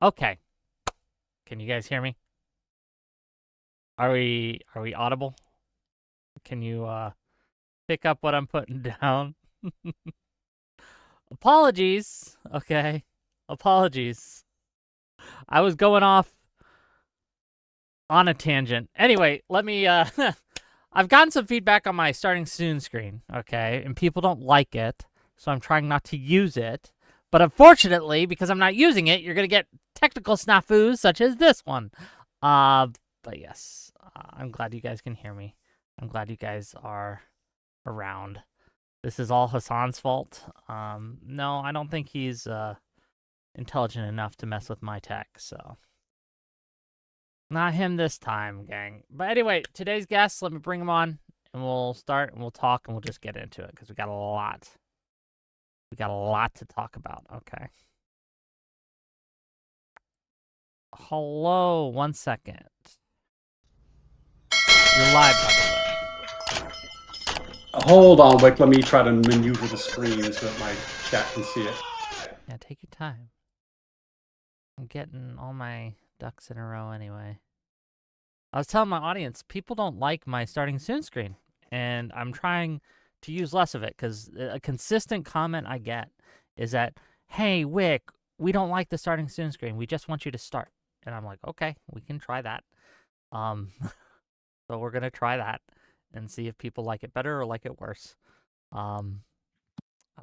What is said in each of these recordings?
Okay. Can you guys hear me? Are we audible? Can you pick up what I'm putting down? Apologies. Okay. Apologies. I was going off on a tangent. Anyway, let me I've gotten some feedback on my starting soon screen, okay? And people don't like it, so I'm trying not to use it. But unfortunately, because I'm not using it, you're going to get technical snafus such as this one. But yes, I'm glad you guys can hear me. I'm glad you guys are around. This is all Hassan's fault. No, I don't think he's intelligent enough to mess with my tech, so not him this time, gang. But anyway, today's guest, let me bring him on, and we'll start, and we'll talk, and we'll just get into it, because we got a lot. We got a lot to talk about, okay. Hello, 1 second. You're live, by the way. Hold on, Wick. Let me try to maneuver the screen so that my chat can see it. Yeah, take your time. I'm getting all my ducks in a row anyway. I was telling my audience, people don't like my starting soon screen, and I'm trying to use less of it, because a consistent comment I get is that, hey, Wick, we don't like the starting soon screen. We just want you to start. And I'm like, okay, we can try that. So we're going to try that and see if people like it better or like it worse. I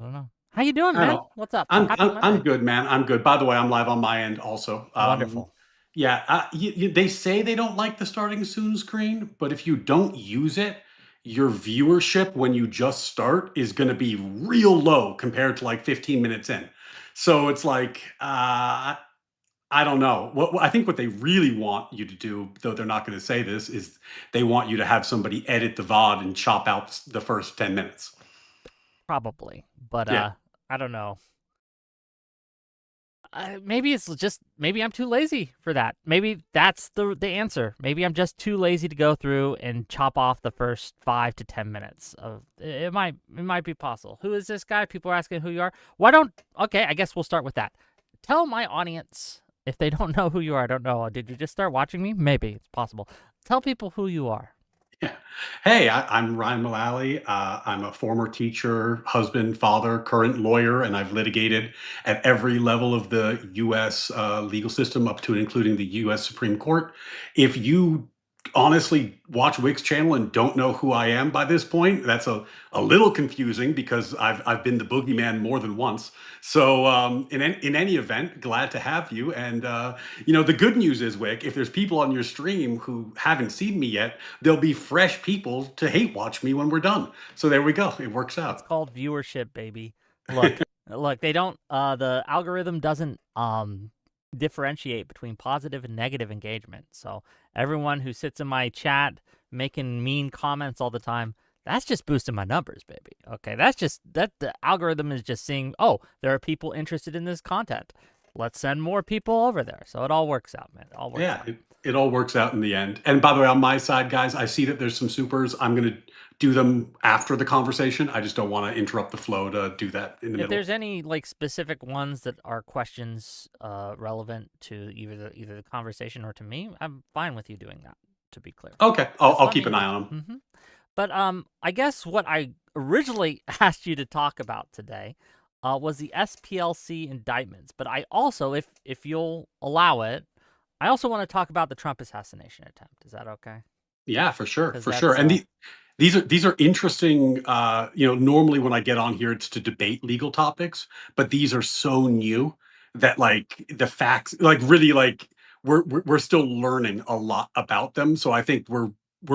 don't know. How you doing, man? What's up? I'm good, man. I'm good. By the way, I'm live on my end also. Wonderful. Yeah, they say they don't like the starting soon screen, but if you don't use it, your viewership when you just start is going to be real low compared to like 15 minutes in. So it's like, I don't know. I think what they really want you to do, though they're not going to say this, is they want you to have somebody edit the VOD and chop out the first 10 minutes. Probably, but Yeah. I don't know. Maybe it's just, maybe I'm too lazy for that. Maybe that's the answer. Maybe I'm just too lazy to go through and chop off the first 5 to 10 minutes of it. Might be possible. Who is this guy? People are asking who you are. Okay, I guess we'll start with that. Tell my audience, if they don't know who you are, I don't know. Did you just start watching me? Maybe it's possible. Tell people who you are. Yeah. Hey, I'm Ryan Mullally. I'm a former teacher, husband, father, current lawyer, and I've litigated at every level of the U.S. Legal system up to and including the U.S. Supreme Court. If you honestly watch Wick's channel and don't know who I am by this point, that's a little confusing because I've been the boogeyman more than once. So in any event, glad to have you. And the good news is, Wick, if there's people on your stream who haven't seen me yet, there'll be fresh people to hate watch me when we're done. So there we go. It works out. It's called viewership, baby. Look, they don't. The algorithm doesn't differentiate between positive and negative engagement. So everyone who sits in my chat making mean comments all the time, that's just boosting my numbers, baby. Okay, that the algorithm is just seeing, oh, there are people interested in this content. Let's send more people over there. So it all works out, man. It all works out. It all works out in the end. And by the way, on my side, guys, I see that there's some supers. I'm going to do them after the conversation. I just don't want to interrupt the flow to do that in the middle. If there's any like specific ones that are questions relevant to either the conversation or to me, I'm fine with you doing that, to be clear. Okay, I'll keep an eye on them. Mm-hmm. But I guess what I originally asked you to talk about today was the SPLC indictments. But I also, if you'll allow it, I also want to talk about the Trump assassination attempt. Is that okay? Yeah, for sure, for sure. And these are interesting. Normally when I get on here, it's to debate legal topics, but these are so new that like the facts, like really, like we're still learning a lot about them. So I think we're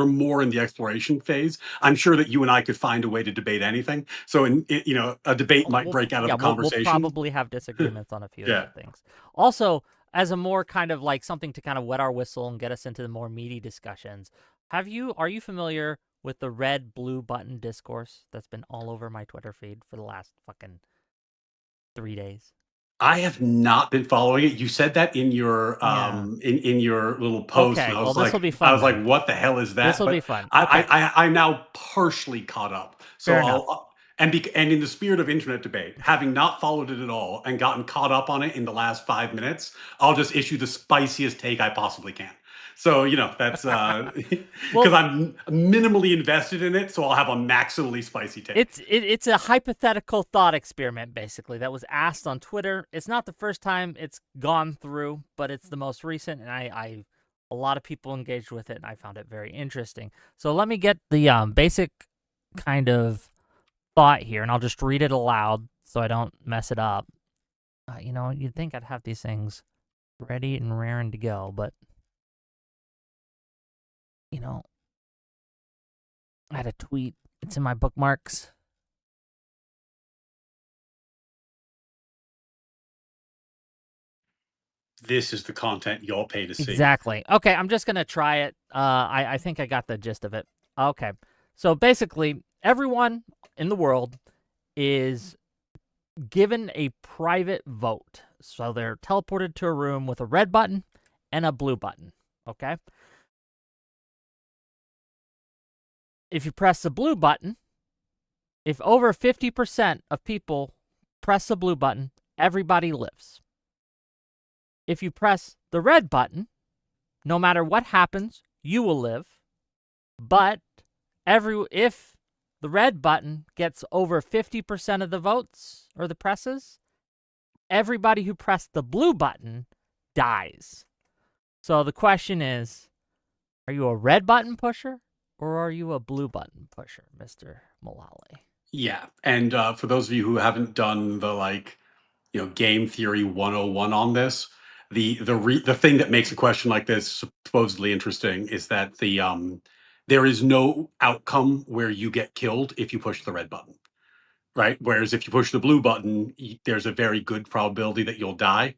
more in the exploration phase. I'm sure that you and I could find a way to debate anything. So a debate might break out of a conversation. We'll probably have disagreements on a few of the things. Also, as a more kind of like something to kind of wet our whistle and get us into the more meaty discussions, are you familiar with the red blue button discourse that's been all over my Twitter feed for the last fucking 3 days? I have not been following it. You said that in your in your little post. Okay, and I was this will be fun. I was like, what the hell is that? This will be fun. I'm now partially caught up. So And in the spirit of internet debate, having not followed it at all and gotten caught up on it in the last 5 minutes, I'll just issue the spiciest take I possibly can. So, that's because Well, I'm minimally invested in it, so I'll have a maximally spicy take. it's a hypothetical thought experiment, basically, that was asked on Twitter. It's not the first time it's gone through, but it's the most recent, and a lot of people engaged with it, and I found it very interesting. So let me get the basic kind of thought here, and I'll just read it aloud so I don't mess it up. You'd think I'd have these things ready and raring to go, but I had a tweet. It's in my bookmarks. This is the content y'all pay to see. Exactly. Okay, I'm just gonna try it. I think I got the gist of it. Okay, so basically, everyone in the world is given a private vote. So they're teleported to a room with a red button and a blue button. Okay. If you press the blue button, if over 50% of people press the blue button, everybody lives. If you press the red button, no matter what happens, you will live. But if the red button gets over 50% of the votes or the presses, everybody who pressed the blue button dies. So the question is, are you a red button pusher or are you a blue button pusher, Mr. Mullally? Yeah, and for those of you who haven't done the game theory 101 on this, the thing that makes a question like this supposedly interesting is that there is no outcome where you get killed if you push the red button, right? Whereas if you push the blue button, there's a very good probability that you'll die.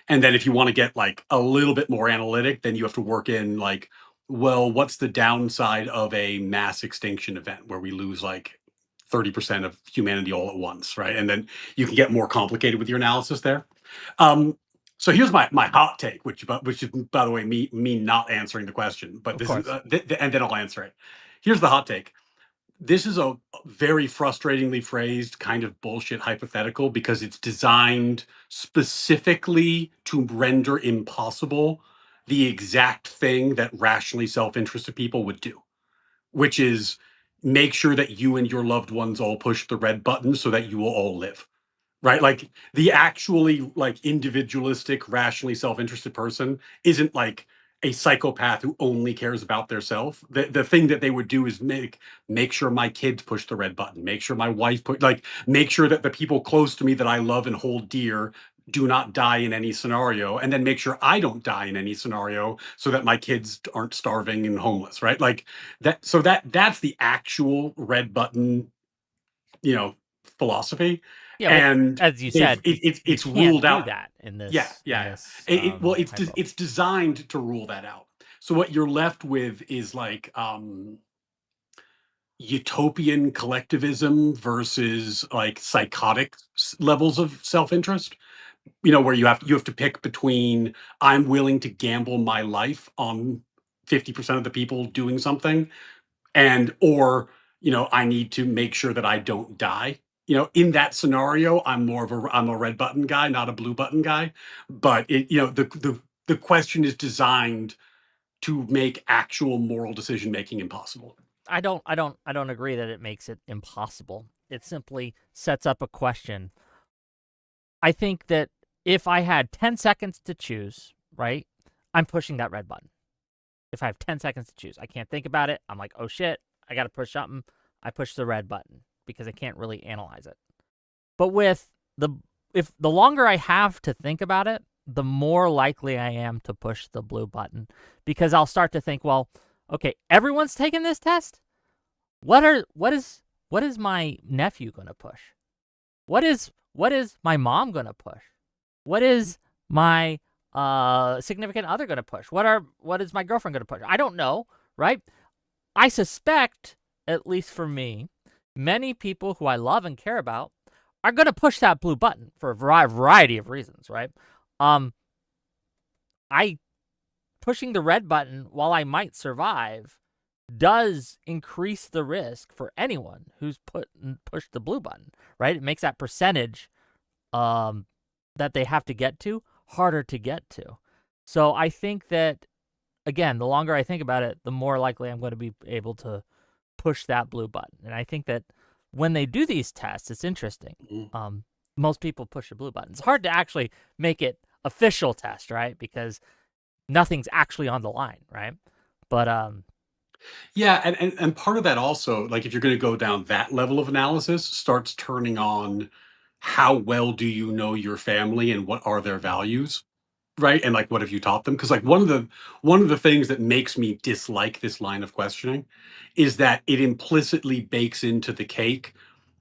And then if you want to get like a little bit more analytic, then you have to work in like, well, what's the downside of a mass extinction event where we lose like 30% of humanity all at once, right? And then you can get more complicated with your analysis there. So here's my hot take, which is, by the way, me not answering the question, but Of this is course. and then I'll answer it. Here's the hot take. This is a very frustratingly phrased kind of bullshit hypothetical because it's designed specifically to render impossible the exact thing that rationally self-interested people would do, which is make sure that you and your loved ones all push the red button so that you will all live. Right? Like the actually like individualistic, rationally self-interested person isn't like a psychopath who only cares about their self. The thing that they would do is make sure my kids push the red button, make sure my wife make sure that the people close to me that I love and hold dear do not die in any scenario, and then make sure I don't die in any scenario so that my kids aren't starving and homeless, right? Like that. So that's the actual red button, you know, philosophy. Yeah, but And as you said, you it's can't ruled do out. that in Yeah, this yeah, yeah. Well, hypo. it's designed to rule that out. So what you're left with is like utopian collectivism versus like psychotic levels of self-interest. Where you have to pick between I'm willing to gamble my life on 50% of the people doing something, and or I need to make sure that I don't die. In that scenario, I'm a red button guy, not a blue button guy. But the question is designed to make actual moral decision making impossible. I don't agree that it makes it impossible. It simply sets up a question. I think that if I had 10 seconds to choose, right, I'm pushing that red button. If I have 10 seconds to choose, I can't think about it. I'm like, oh shit, I got to push something. I push the red button because I can't really analyze it. But if the longer I have to think about it, the more likely I am to push the blue button because I'll start to think, well, okay, everyone's taking this test. What is my nephew going to push? What is my mom going to push? What is my significant other going to push? What is my girlfriend going to push? I don't know, right? I suspect, at least for me, many people who I love and care about are going to push that blue button for a variety of reasons, right? I pushing the red button, while I might survive, does increase the risk for anyone who's pushed the blue button, right? It makes that percentage um, that they have to get to harder to get to. So I think that, again, the longer I think about it, the more likely I'm going to be able to push that blue button. And I think that when they do these tests, it's interesting. Mhm. Most people push the blue button. It's hard to actually make it official test, right? Because nothing's actually on the line, right? But Yeah, and part of that also, like if you're going to go down that level of analysis, starts turning on how well do you know your family and what are their values, right? And like what have you taught them? Because like one of the things that makes me dislike this line of questioning is that it implicitly bakes into the cake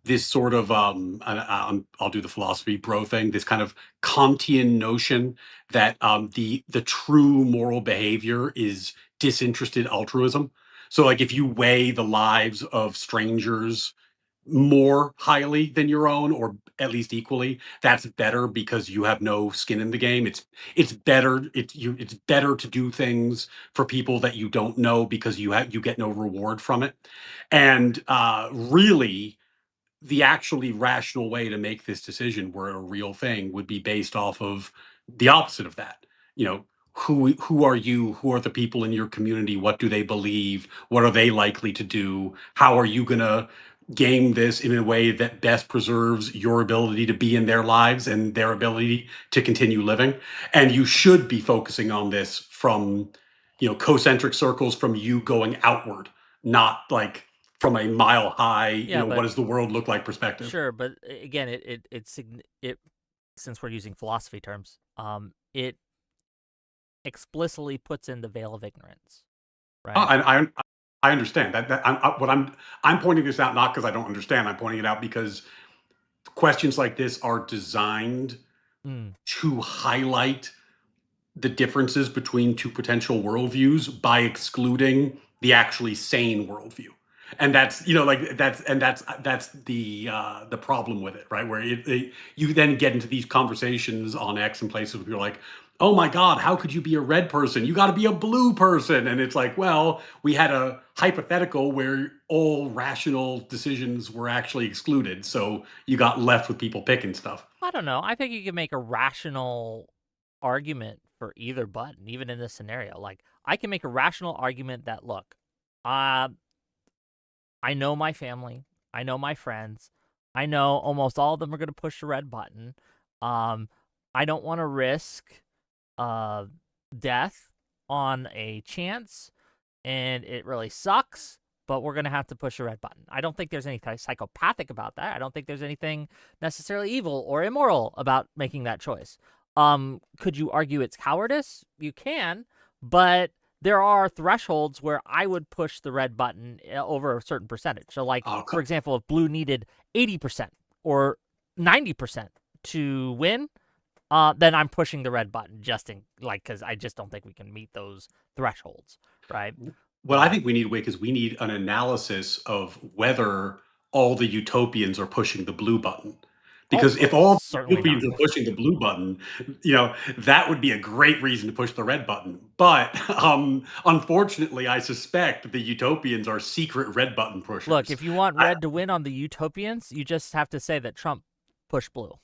this sort of I'll do the philosophy bro thing, this kind of Kantian notion that the true moral behavior is disinterested altruism. So like if you weigh the lives of strangers more highly than your own, or at least equally, that's better because you have no skin in the game. It's better to do things for people that you don't know because you get no reward from it. And really, the actually rational way to make this decision were a real thing would be based off of the opposite of that. You know, who are you? Who are the people in your community? What do they believe? What are they likely to do? How are you gonna game this in a way that best preserves your ability to be in their lives and their ability to continue living? And you should be focusing on this from, concentric circles, from you going outward, not like from a mile high, yeah, what but does the world look like perspective. sure, but again, it since we're using philosophy terms, it explicitly puts in the veil of ignorance, Oh, right? I understand that I'm pointing this out not because I don't understand. I'm pointing it out because questions like this are designed Mm. to highlight the differences between two potential worldviews by excluding the actually sane worldview. And that's like that's the problem with it, right? Where you then get into these conversations on X and places where you're like, oh my god, how could you be a red person? You got to be a blue person. And it's like, well, we had a hypothetical where all rational decisions were actually excluded, so you got left with people picking stuff. I don't know. I think you can make a rational argument for either button, even in this scenario. Like, I can make a rational argument that, look, uh, I know my family, I know my friends, I know almost all of them are going to push the red button. Um, I don't want to risk uh, death on a chance, and it really sucks. But we're gonna have to push the red button. I don't think there's anything psychopathic about that. I don't think there's anything necessarily evil or immoral about making that choice. Could you argue it's cowardice? You can, but there are thresholds where I would push the red button over a certain percentage. So, like, Oh, for example, if blue needed 80% or 90% to win, then I'm pushing the red button just in like because I just don't think we can meet those thresholds, right? what I But think we need, Wick, is we need an analysis of whether all the utopians are pushing the blue button. Because if all the certainly utopians not. are pushing the blue button, that would be a great reason to push the red button. But unfortunately, I suspect the utopians are secret red button Look, pushers. if you want I, red to win on the utopians, you just have to say that Trump pushed blue.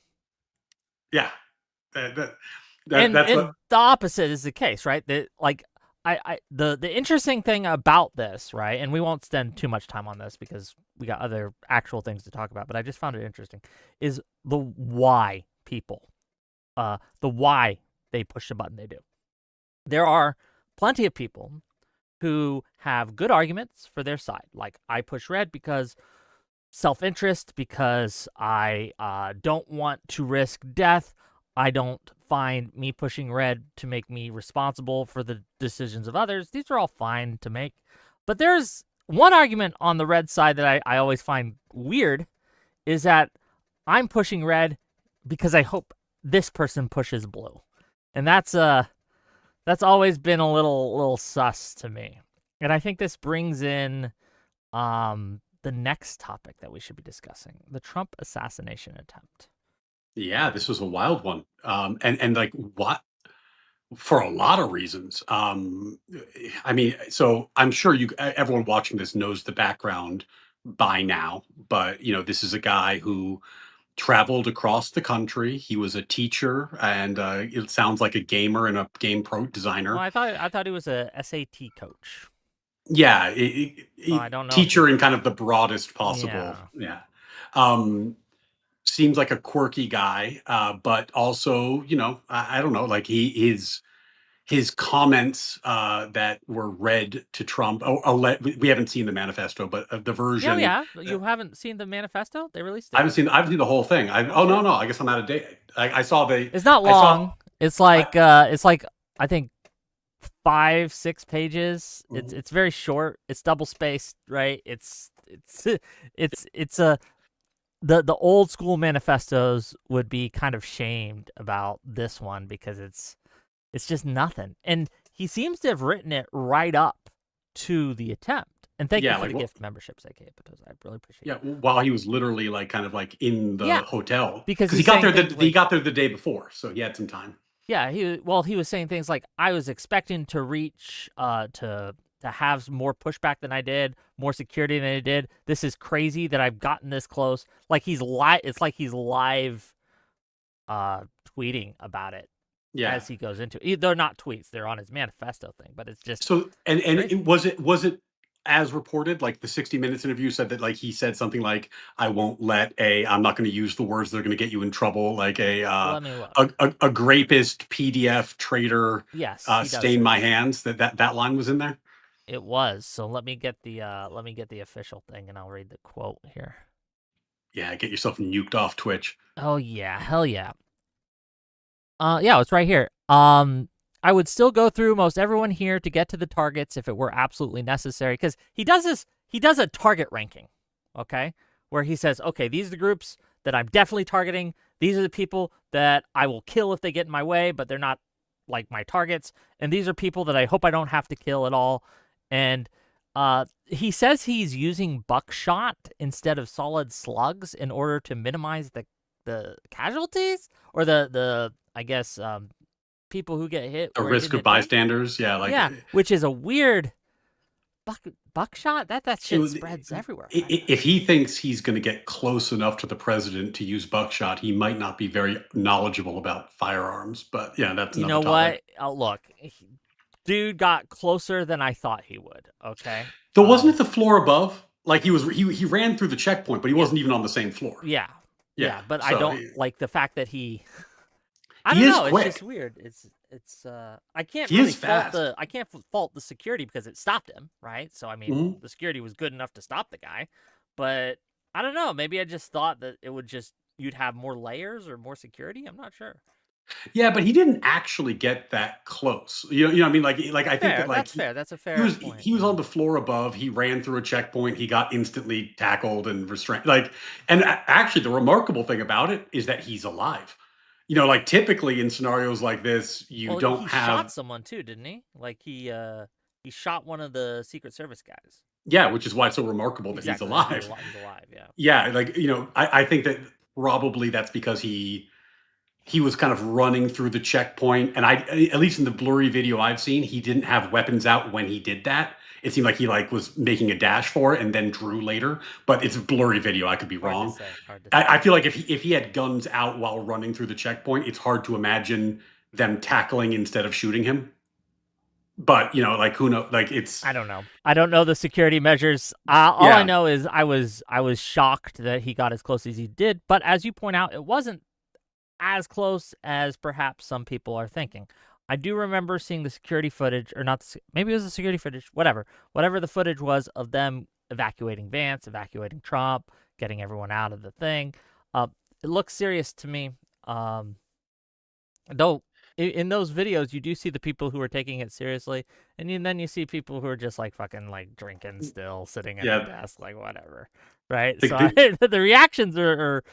yeah, that, that, And that's what. and the opposite is the case, right? That like the interesting thing about this, right? And we won't spend too much time on this because we got other actual things to talk about, but I just found it interesting is the why people the why they push the button they do. There are plenty of people who have good arguments for their side. Like, I push red because self-interest, because I don't want to risk death. I don't find me pushing red to make me responsible for the decisions of others. These are all fine to make. But there's one argument on the red side that I always find weird is that I'm pushing red because I hope this person pushes blue. And that's always been a little sus to me. And I think this brings in the next topic that we should be discussing, the Trump assassination attempt. Yeah, this was a wild one. And like, For a lot of reasons. I mean, so I'm sure everyone watching this knows the background by now, but this is a guy who traveled across the country. He was a teacher, and it sounds like a gamer and a game pro Well, designer. I thought he was a SAT coach. Yeah, So I don't know if teacher he. in kind of the broadest possible. Yeah. Yeah. Um, Seems like a quirky guy, but also, I don't know, like his comments that were read to Trump. We haven't seen the manifesto, but the Yeah, we version. have. You haven't seen the manifesto? They released I it. haven't seen. I've seen the whole thing. Oh Oh no, shit. no. I guess I'm out of date. I saw the. It's not I saw. long. It's I, like I think 5-6 pages. It's mhm. it's very short. It's double spaced, right? It's a the old school manifestos would be kind of shamed about this one because it's just nothing. And he seems to have written it right up to the attempt. And thank you Yeah, for like the what? gift memberships, AK Potatoes. I really appreciate Yeah, it. while he was literally like kind of like in the Yeah, hotel because because he he's got saying there. things He like, got there the day before, so he had some time. yeah, he was saying things like, I was expecting to reach to have more pushback than I did, more security than I did. This is crazy that I've gotten this close. Like he's live. It's like he's live tweeting about it Yeah. as he goes into it. They're not tweets, they're on his manifesto thing, but it's just So and crazy. was it as reported? Like the 60 Minutes interview said that like he said something like, "I won't let a. I'm not going to use the words that are going to get you in trouble. Like Let me look. a grapist PDF traitor Yes, he does stain say my that. hands." That line was in there. It was. So let me get the official thing and I'll read the quote here. Yeah, get yourself nuked off Twitch. Oh yeah, hell yeah. Yeah, it's right here. I would still go through most everyone here to get to the targets if it were absolutely necessary. Because he does this, he does a target ranking, okay? Where he says, okay, these are the groups that I'm definitely targeting. These are the people that I will kill if they get in my way, but they're not like my targets. And these are people that I hope I don't have to kill at all. And he says he's using buckshot instead of solid slugs in order to minimize the casualties or the I guess people who get hit A where it risk didn't of hit them. bystanders. Yeah, like Yeah, which is a weird buckshot. That shit spreads everywhere. if he thinks he's going to get close enough to the president to use buckshot, he might not be very knowledgeable about firearms. But yeah, that's You another know topic. what? Look, dude got closer than I thought he would. Okay. So wasn't it the floor above? Like he ran through the checkpoint, but he Yeah, wasn't even on the same floor. yeah, Yeah. yeah. But I So don't like the fact that he. I he don't is know. It's just quick. weird. I can't He really is fault fast. the security because it stopped him, right? So I mean, Mhm. the security was good enough to stop the guy, but I don't know. Maybe I just thought that it would just you'd have more layers or more security. I'm not sure. Yeah, but he didn't actually get that close. What I mean? Like I think that Fair. like That's fair. That's a he fair was point. he was Yeah. on the floor above. He ran through a checkpoint. He got instantly tackled and restrained. Like, and actually, the remarkable thing about it is that he's alive. Like typically in scenarios like this, you Well, don't he shot have. someone too, didn't he? Like he shot one of the Secret Service guys. Yeah, which is why it's so remarkable that he's Exactly. That alive. he's alive. Yeah. Yeah, like I think that probably that's because he was kind of running through the checkpoint, and at least in the blurry video I've seen, he didn't have weapons out when he did that. It seemed like he like was making a dash for it and then drew later, but it's a blurry video. I could be Hard to wrong. say. Hard to say. I feel like if he had guns out while running through the checkpoint, it's hard to imagine them tackling instead of shooting him. But like who knows? Like it's I don't know. I don't know the security measures. All I yeah, know is I was shocked that he got as close as he did. But as you point out, it wasn't as close as perhaps some people are thinking. I do remember seeing the security footage, or not. Maybe it was the security footage. Whatever the footage was of them evacuating Vance, evacuating Trump, getting everyone out of the thing. Uh, it looks serious to me. Though in those videos you do see the people who are taking it seriously, and then you see people who are just like fucking like drinking still, sitting at the yeah. desk, like whatever, right? The, So the, the reactions are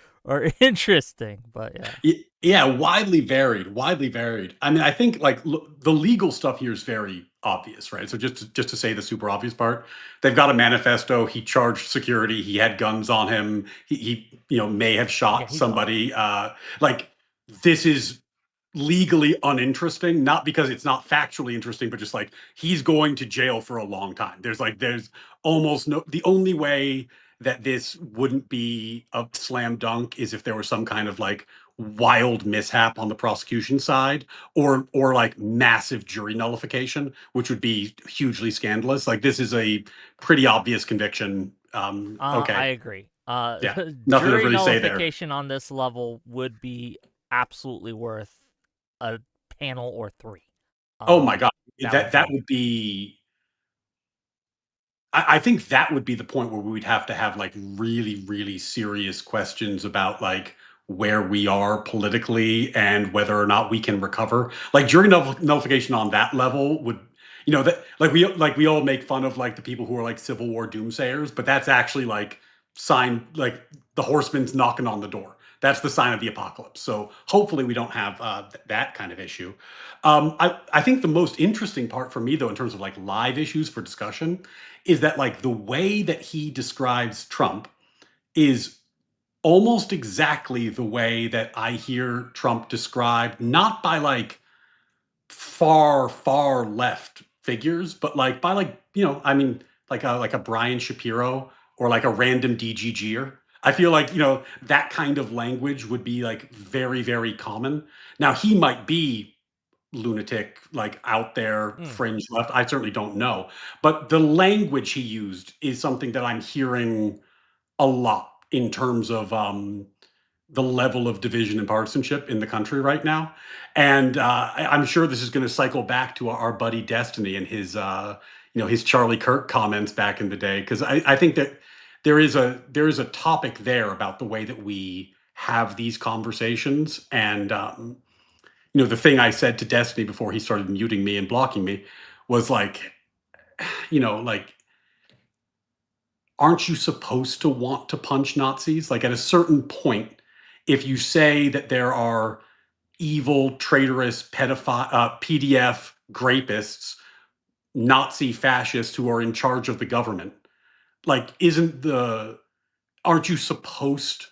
interesting, but yeah, Yeah, widely varied, widely varied. I mean, I think like the legal stuff here is very obvious, right? So just to say the super obvious part, they've got a manifesto. He charged security. He had guns on him. He may have yeah, shot he's alive. somebody. Like this is legally uninteresting, not because it's not factually interesting, but just like he's going to jail for a long time. There's almost no, the only way that this wouldn't be a slam dunk is if there was some kind of like wild mishap on the prosecution side, or like massive jury nullification, which would be hugely scandalous. Like this is a pretty obvious conviction. I Okay. agree. Yeah. Nothing to Jury really say there. nullification on this level would be absolutely worth a panel or three. Oh my Um, God. that would That be would be, I think that would be the point where we would have to have like really, really serious questions about like where we are politically and whether or not we can recover. Like jury nullification on that level would, that like we all make fun of like the people who are like Civil War doomsayers, but that's actually like sign like the horseman's knocking on the door. That's the sign of the apocalypse. So hopefully we don't have that kind of issue. I think the most interesting part for me though, in terms of like live issues for discussion, is that like the way that he describes Trump is almost exactly the way that I hear Trump described, not by like far, far left figures, but like by like, I mean, like a Brian Shapiro or like a random DGGer. I feel like, that kind of language would be like very, very common. Now he might be lunatic, like out there, mm, fringe left. I certainly don't know. But the language he used is something that I'm hearing a lot in terms of the level of division and partisanship in the country right now. And I'm sure this is going to cycle back to our buddy Destiny and his Charlie Kirk comments back in the day, because I think that there is a topic there about the way that we have these conversations. And the thing I said to Destiny before he started muting me and blocking me was like, like, aren't you supposed to want to punch Nazis? Like at a certain point, if you say that there are evil, traitorous, pedophile, PDF grapists, Nazi fascists who are in charge of the government, like, aren't you supposed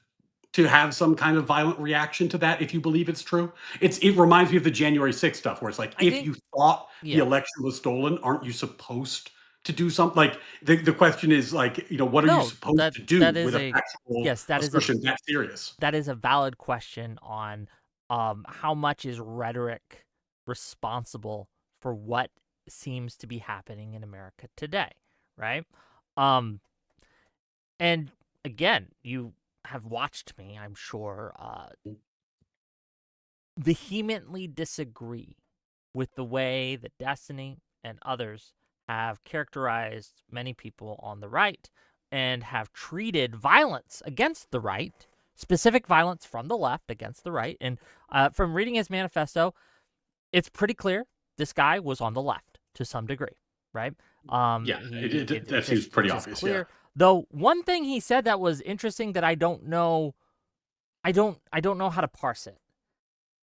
to have some kind of violent reaction to that if you believe it's true? It reminds me of the January 6th stuff where it's like I if think, you thought the yeah. election was stolen, aren't you supposed to do something? Like the question is like, what are you No, supposed to do that is with a a factual yes, assertion that serious? that is a valid question on how much is rhetoric responsible for what seems to be happening in America today, right? Um and again, you have watched me, I'm sure, vehemently disagree with the way that Destiny and others have characterized many people on the right and have treated violence against the right, specific violence from the left against the right. And from reading his manifesto, it's pretty clear this guy was on the left to some degree, right? Yeah, It's that seems pretty just obvious. Yeah. clear. Though one thing he said that was interesting that I don't know, I don't know how to parse it.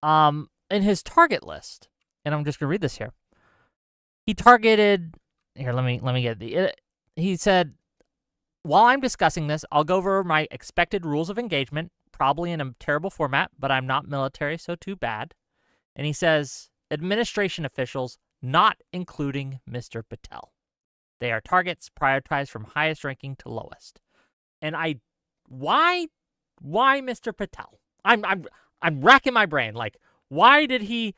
In his target list, and I'm just gonna read this here. He targeted here. Let me get the. He said, while I'm discussing this, I'll go over my expected rules of engagement, probably in a terrible format, but I'm not military, so too bad. And he says, administration officials, not including Mr. Patel. They are targets prioritized from highest ranking to lowest. And why Mr. Patel? I'm racking my brain. Like, why did he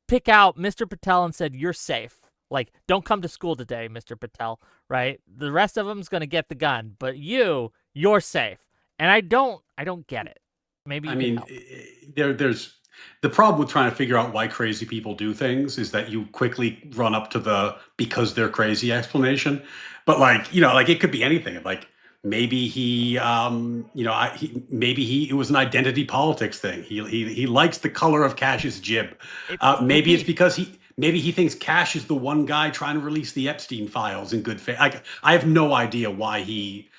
pick out Mr. Patel and said, you're safe? Like, don't come to school today, Mr. Patel, right? The rest of them's going to get the gun, but you're safe. And I don't get it. Maybe I you can mean, help. there's the problem with trying to figure out why crazy people do things is that you quickly run up to the because they're crazy explanation. But like, like it could be anything. Like maybe maybe it was an identity politics thing. He likes the color of Cash's jib. It could Maybe it's be. because maybe he thinks Cash is the one guy trying to release the Epstein files in good faith. I have no idea why he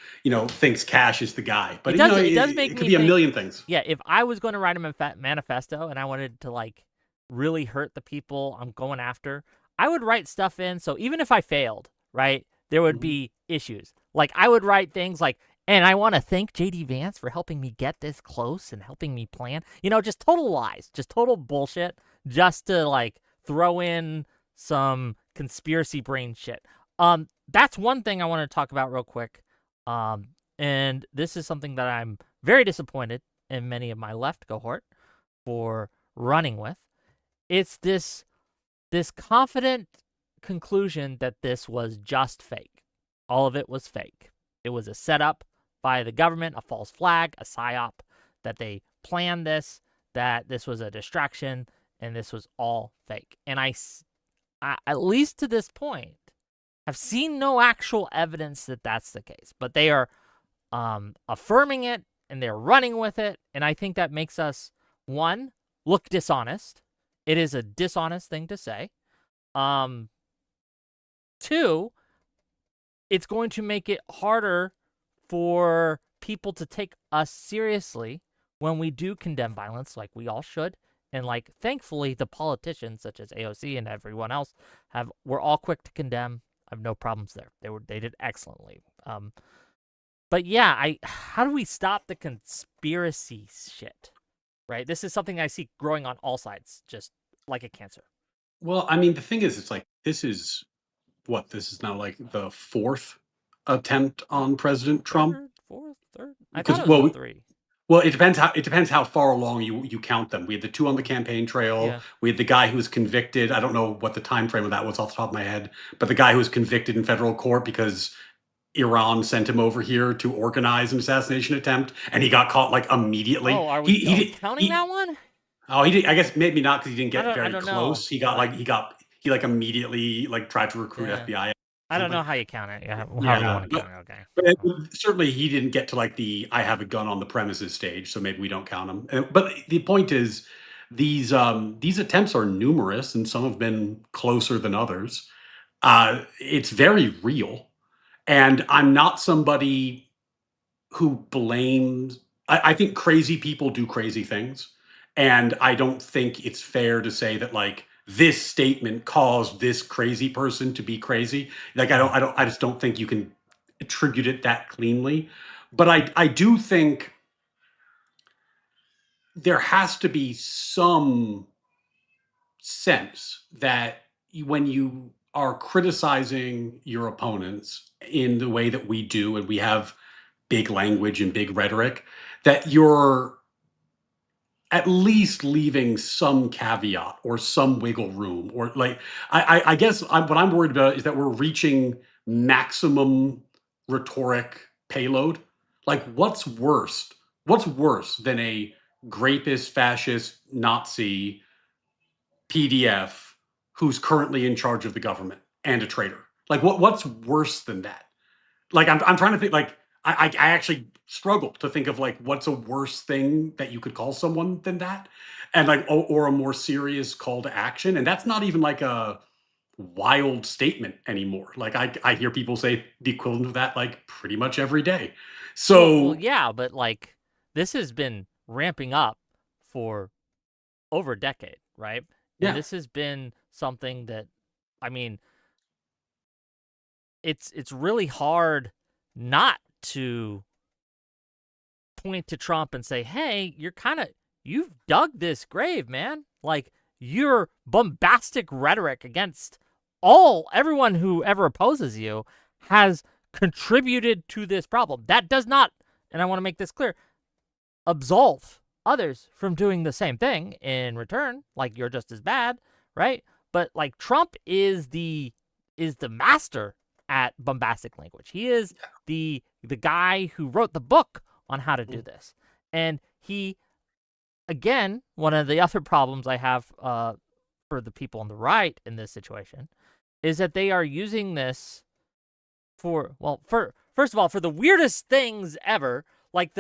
thinks Cash is the guy. But It does make it could me be a think, million things. yeah, if I was going to write a manifesto and I wanted to like really hurt the people I'm going after, I would write stuff in. So even if I failed, right, there would Mhm. be issues. Like I would write things like And I want to thank JD Vance for helping me get this close and helping me plan. Just total lies, just total bullshit, just to like throw in some conspiracy brain shit. That's one thing I want to talk about real quick. And this is something that I'm very disappointed in many of my left cohort for running with. It's this confident conclusion that this was just fake. All of it was fake. It was a setup by the government, a false flag, a psyop, that they planned this, that this was a distraction, and this was all fake. And I at least to this point, have seen no actual evidence that that's the case. But they are affirming it, and they're running with it, and I think that makes us, one, look dishonest. It is a dishonest thing to say. Two, it's going to make it harder for people to take us seriously when we do condemn violence, like we all should. And like, thankfully, the politicians such as AOC and everyone else were all quick to condemn. I have no problems there. They did excellently. But yeah, how do we stop the conspiracy shit? Right? This is something I see growing on all sides, just like a cancer. Well, I mean, the thing is, it's like this is now like the fourth attempt on President Trump. Third. I Because thought it was three. Well, it depends how far along you count them. We had the two on the campaign trail. Yeah. We had the guy who was convicted. I don't know what the time frame of that was off the top of my head, but the guy who was convicted in federal court because Iran sent him over here to organize an assassination attempt, and he got caught like immediately. Oh, are we counting that one? Oh, he did. I guess maybe not because he didn't get very close. Know. He like immediately like tried to recruit FBI. I don't know how you count it. How you want to count it. Okay. But certainly he didn't get to like the "I have a gun on the premises" stage, so maybe we don't count him. But the point is, these attempts are numerous, and some have been closer than others. It's very real, and I'm not somebody who blames. I think crazy people do crazy things, and I don't think it's fair to say that like this statement caused this crazy person to be crazy. Like I just don't think you can attribute it that cleanly. But I do think there has to be some sense that when you are criticizing your opponents in the way that we do, and we have big language and big rhetoric, that you're at least leaving some caveat or some wiggle room, or like I guess what I'm worried about is that we're reaching maximum rhetoric payload. Like what's worse than a grapist, fascist, Nazi PDF who's currently in charge of the government and a traitor? Like what's worse than that? Like I'm trying to think. Like I actually struggle to think of like what's a worse thing that you could call someone than that, and like or a more serious call to action. And that's not even like a wild statement anymore. Like I hear people say the equivalent of that like pretty much every day. So well, yeah, but like this has been ramping up for over a decade, right? yeah, And this has been something that, I mean, it's really hard not to point to Trump and say, hey, you've dug this grave, man. Like, your bombastic rhetoric against everyone who ever opposes you has contributed to this problem. That does not, and I want to make this clear, absolve others from doing the same thing in return. Like, you're just as bad, right? But like, Trump is the master at bombastic language. He is the guy who wrote the book on how to do this. And he, again, one of the other problems I have for the people on the right in this situation is that they are using this first of all, for the weirdest things ever, like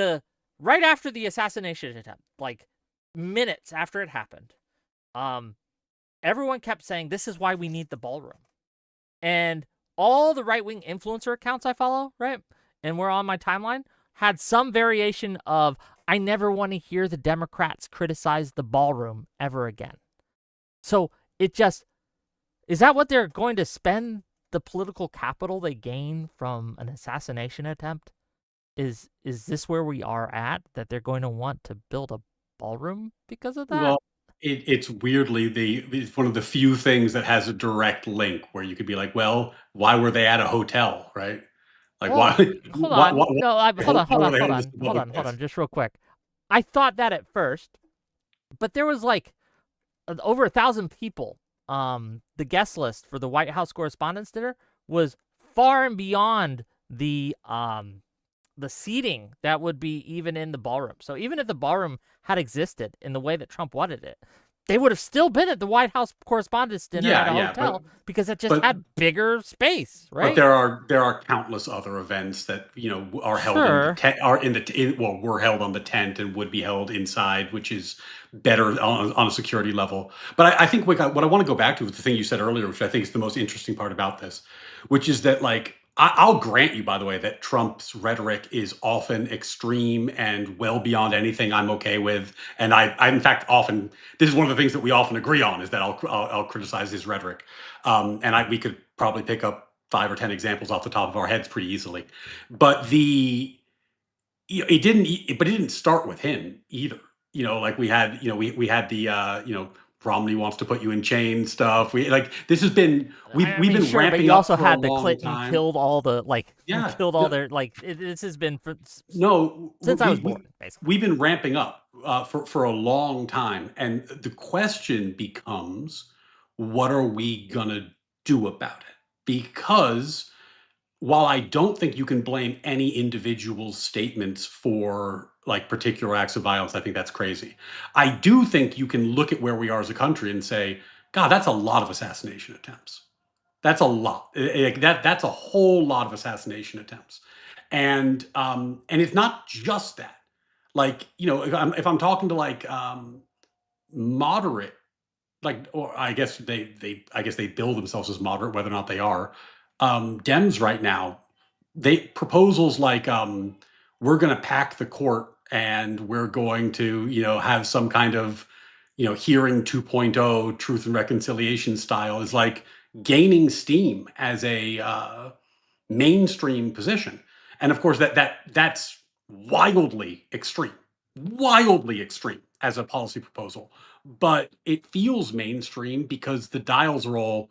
right after the assassination attempt, like minutes after it happened, everyone kept saying, this is why we need the ballroom. And all the right-wing influencer accounts I follow, right, and were on my timeline, had some variation of, I never want to hear the Democrats criticize the ballroom ever again. So is that what they're going to spend the political capital they gain from an assassination attempt? Is this where we are at? That they're going to want to build a ballroom because of that? Well, it's weirdly it's one of the few things that has a direct link where you could be like, well, why were they at a hotel, right? Like, why, Well, hold on. No, hold on, why hold were on, they hold holding this on, in hold public on, hold place? on, just real quick. I thought that at first, but there was like over 1,000 people. The guest list for the White House Correspondents' Dinner was far and beyond the seating that would be even in the ballroom. So even if the ballroom had existed in the way that Trump wanted it, they would have still been at the White House Correspondents' Dinner at Yeah, a yeah, hotel because it just but had bigger space, but right? there are countless other events that are held in the Sure. tent are in well, were held on the tent and would be held inside, which is better on a security level. But I think what I want to go back to is the thing you said earlier, which I think is the most interesting part about this, which is that like I'll grant you, by the way, that Trump's rhetoric is often extreme and well beyond anything I'm okay with. And I in fact, often this is one of the things that we often agree on is that I'll criticize his rhetoric, we could probably pick up 5 or 10 examples off the top of our heads pretty easily. But it didn't start with him either. Like we had the Romney wants to put you in chains stuff. This has been I we've mean, been sure, but ramping you up also for a had the long Clinton time. killed all the Yeah, killed all no, their this has been no, since I was born, basically. we've been ramping up for a long time, and the question becomes, what are we gonna do about it? Because while I don't think you can blame any individual's statements for like particular acts of violence, I think that's crazy. I do think you can look at where we are as a country and say, God, that's a lot of assassination attempts. That's a lot. That's a whole lot of assassination attempts, and it's not just that. Like if I'm talking to like moderate, like, or I guess they bill themselves as moderate, whether or not they are. Dems right now, they proposals like we're going to pack the court and we're going to have some kind of hearing 2.0 truth and reconciliation style is like gaining steam as a mainstream position. And of course that's wildly extreme as a policy proposal, but it feels mainstream because the dials are all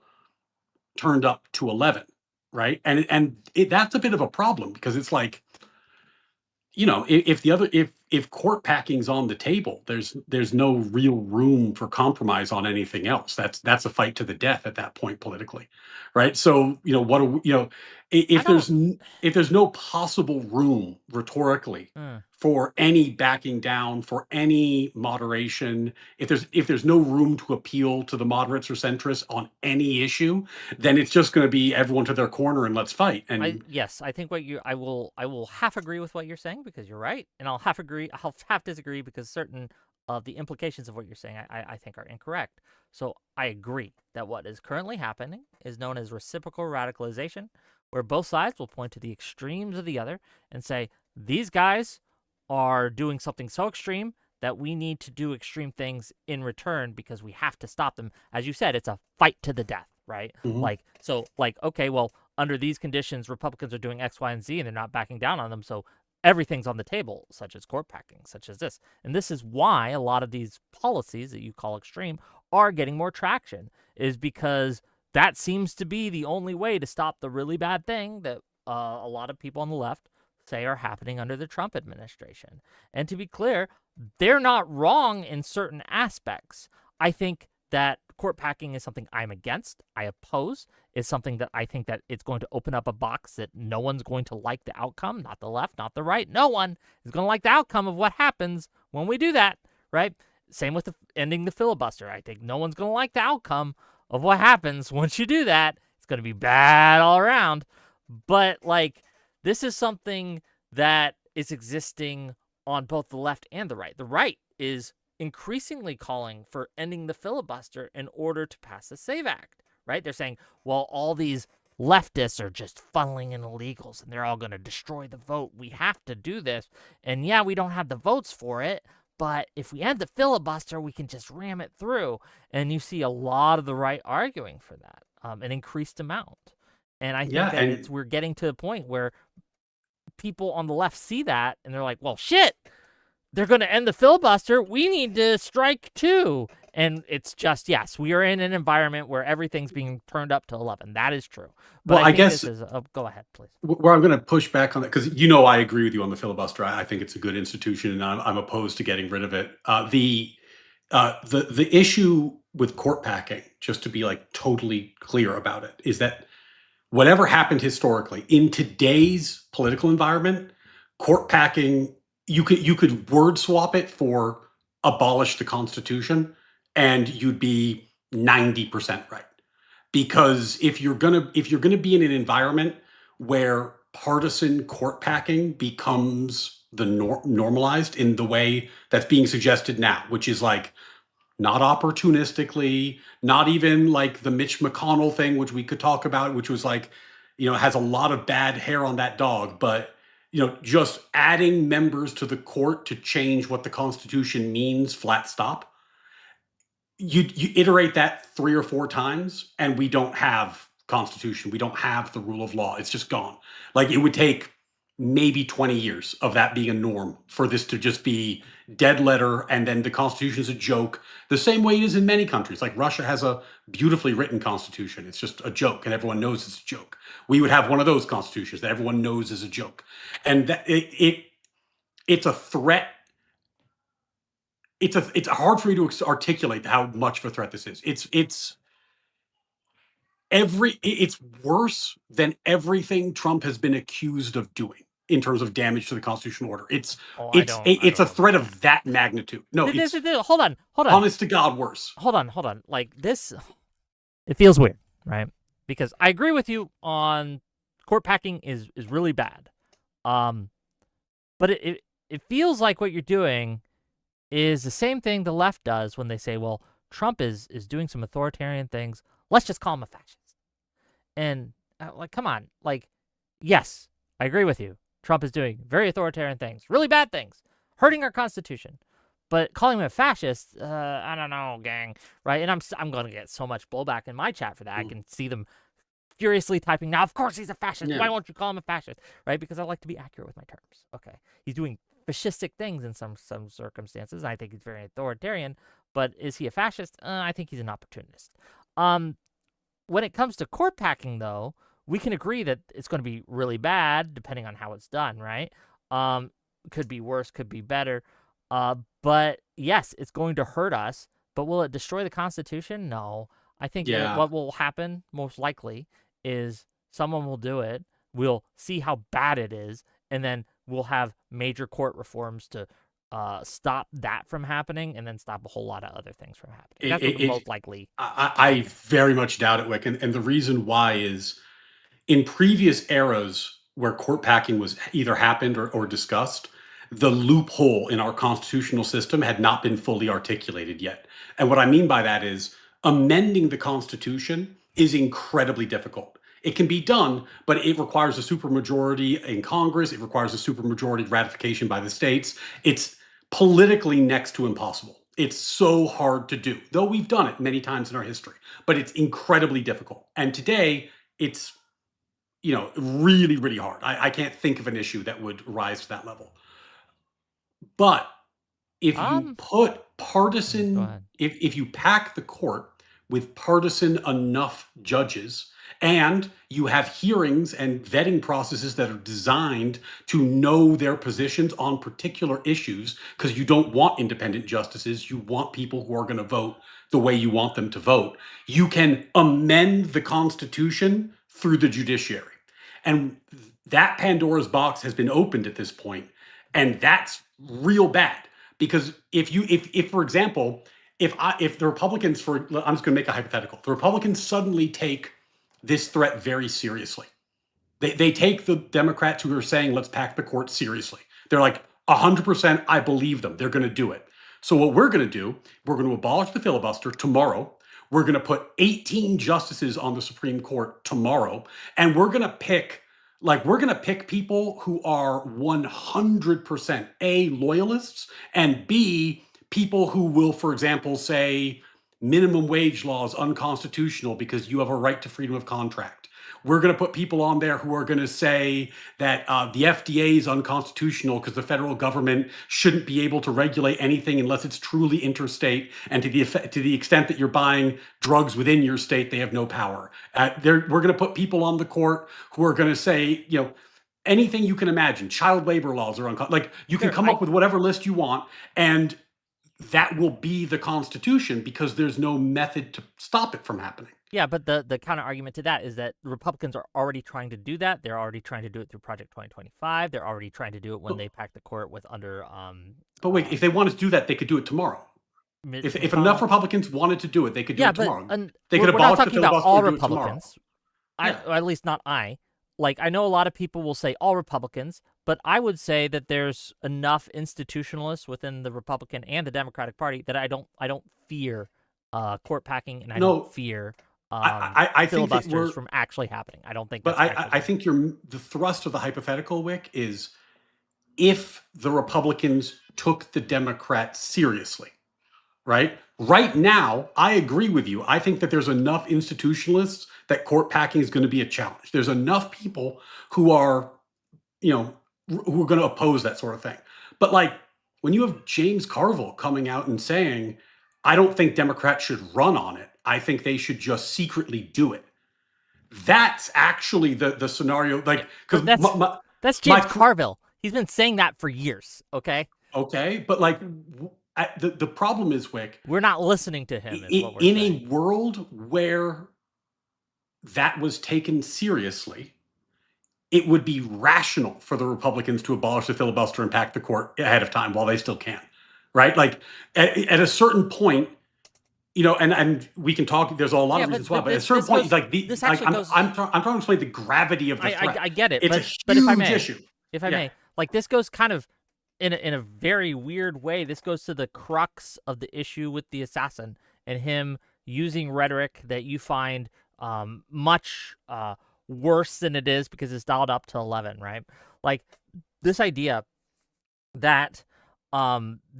turned up to 11, right? That's a bit of a problem because it's like, if court packing's on the table, there's no real room for compromise on anything else. That's a fight to the death at that point politically, right? So what are we, I don't. if there's no possible room rhetorically Mm. for any backing down, for any moderation, if there's no room to appeal to the moderates or centrists on any issue, then it's just going to be everyone to their corner and let's fight. And Yes, I think I will half agree with what you're saying because you're right, and I'll half disagree because certain of the implications of what you're saying I think are incorrect. So I agree that what is currently happening is known as reciprocal radicalization, where both sides will point to the extremes of the other and say these guys are doing something so extreme that we need to do extreme things in return because we have to stop them. As you said, it's a fight to the death, right? Mhm. Okay, well, under these conditions, Republicans are doing X, Y, and Z, and they're not backing down on them. So everything's on the table, such as court packing, such as this. And this is why a lot of these policies that you call extreme are getting more traction, is because that seems to be the only way to stop the really bad thing that a lot of people on the left say are happening under the Trump administration. And to be clear, they're not wrong in certain aspects. I think that court packing is something I'm against. I oppose. Is something that I think that it's going to open up a box that no one's going to like the outcome, not the left, not the right. No one is going to like the outcome of what happens when we do that, right? Same with ending the filibuster. I think no one's going to like the outcome of what happens once you do that. It's going to be bad all around. But like this is something that is existing on both the left and the right. The right is increasingly calling for ending the filibuster in order to pass the SAVE Act, right? They're saying, well, all these leftists are just funneling in illegals and they're all going to destroy the vote. We have to do this. And yeah, we don't have the votes for it, but if we end the filibuster, we can just ram it through. And you see a lot of the right arguing for that, an increased amount. And I think yeah, that and we're getting to a point where people on the left see that and they're like, well, shit, they're going to end the filibuster. We need to strike too. And it's just, yes, we are in an environment where everything's being turned up to 11. That is true. But Well, I I think guess this is, go ahead, please. where I'm going to push back on that, because I agree with you on the filibuster. I think it's a good institution, and I'm opposed to getting rid of it. The issue with court packing, just to be like totally clear about it, is that whatever happened historically in today's political environment, court packing, you could word swap it for abolish the Constitution, and you'd be 90% right. Because if you're gonna be in an environment where partisan court packing becomes the normalized in the way that's being suggested now, which is like not opportunistically, not even like the Mitch McConnell thing, which we could talk about, which was like, has a lot of bad hair on that dog, but just adding members to the court to change what the Constitution means, flat stop. You iterate that 3 or 4 times, and we don't have Constitution. We don't have the rule of law. It's just gone. Like it would take maybe 20 years of that being a norm for this to just be dead letter, and then the Constitution is a joke, the same way it is in many countries. Like Russia has a beautifully written constitution. It's just a joke, and everyone knows it's a joke. We would have one of those constitutions that everyone knows is a joke, and that it's a threat. It's hard for me to articulate how much of a threat this is. It's worse than everything Trump has been accused of doing in terms of damage to the constitutional order. It's Oh, it's a threat of that magnitude. No, it's hold on. honest to God worse. Hold on. Like this, it feels weird, right? Because I agree with you on court packing is really bad. But it feels like what you're doing is the same thing the left does when they say, well, Trump is doing some authoritarian things. Let's just call him a fascist. And like, come on. Like, yes, I agree with you. Trump is doing very authoritarian things, really bad things, hurting our Constitution. But calling him a fascist, I don't know, gang, right? And I'm going to get so much blowback in my chat for that. I can see them furiously typing, now, of course he's a fascist. Yeah. Why won't you call him a fascist, right? Because I like to be accurate with my terms. Okay, he's doing fascistic things in some circumstances. I think he's very authoritarian, but is he a fascist? I think he's an opportunist. When it comes to court packing, though, we can agree that it's going to be really bad depending on how it's done, right? Could be worse, could be better. But yes, it's going to hurt us. But will it destroy the Constitution? No. I think what will happen most likely is someone will do it. We'll see how bad it is, and then we'll have major court reforms to stop that from happening, and then stop a whole lot of other things from happening. That's what the most likely. I very much doubt it, Wick, and the reason why is in previous eras where court packing was either happened or discussed, the loophole in our constitutional system had not been fully articulated yet. And what I mean by that is amending the Constitution is incredibly difficult. It can be done, but it requires a supermajority in Congress. It requires a supermajority ratification by the states. It's politically next to impossible. It's so hard to do, though we've done it many times in our history, but it's incredibly difficult. And today it's, really, really hard. I can't think of an issue that would rise to that level. But if you put partisan, if you pack the court with partisan enough judges, and you have hearings and vetting processes that are designed to know their positions on particular issues, because you don't want independent justices, you want people who are going to vote the way you want them to vote, you can amend the Constitution through the judiciary. And that Pandora's box has been opened at this point, and that's real bad. Because if for example, if the Republicans, I'm just going to make a hypothetical, the Republicans suddenly take this threat very seriously. They take the Democrats who are saying, let's pack the court seriously. They're like, 100%, I believe them. They're going to do it. So what we're going to do, we're going to abolish the filibuster tomorrow. We're going to put 18 justices on the Supreme Court tomorrow. And we're going to pick people who are 100% A, loyalists, and B, people who will, for example, say, minimum wage law is unconstitutional because you have a right to freedom of contract. We're going to put people on there who are going to say that the FDA is unconstitutional because the federal government shouldn't be able to regulate anything unless it's truly interstate, and to the extent that you're buying drugs within your state, they have no power. We're going to put people on the court who are going to say, anything you can imagine. Child labor laws are like you can come up with whatever list you want, and that will be the Constitution because there's no method to stop it from happening. Yeah, but the counter argument to that is that Republicans are already trying to do that. They're already trying to do it through Project 2025. They're already trying to do it when they pack the court with under. But wait, if they wanted to do that, they could do it tomorrow. If enough Republicans wanted to do it, they could do it tomorrow. They could abolish the filibuster about all and do it Republicans. tomorrow. Or at least not I. Like, I know a lot of people will say all Republicans, but I would say that there's enough institutionalists within the Republican and the Democratic Party that I don't fear court packing, and I don't fear I filibusters from actually happening. I don't think. But I think the thrust of the hypothetical, Wick, is if the Republicans took the Democrats seriously, right? Right now, I agree with you. I think that there's enough institutionalists that court packing is going to be a challenge. There's enough people who are, who are going to oppose that sort of thing. But like when you have James Carville coming out and saying, I don't think Democrats should run on it. I think they should just secretly do it. That's actually the scenario. Like, because that's James Carville. He's been saying that for years. Okay. Okay, but like the problem is, Wick, we're not listening to him. In a world where that was taken seriously, it would be rational for the Republicans to abolish the filibuster and pack the court ahead of time while they still can, right? Like at a certain point, and we can talk. There's a lot of reasons why, but at a certain point, I'm trying to explain the gravity of the threat. I get it, it's but a if I huge may, issue. If I may, like this goes kind of in a very weird way. This goes to the crux of the issue with the assassin and him using rhetoric that you find much worse than it is because it's dialed up to 11, right? Like this idea that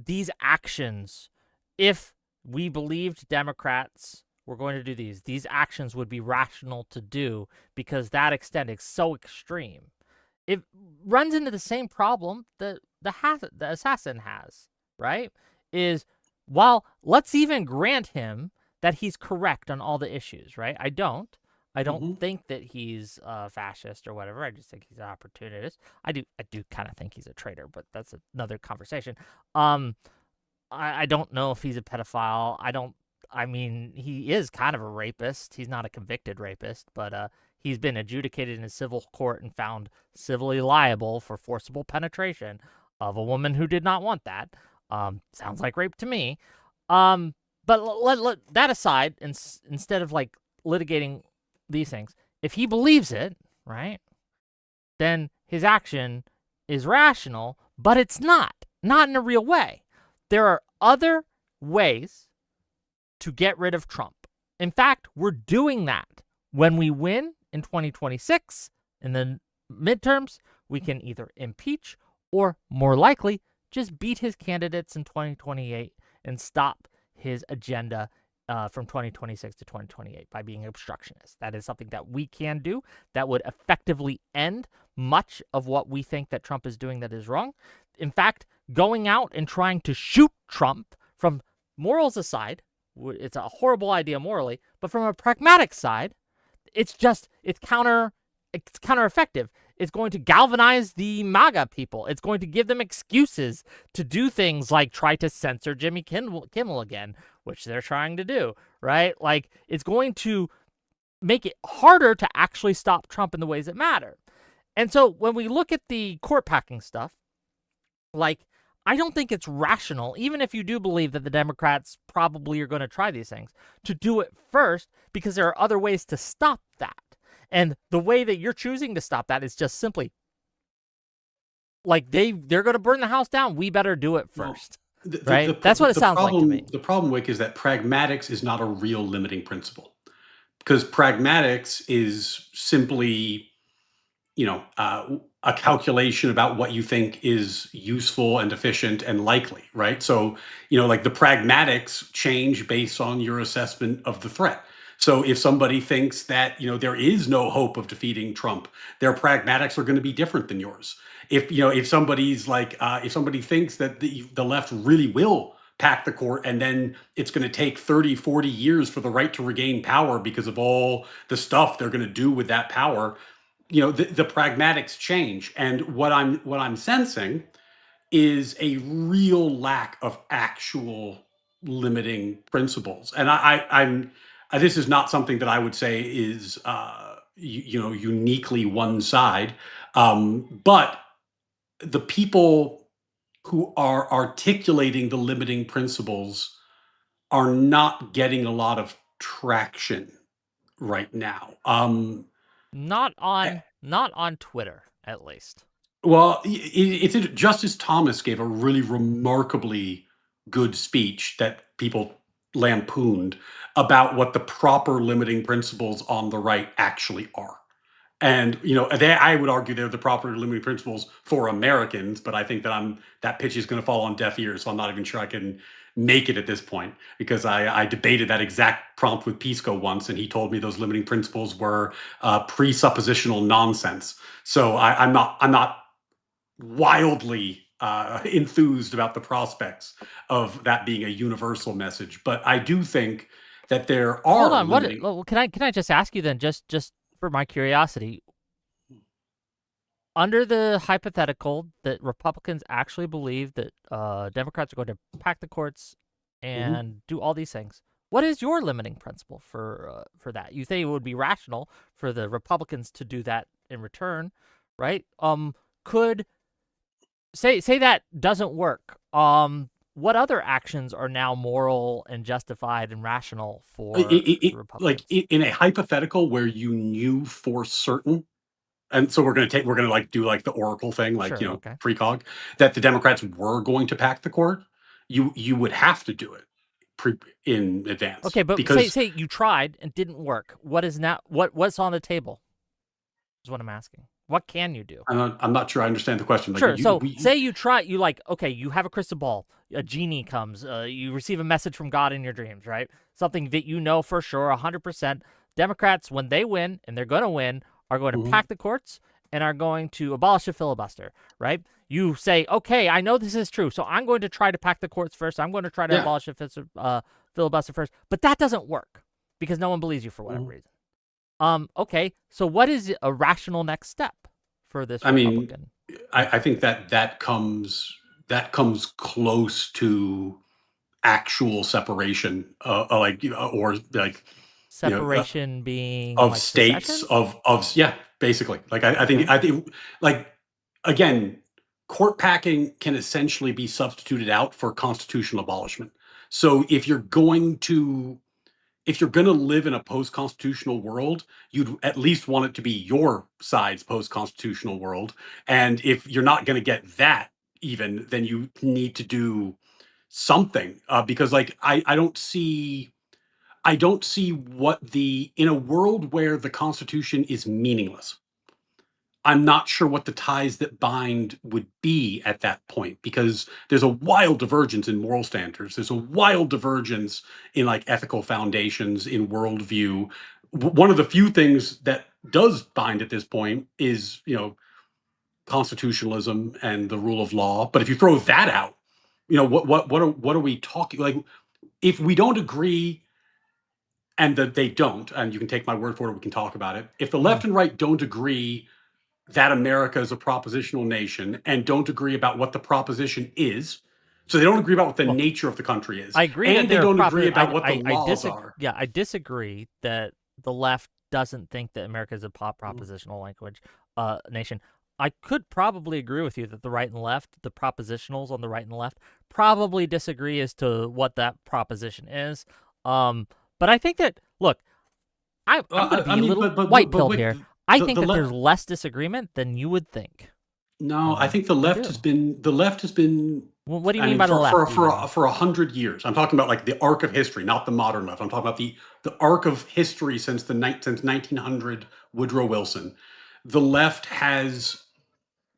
these actions, if we believed Democrats were going to do these actions would be rational to do because that extent is so extreme. It runs into the same problem that the assassin has, right? Is, while let's even grant him that he's correct on all the issues, right? I don't think that he's a fascist or whatever. I just think he's an opportunist. I do kind of think he's a traitor, but that's another conversation. I don't know if he's a pedophile. I mean, he is kind of a rapist. He's not a convicted rapist, but he's been adjudicated in a civil court and found civilly liable for forcible penetration of a woman who did not want that. Sounds like rape to me. But let that aside, instead of like litigating these things, if he believes it, right, then his action is rational, but it's not in a real way. There are other ways to get rid of Trump. In fact, we're doing that. When we win in 2026, in the midterms, we can either impeach or, more likely, just beat his candidates in 2028 and stop his agenda from 2026 to 2028 by being obstructionist. That is something that we can do that would effectively end much of what we think that Trump is doing that is wrong. In fact, going out and trying to shoot Trump, from morals aside, it's a horrible idea morally, but from a pragmatic side, it's counter effective. It's going to galvanize the MAGA people. It's going to give them excuses to do things like try to censor Jimmy Kimmel again, which they're trying to do, right? Like, it's going to make it harder to actually stop Trump in the ways that matter. And so when we look at the court packing stuff, like, I don't think it's rational, even if you do believe that the Democrats probably are going to try these things, to do it first, because there are other ways to stop that. And the way that you're choosing to stop that is just simply like they're going to burn the house down. We better do it first. Right? That's what it sounds like to me. The problem, Wick, is that pragmatics is not a real limiting principle, because pragmatics is simply, a calculation about what you think is useful and efficient and likely, right? So, like the pragmatics change based on your assessment of the threat. So if somebody thinks that, there is no hope of defeating Trump, their pragmatics are going to be different than yours. If somebody's like, if somebody thinks that the left really will pack the court and then it's going to take 30, 40 years for the right to regain power because of all the stuff they're going to do with that power, the pragmatics change. And what I'm sensing is a real lack of actual limiting principles. And I'm this is not something that I would say is uniquely one side, but the people who are articulating the limiting principles are not getting a lot of traction right now. Not on Twitter, at least. Well, Justice Thomas gave a really remarkably good speech that people lampooned about what the proper limiting principles on the right actually are. And I would argue they're the proper limiting principles for Americans, but I think that pitch is going to fall on deaf ears, so I'm not even sure I can make it at this point, because I debated that exact prompt with Pisco once, and he told me those limiting principles were presuppositional nonsense. So I'm not wildly enthused about the prospects of that being a universal message, but I do think that there are. Hold on, limiting... can I just ask you then, just for my curiosity, under the hypothetical that Republicans actually believe that Democrats are going to pack the courts and do all these things, what is your limiting principle for that? You think it would be rational for the Republicans to do that in return, right? Could say that doesn't work. What other actions are now moral and justified and rational for Republicans? Like in a hypothetical where you knew for certain, and so we're going to like do like the Oracle thing, like, Sure, okay. precog, that the Democrats were going to pack the court, you would have to do it in advance. Okay, but because say you tried and didn't work. What is now? What's on the table? Is what I'm asking. What can you do? I'm not sure I understand the question. Like, Sure. Say you try. You okay. You have a crystal ball. A genie comes. You receive a message from God in your dreams, right? Something that you know for sure, 100%. Democrats, when they win, and they're going to win, are going to pack the courts and are going to abolish the filibuster, right? You say, okay, I know this is true, so I'm going to try to pack the courts first. I'm going to try to abolish the filibuster first. But that doesn't work because no one believes you for whatever reason. Okay, so what is a rational next step for this Republican? I think that comes close to actual separation, Separation being of like states, secession? yeah, basically. Like I think like, again, court packing can essentially be substituted out for constitutional abolishment. So if you're going to live in a post-constitutional world, you'd at least want it to be your side's post-constitutional world. And if you're not going to get that even, then you need to do something, because like I don't see in a world where the Constitution is meaningless, I'm not sure what the ties that bind would be at that point, because there's a wild divergence in moral standards. There's a wild divergence in like ethical foundations, in worldview. One of the few things that does bind at this point is, constitutionalism and the rule of law. But if you throw that out, what are we talking? Like, if we don't agree, and that they don't, and you can take my word for it, we can talk about it. If the left and right don't agree that America is a propositional nation and don't agree about what the proposition is, so they don't agree about what the nature of the country is. I agree, and they don't agree about what the laws are. Yeah, I disagree that the left doesn't think that America is a propositional language nation. I could probably agree with you that the right and left, the propositionals on the right and left, probably disagree as to what that proposition is. But I think that, look, I'm going to be a little white-pilled here. I think that there's less disagreement than you would think. No, I think the left has been. Well, what do you mean by the left? For 100 years. I'm talking about like the arc of history, not the modern left. I'm talking about the arc of history since 1900, Woodrow Wilson. The left has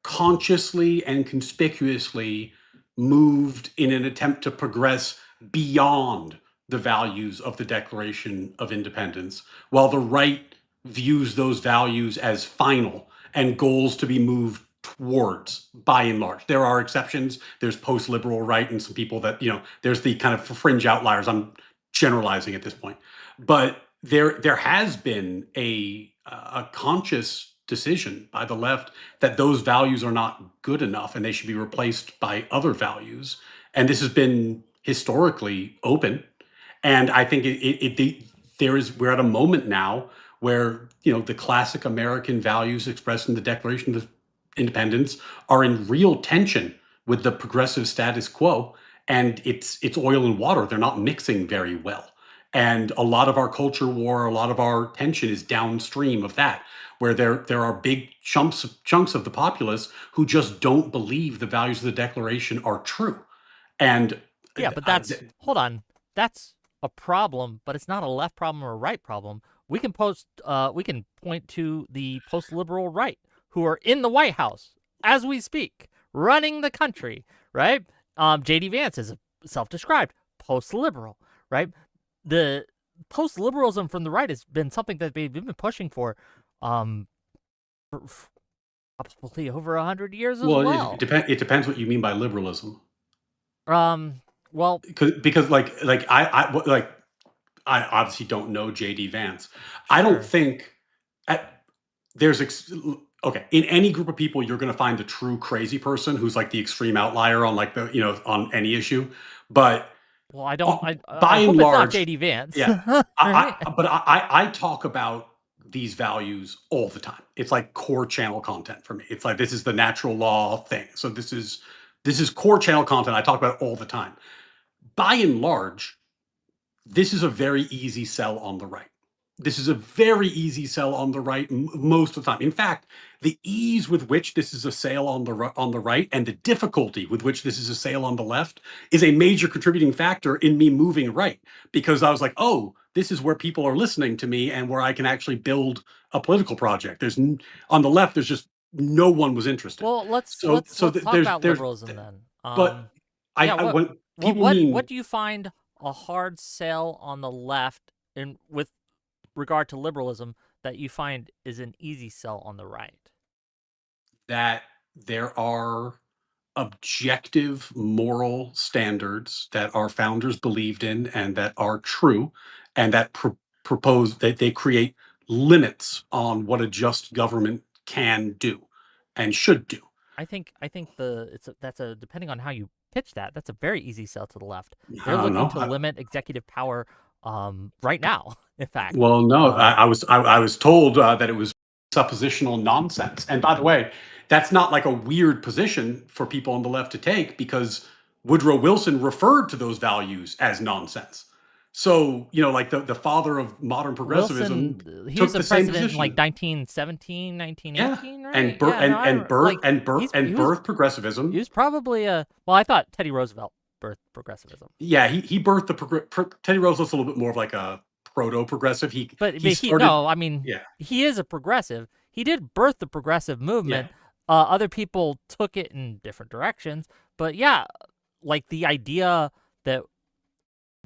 consciously and conspicuously moved in an attempt to progress beyond the values of the Declaration of Independence, while the right views those values as final and goals to be moved towards by and large. There are exceptions. There's post-liberal right and some people that, there's the kind of fringe outliers. I'm generalizing at this point. But there has been a conscious decision by the left that those values are not good enough and they should be replaced by other values. And this has been historically open. And I think we're at a moment now where the classic American values expressed in the Declaration of Independence are in real tension with the progressive status quo, and it's oil and water. They're not mixing very well. And a lot of our culture war, a lot of our tension is downstream of that, where there are big chunks of the populace who just don't believe the values of the Declaration are true. And yeah, but hold on. That's a problem, but it's not a left problem or a right problem. We can point to the post-liberal right who are in the White House as we speak, running the country, right? J.D. Vance is a self-described post-liberal, right? The post-liberalism from the right has been something that they've been pushing for probably over 100 years as well. It depends what you mean by liberalism. Well, because I obviously don't know J.D. Vance. Sure. I don't think okay, in any group of people, you're going to find the true crazy person who's like the extreme outlier on on any issue. But well, I don't. By and large, it's not J.D. Vance. Yeah, I talk about these values all the time. It's like core channel content for me. It's like this is the natural law thing. So this is core channel content. I talk about it all the time. By and large, this is a very easy sell on the right. This is a very easy sell on the right most of the time. In fact, the ease with which this is a sale on the right and the difficulty with which this is a sale on the left is a major contributing factor in me moving right, because I was like, oh, this is where people are listening to me and where I can actually build a political project. On the left, there's just no one was interested. Well, let's talk about liberalism then. But what do you find a hard sell on the left with regard to liberalism that you find is an easy sell on the right? That there are objective moral standards that our founders believed in and that are true, and that propose that they create limits on what a just government can do and should do. I think that's depending on how you pitch that's a very easy sell to the left. They're looking to limit executive power right now, in fact. Well, no, I was told that it was suppositional nonsense. And by the way, that's not like a weird position for people on the left to take, because Woodrow Wilson referred to those values as nonsense. So, like the father of modern progressivism, he was the president in like 1917, 1918, right? And birthed progressivism. He was probably I thought Teddy Roosevelt birthed progressivism. Yeah, he birthed Teddy Roosevelt's a little bit more of like a proto-progressive. He is a progressive. He did birth the progressive movement. Yeah. Other people took it in different directions, but yeah, like the idea that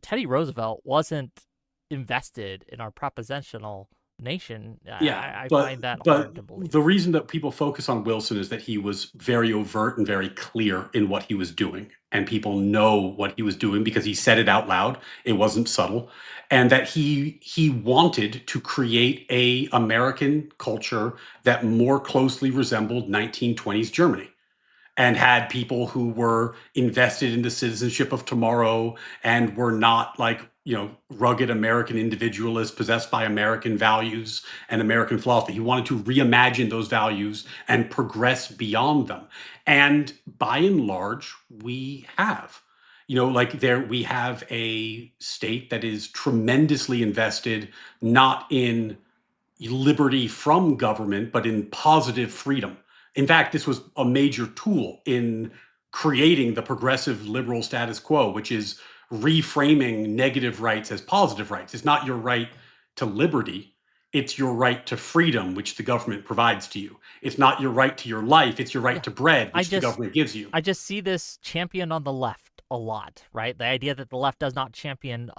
Teddy Roosevelt wasn't invested in our propositional nation. I find that hard to believe. The reason that people focus on Wilson is that he was very overt and very clear in what he was doing, and people know what he was doing because he said it out loud. It wasn't subtle, and that he wanted to create a American culture that more closely resembled 1920s Germany, and had people who were invested in the citizenship of tomorrow and were not like, rugged American individualists possessed by American values and American philosophy. He wanted to reimagine those values and progress beyond them. And by and large, we have. We have a state that is tremendously invested, not in liberty from government, but in positive freedom. In fact, this was a major tool in creating the progressive liberal status quo, which is reframing negative rights as positive rights. It's not your right to liberty. It's your right to freedom, which the government provides to you. It's not your right to your life. It's your right Yeah. to bread, I which the just government gives you. I just see this championed on the left a lot, right? The idea that the left does not champion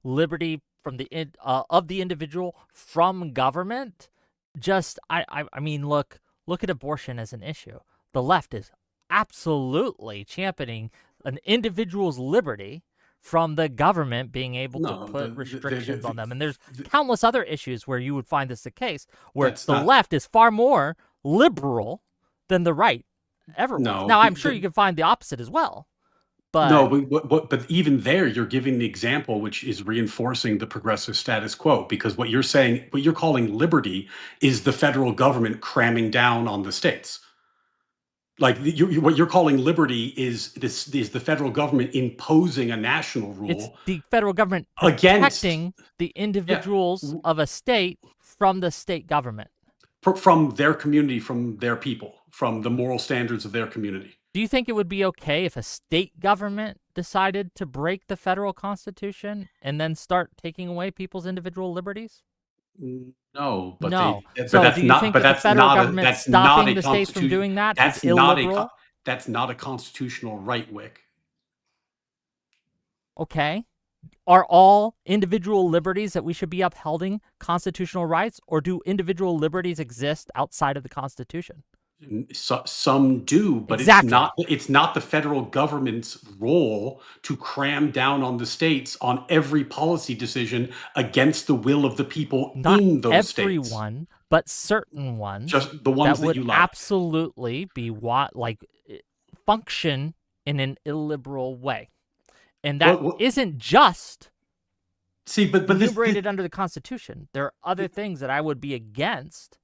liberty from of the individual from government. Just I mean, look at abortion as an issue. The left is absolutely championing an individual's liberty from the government being able to No, put restrictions on them. And there's the- countless other issues where you would find this the case, where that's the not. left is far more liberal than the right ever was. No, Now, I'm sure you can find the opposite as well, no, but but even there, you're giving the example, which is reinforcing the progressive status quo. Because what you're saying, what you're calling liberty, is the federal government cramming down on the states. Like what you're calling liberty is the federal government imposing a national it's rule the federal government against, protecting the yeah, individuals of a state from the state government. from their community, from their people, from the moral standards of their community. Do you think it would be okay if a state government decided to break the federal constitution and then start taking away people's individual liberties? No, No. but So do that's you not, think but that the federal government that's not stopping a the states from constitution. doing that is That's not illiberal? that's not a constitutional right, Wick. Okay. Are all individual liberties that we should be upholding constitutional rights, or do individual liberties exist outside of the Constitution? Some do, but Exactly. it's not the federal government's role to cram down on the states on every policy decision against the will of the people Not in those states. everyone, but certain ones Just the that ones that would you like. absolutely be function in an illiberal way. And that Well, isn't just see, but enumerated under the Constitution. There are other things that I would be against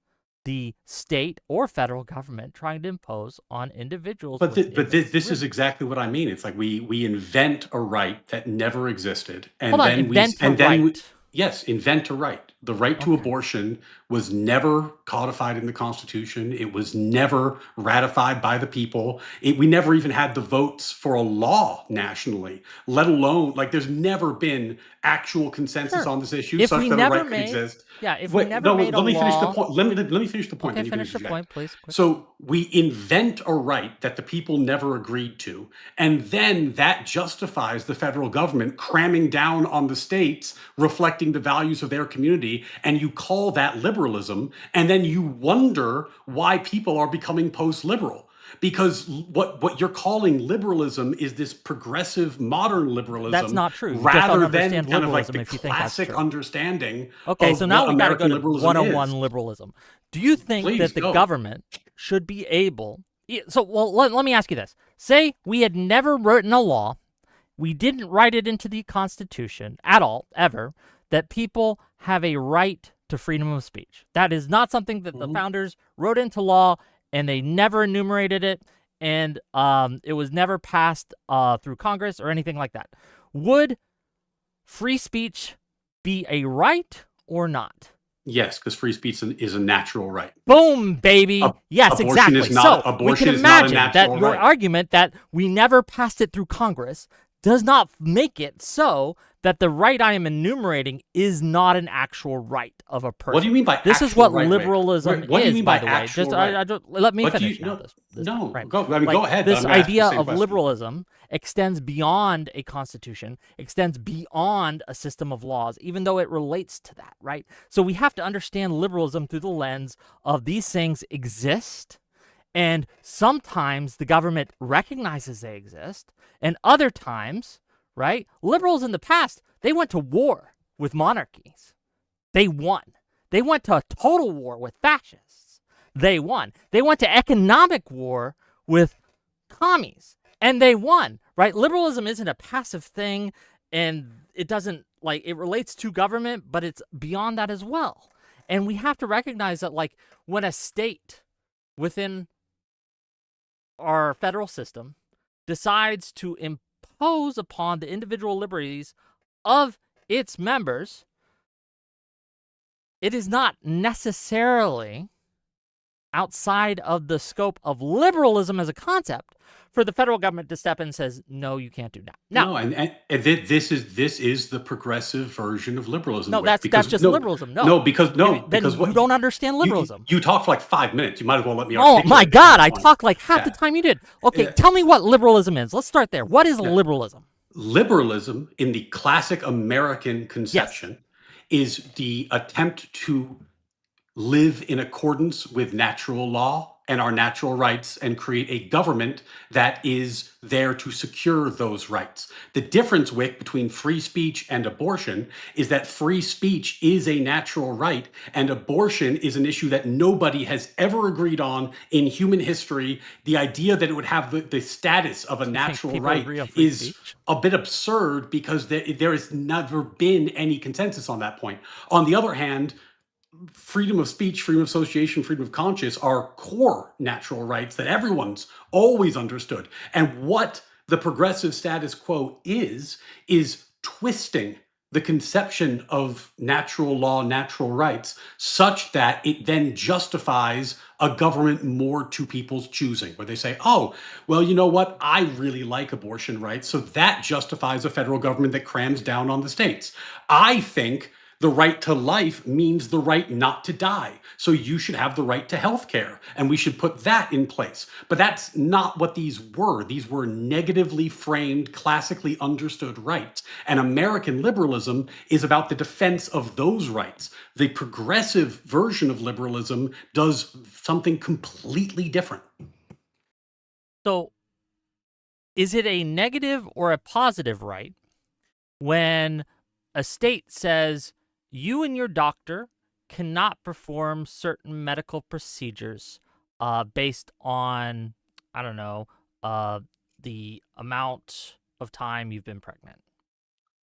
the state or federal government trying to impose on individuals. This is exactly what I mean. It's like we invent a right that never existed, and Hold on, then invent a right. yes, invent a right. The right to Okay. abortion was never codified in the Constitution. It was never ratified by the people. We never even had the votes for a law nationally, let alone, like, there's never been actual consensus Sure. on this issue If such we that a never right could made, exist. yeah, if we Wait, never no, made a let me finish the law. point. Let me finish the point. Okay, Then you can finish your interject. point, please. Quick. So we invent a right that the people never agreed to, and then that justifies the federal government cramming down on the states, reflecting the values of their community, and you call that liberalism, and then you wonder why people are becoming post-liberal. Because what you're calling liberalism is this progressive modern liberalism, That's not true. You just don't rather than understand kind of like liberalism the if you think that's classic true. understanding Okay, so of now what we got to go American to liberalism 101 is. liberalism. Do you think Please that the go. government should be able... So, well, let me ask you this. Say we had never written a law, we didn't write it into the Constitution at all, ever, that people have a right to freedom of speech. That is not something that the founders wrote into law, and they never enumerated it, and it was never passed through Congress or anything like that. Would free speech be a right or not? Yes, because free speech is a natural right. Boom, baby. Yes, Abortion exactly. is not- So we abortion can is not a imagine that natural your right. argument that we never passed it through Congress does not make it so that the right I am enumerating is not an actual right of a person. What do you mean by this is actual what right, Wick? liberalism What do you is, mean by by the way. actual Just right? let me What do finish you- now. no, This no, right. go. I mean, Like, go ahead. This I'm asking the idea same of question. liberalism extends beyond a constitution, extends beyond a system of laws, even though it relates to that, right? So we have to understand liberalism through the lens of these things exist, and sometimes the government recognizes they exist, and other times, right? Liberals in the past, they went to war with monarchies. They won. They went to a total war with fascists. They won. They went to economic war with commies, and they won, right? Liberalism isn't a passive thing, and it doesn't, like, it relates to government, but it's beyond that as well. And we have to recognize that, like, when a state within our federal system decides to impose upon the individual liberties of its members, it is not necessarily outside of the scope of liberalism as a concept for the federal government to step in and says, no, you can't do that. Now, No, and this is the progressive version of liberalism, no, Wick. that's Because just liberalism. No, then you what don't understand you liberalism. you talk for like 5 minutes. You might as well let me Oh my articulate at God, that I point. talked like half the Yeah, time you did. Okay, yeah, tell me what liberalism is. Let's start there. What is yeah. liberalism? Liberalism, in the classic American Yes. conception, is the attempt to live in accordance with natural law and our natural rights and create a government that is there to secure those rights. The difference, Wick, between free speech and abortion is that free speech is a natural right and abortion is an issue that nobody has ever agreed on in human history. The idea that it would have the status of a Do you think natural people right agree on free is speech? a bit absurd because there has never been any consensus on that point. On the other hand, freedom of speech, freedom of association, freedom of conscience are core natural rights that everyone's always understood. And what the progressive status quo is twisting the conception of natural law, natural rights, such that it then justifies a government more to people's choosing, where they say, oh, well, you know what? I really like abortion rights. So that justifies a federal government that crams down on the states. I think the right to life means the right not to die. So you should have the right to health care, and we should put that in place. But that's not what these were. These were negatively framed, classically understood rights. And American liberalism is about the defense of those rights. The progressive version of liberalism does something completely different. So, is it a negative or a positive right when a state says you and your doctor cannot perform certain medical procedures based on, I don't know, the amount of time you've been pregnant?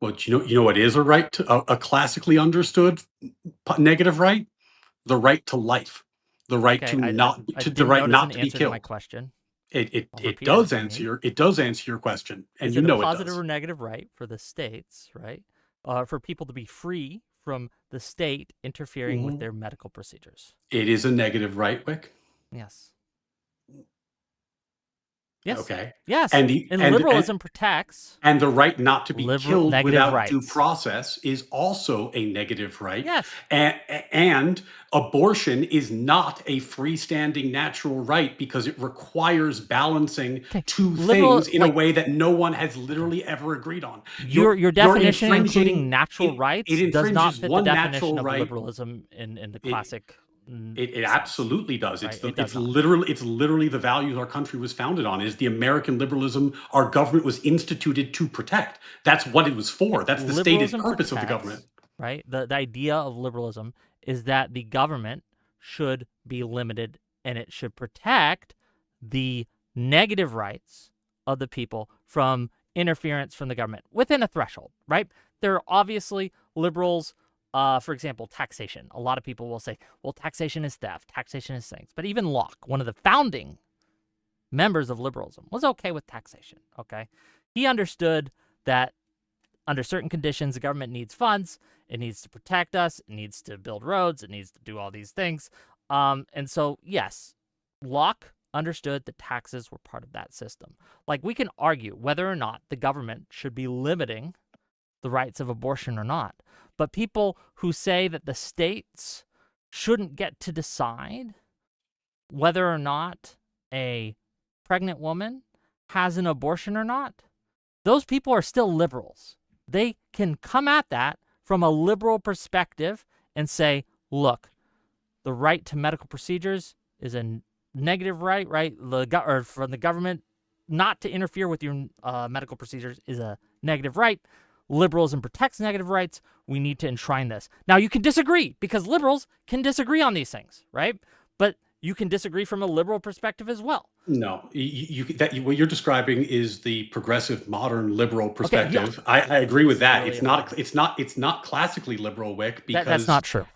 Well, you know what is a right to a classically understood negative right? The right to life, the right Okay, to not I to the didn't right notice not an to be answer to my killed. question. I'll It repeat it does if you answer need. your question, and Is you it a know it positive does. or negative right for the states, right? For people to be free from the state interfering with Mhm. their medical procedures? It is a negative right, Wick. Yes. Yes. Okay, Yes. and the And liberalism protects and the right not to be killed negative without due rights. process is also a negative right. Yes. And abortion is not a freestanding natural right because it requires balancing Okay. two Liberal, things in a like, way that no one has okay. literally ever agreed on. Your You're definition, including infringing natural it rights, does not infringes fit the one definition natural of right. liberalism in the It classic it sense, absolutely does. right? It does not. It's literally the values our country was founded on. Is the American liberalism our government was instituted to protect. That's what it was Okay. for. That's the stated Liberalism purpose of the government. protects, right? The idea of liberalism is that the government should be limited and it should protect the negative rights of the people from interference from the government within a threshold, right? There are obviously liberals, for example, taxation. A lot of people will say, well, taxation is theft, taxation is things. But even Locke, one of the founding members of liberalism, was okay with taxation, okay? He understood that under certain conditions, the government needs funds. It needs to protect us. It needs to build roads. It needs to do all these things. And so, yes, Locke understood that taxes were part of that system. Like, we can argue whether or not the government should be limiting the rights of abortion or not. But people who say that the states shouldn't get to decide whether or not a pregnant woman has an abortion or not, those people are still liberals. They can come at that from a liberal perspective and say, look, the right to medical procedures is a negative right, right? Or from the government not to interfere with your medical procedures is a negative right. Liberalism protects negative rights. We need to enshrine this. Now, you can disagree because liberals can disagree on these things, right? But you can disagree from a liberal perspective as well. No, what you're describing is the progressive, modern, liberal Okay, yeah. perspective. I agree with that. Really It's not classically liberal, Wick, that's because not true.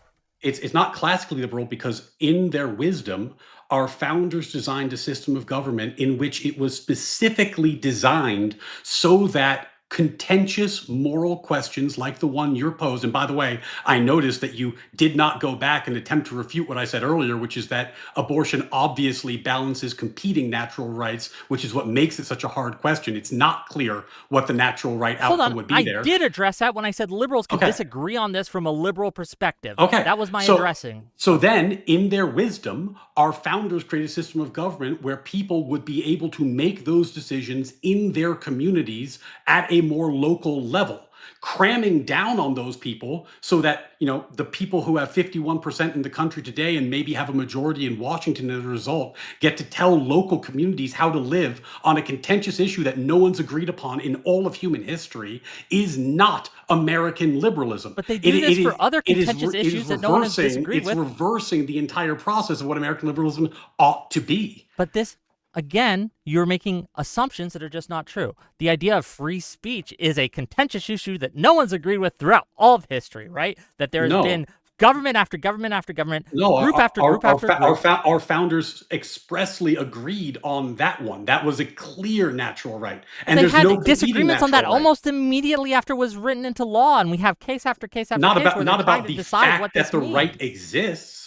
it's not classically liberal because in their wisdom, our founders designed a system of government in which it was specifically designed so that contentious moral questions like the one you're posed. And by the way, I noticed that you did not go back and attempt to refute what I said earlier, which is that abortion obviously balances competing natural rights, which is what makes it such a hard question. It's not clear what the natural right Hold outcome on, would be I there. did address that when I said liberals can Okay. disagree on this from a liberal perspective. Okay. That was my addressing. So then, in their wisdom, our founders created a system of government where people would be able to make those decisions in their communities at a more local level, cramming down on those people so that, the people who have 51% in the country today and maybe have a majority in Washington as a result get to tell local communities how to live on a contentious issue that no one's agreed upon in all of human history is not American liberalism. But they do this for other contentious issues that no one has disagreed with. It's reversing the entire process of what American liberalism ought to be. But this, again, you're making assumptions that are just not true. The idea of free speech is a contentious issue that no one's agreed with throughout all of history, right? That there has been government after government after government, group after group after group. Our founders expressly agreed on that one. That was a clear natural right. And they there's had no disagreements on that right. almost immediately after it was written into law, and we have case after case after case where they're trying to decide what this means. Not about the fact that the right exists.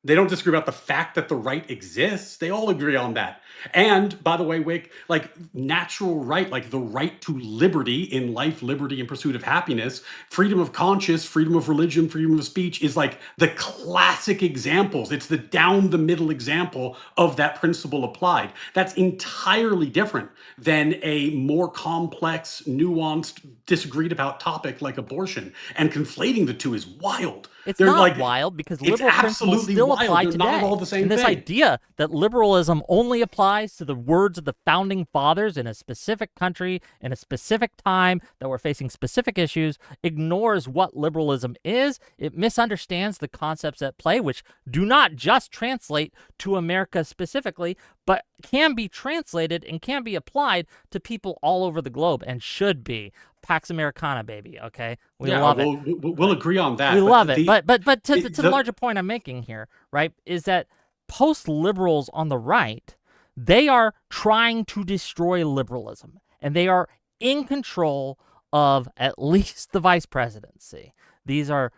They don't disagree about the fact that the right exists. They all agree on that. And by the way, Wick, like natural right, like the right to liberty in life, liberty and pursuit of happiness, freedom of conscience, freedom of religion, freedom of speech is like the classic examples. It's the down the middle example of that principle applied. That's entirely different than a more complex, nuanced, disagreed about topic like abortion. And conflating the two is wild. It's not wild because liberal principles still apply today. Not at all the same and this thing. idea that liberalism only applies to the words of the founding fathers in a specific country, in a specific time, that we're facing specific issues, ignores what liberalism is. It misunderstands the concepts at play, which do not just translate to America specifically, but can be translated and can be applied to people all over the globe and should be. Pax Americana, baby. Okay, we love it. We'll agree on that. We love it. But to the larger point I'm making here, right, is that post-liberals on the right, they are trying to destroy liberalism, and they are in control of at least the vice presidency. These are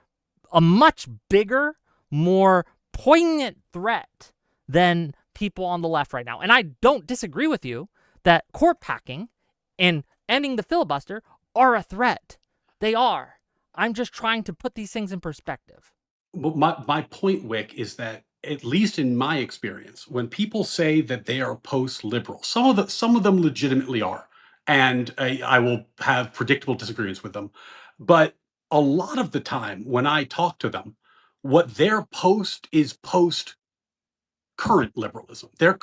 a much bigger, more poignant threat than people on the left right now. And I don't disagree with you that court packing and ending the filibuster are a threat. They are. I'm just trying to put these things in perspective. Well, my point, Wick, is that at least in my experience, when people say that they are post-liberal, some of them legitimately are, and I will have predictable disagreements with them. But a lot of the time, when I talk to them, what they're post is post current liberalism. They're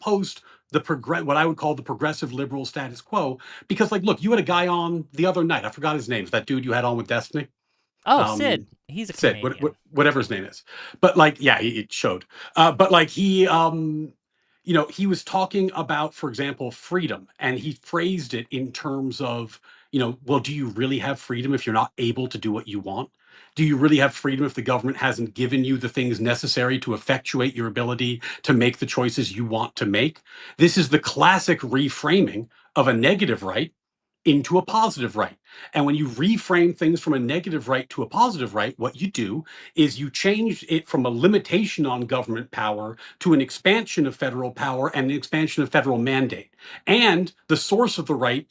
post what I would call the progressive liberal status quo. Because, like, look, you had a guy on the other night. I forgot his name. That dude you had on with Destiny. Oh, Sid. He's a Canadian. Sid, whatever his name is. But like, yeah, it showed. But like he was talking about, for example, freedom, and he phrased it in terms of, well, do you really have freedom if you're not able to do what you want? Do you really have freedom if the government hasn't given you the things necessary to effectuate your ability to make the choices you want to make? This is the classic reframing of a negative right into a positive right. And when you reframe things from a negative right to a positive right, what you do is you change it from a limitation on government power to an expansion of federal power and an expansion of federal mandate. And the source of the right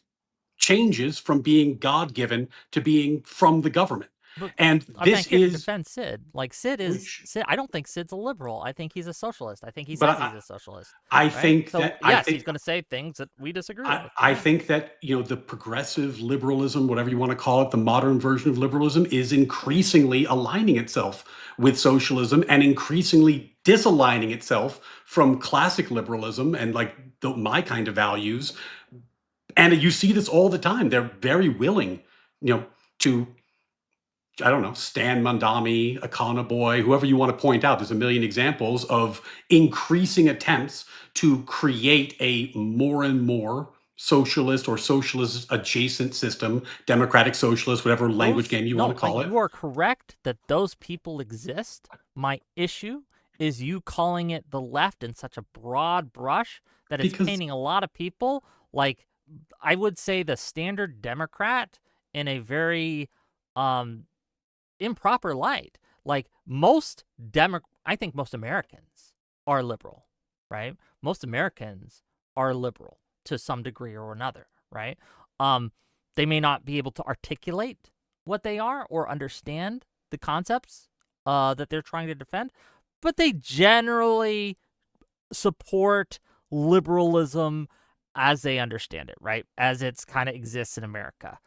changes from being God-given to being from the government. And this is to defend Sid. Like Sid is Sid. I don't think Sid's a liberal. I think he's a socialist. I think he says he's a socialist. I think that he's going to say things that we disagree with. I think that the progressive liberalism, whatever you want to call it, the modern version of liberalism, is increasingly aligning itself with socialism and increasingly disaligning itself from classic liberalism and like my kind of values. And you see this all the time. They're very willing, to, I don't know, Stan Mandami, Akana Boy, whoever you want to point out. There's a million examples of increasing attempts to create a more and more socialist or socialist adjacent system, democratic socialist, whatever language game you want to call it. You are correct that those people exist. My issue is you calling it the left in such a broad brush that it's painting a lot of people like I would say, the standard Democrat in a very improper light. Like I think most Americans are liberal, right? Most Americans are liberal to some degree or another, right? They may not be able to articulate what they are or understand the concepts that they're trying to defend, but they generally support liberalism as they understand it, right? As it's kind of exists in America.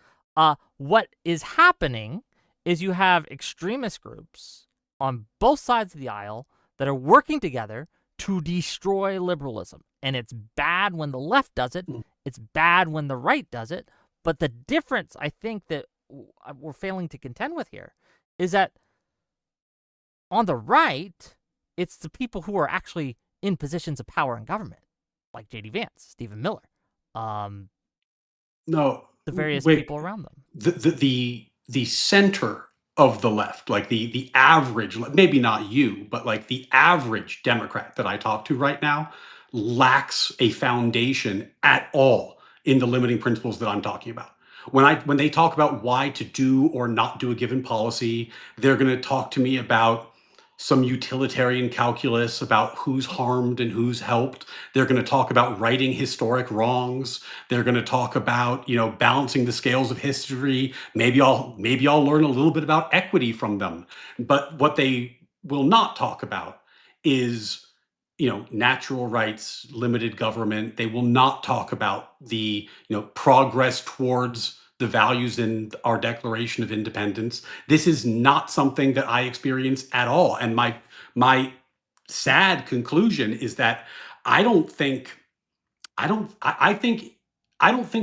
What is happening is you have extremist groups on both sides of the aisle that are working together to destroy liberalism. And it's bad when the left does it. It's bad when the right does it. But the difference, I think, that we're failing to contend with here is that on the right, it's the people who are actually in positions of power in government, like J.D. Vance, Stephen Miller, No, the various wait. people around them. The center of the left, like the average, maybe not you, but like the average Democrat that I talk to right now, lacks a foundation at all in the limiting principles that I'm talking about. When they talk about why to do or not do a given policy, they're going to talk to me about some utilitarian calculus about who's harmed and who's helped. They're going to talk about righting historic wrongs. They're going to talk about, balancing the scales of history. Maybe I'll learn a little bit about equity from them. But what they will not talk about is, natural rights, limited government. They will not talk about the, progress towards the values in our Declaration of Independence. This is not something that I experience at all. And my sad conclusion is that I don't think I think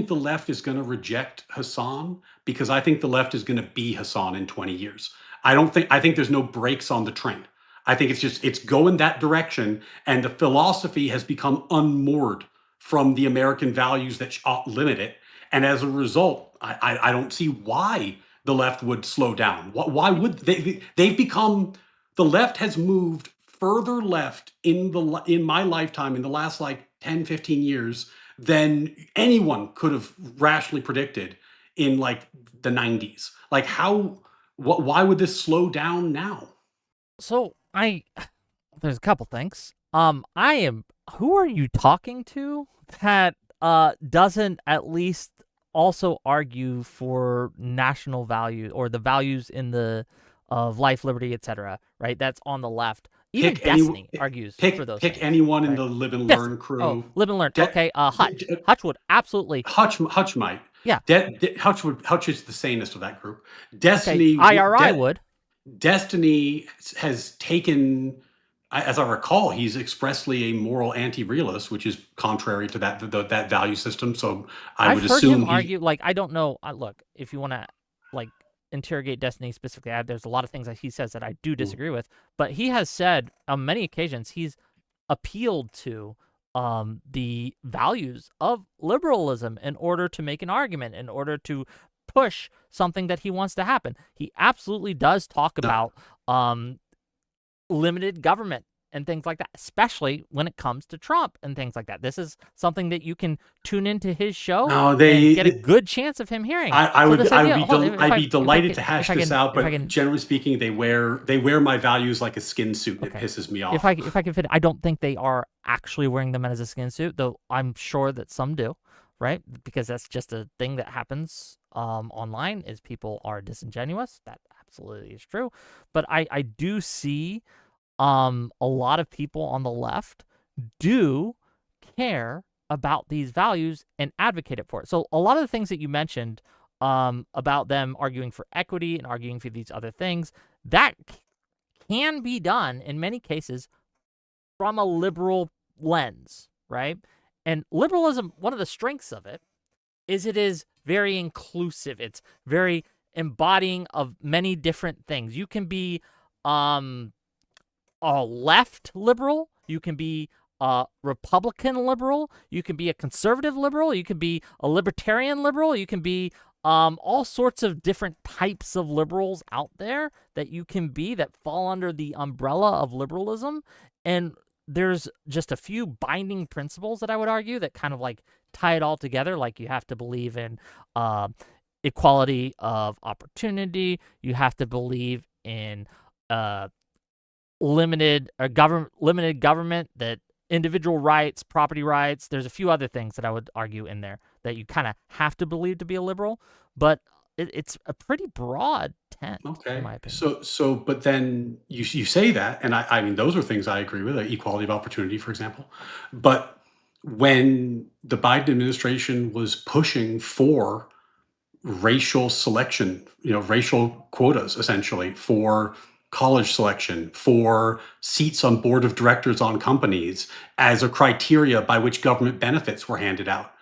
the left is going to reject Hassan, because I think the left is going to be Hassan in 20 years. I think there's no brakes on the train. I think it's going that direction, and the philosophy has become unmoored from the American values that limit it. And as a result, I don't see why the left would slow down. Why would they? The left has moved further left in my lifetime, in the last like 10, 15 years, than anyone could have rationally predicted in like the 90s. Like why would this slow down now? So there's a couple things. Who are you talking to that doesn't at least also argue for national value or the values of life, liberty, etc., right? That's on the left. Even Destiny argues for those things. Pick anyone right? in the Live and Learn crew. Oh, Live and Learn. Okay, Hutch would absolutely. Hutch might. Yeah. Hutch is the sanest of that group. Destiny. Okay, IRI would. Destiny has taken, as I recall, he's expressly a moral anti-realist, which is contrary to that value system. So I've heard him argue. Like, I don't know. Look, if you want to like interrogate Destiny specifically, there's a lot of things that he says that I do disagree with. But he has said on many occasions he's appealed to the values of liberalism in order to make an argument, in order to push something that he wants to happen. He absolutely does talk about limited government and things like that, especially when it comes to Trump and things like that. This is something that you can tune into his show and get a good chance of him hearing. I'd be delighted to hash this out, but generally speaking, they wear my values like a skin suit. Okay. It pisses me off. If I can fit, I don't think they are actually wearing them as a skin suit, though I'm sure that some do, right? Because that's just a thing that happens online, is people are disingenuous. That absolutely is true. But I do see a lot of people on the left do care about these values and advocate it for it. So a lot of the things that you mentioned about them arguing for equity and arguing for these other things, that can be done in many cases from a liberal lens, right? And liberalism, one of the strengths of it is very inclusive. It's very embodying of many different things. You can be a left liberal, you can be a Republican liberal, you can be a conservative liberal, you can be a libertarian liberal, you can be all sorts of different types of liberals out there that you can be that fall under the umbrella of liberalism. And there's just a few binding principles that I would argue that kind of like tie it all together. Like you have to believe in equality of opportunity. You have to believe in limited government, that individual rights, property rights. There's a few other things that I would argue in there that you kind of have to believe to be a liberal, but it's a pretty broad tent, in Okay. my opinion. But then you say that, and I mean, those are things I agree with, like equality of opportunity, for example. But when the Biden administration was pushing for racial selection, racial quotas essentially for college selection, for seats on board of directors on companies as a criteria by which government benefits were handed out.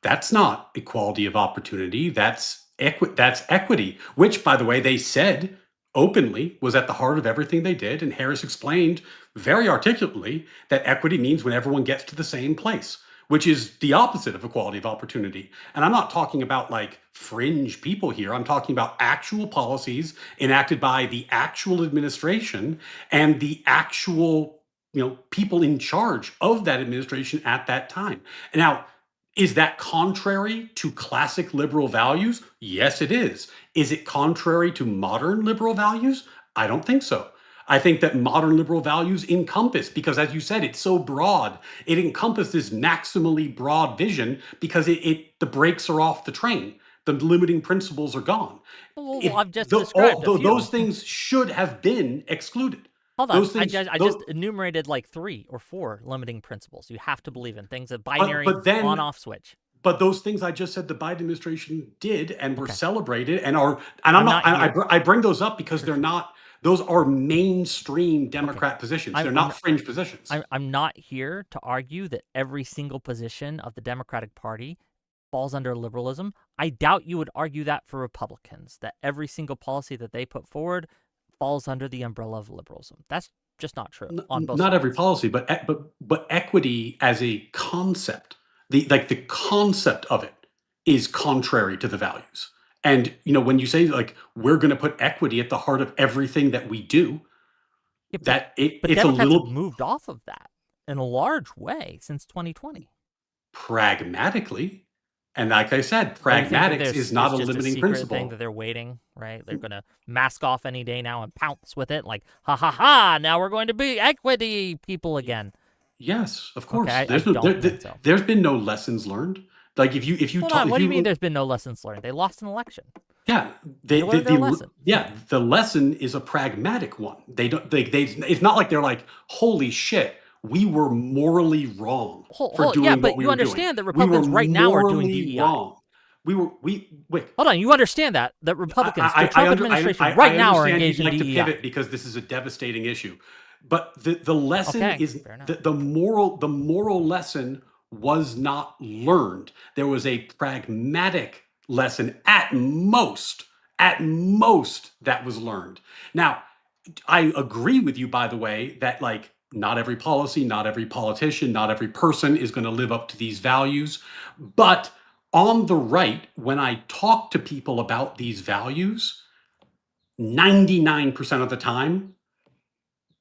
That's not equality of opportunity. That's equity, which, by the way, they said openly was at the heart of everything they did. And Harris explained very articulately that equity means when everyone gets to the same place, which is the opposite of equality of opportunity. And I'm not talking about like fringe people here. I'm talking about actual policies enacted by the actual administration and the actual, people in charge of that administration at that time. Now, is that contrary to classic liberal values? Yes, it is. Is it contrary to modern liberal values? I don't think so. I think that modern liberal values encompass, because as you said, it's so broad. It encompasses maximally broad vision because the brakes are off the train. The limiting principles are gone. Well, I've just described a few. Those things should have been excluded. Hold on, Those things, I just enumerated like 3 or 4 limiting principles you have to believe in. Things, a binary on-off switch. But those things I just said the Biden administration did and were celebrated and I bring those up because those are mainstream Democrat positions. They're not fringe positions. I'm not here to argue that every single position of the Democratic Party falls under liberalism. I doubt you would argue that for Republicans, that every single policy that they put forward falls under the umbrella of liberalism. That's just not true on both sides. Not every policy, but equity as a concept, the concept of it is contrary to the values. And when you say like we're going to put equity at the heart of everything that we do, but it's Democrats a little have moved off of that in a large way since 2020. Pragmatically. And like I said, pragmatics is not a limiting principle. Thing that they're waiting, right? They're going to mask off any day now and pounce with it, like ha ha ha! Now we're going to be equity people again. Yes, of course. Okay, there's been no lessons learned. Like if you Hold on, what do you mean? There's been no lessons learned? They lost an election. Yeah, the lesson. Yeah, the lesson is a pragmatic one. They don't. It's not like they're like, holy shit, we were morally wrong for doing what we were doing. Yeah, but you understand that Republicans right now are doing DEI. Wrong. Wait. Hold on, you understand that Republicans, the Trump administration, right now are engaged in DEI. To pivot because this is a devastating issue, but the lesson is the moral lesson was not learned. There was a pragmatic lesson at most that was learned. Now, I agree with you, by the way, that like not every policy, not every politician, not every person is going to live up to these values. But on the right, when I talk to people about these values, 99% of the time,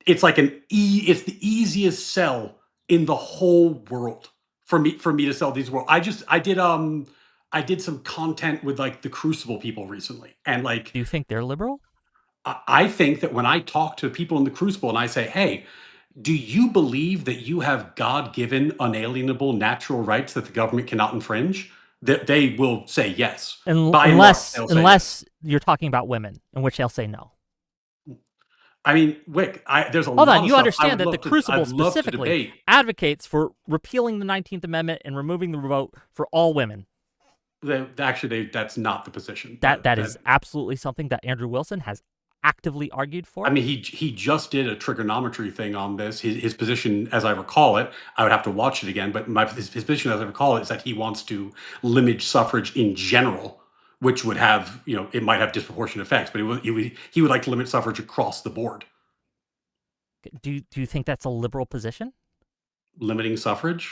it's like it's the easiest sell in the whole world for me to sell these world. I did some content with like the Crucible people recently, and like, do you think they're liberal? I think that when I talk to people in the Crucible and I say, hey, do you believe that you have God-given unalienable natural rights that the government cannot infringe? That they will say yes. Unless you're talking about women, in which they'll say no. I mean, Wick, there's a Hold lot on, of you stuff understand that the Crucible specifically advocates for repealing the 19th Amendment and removing the vote for all women. Actually, that's not the position. That is absolutely something that Andrew Wilson has actively argued for. I mean, he just did a trigonometry thing on this. His position, as I recall it, I would have to watch it again, but his position, as I recall it, is that he wants to limit suffrage in general, which would have, it might have disproportionate effects, but he would like to limit suffrage across the board. Do you think that's a liberal position? Limiting suffrage?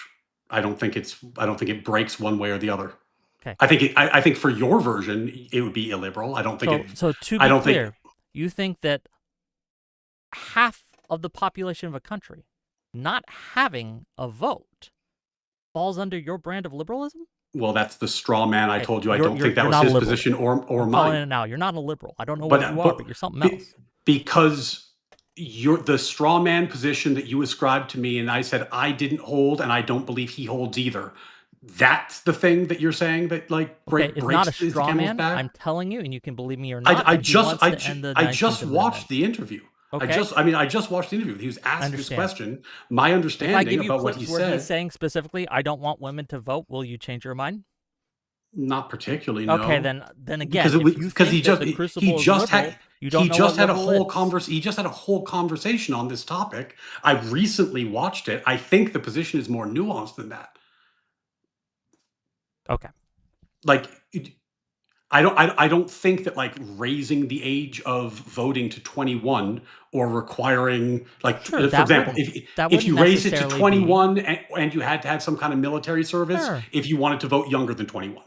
I don't think it breaks one way or the other. Okay. I think for your version, it would be illiberal. I don't think So to be clear, you think that half of the population of a country not having a vote falls under your brand of liberalism? Well, that's the straw man I Okay, told you. I don't think that you're was not a his liberal. position or I'm calling mine. it now. You're not a liberal. I don't know what you But are, but you're something be- else. because you're the straw man position that you ascribed to me, and I said I didn't hold, and I don't believe he holds either. That's the thing that you're saying that like Okay, it's not a breaks the straw camel's man. back. I'm telling you, and you can believe me or not, that he wants to end the I 19th just Amendment. watched the interview. Okay, I just watched the interview. He was I asked this understand. question. My If I understanding give you about what he clips where he's said, saying specifically, I don't want women to vote, will you change your mind? not particularly, Okay, no. then Because again, if you because think that the Crucible is liberal, you don't know what liberal is. he just had a whole conversation on this topic. I recently watched it. I think the position is more nuanced than that. Okay. Like I don't think that like raising the age of voting to 21 or requiring like Sure, for example, that if wouldn't you raised it to necessarily be 21 and you had to have some kind of military service sure. if you wanted to vote younger than 21.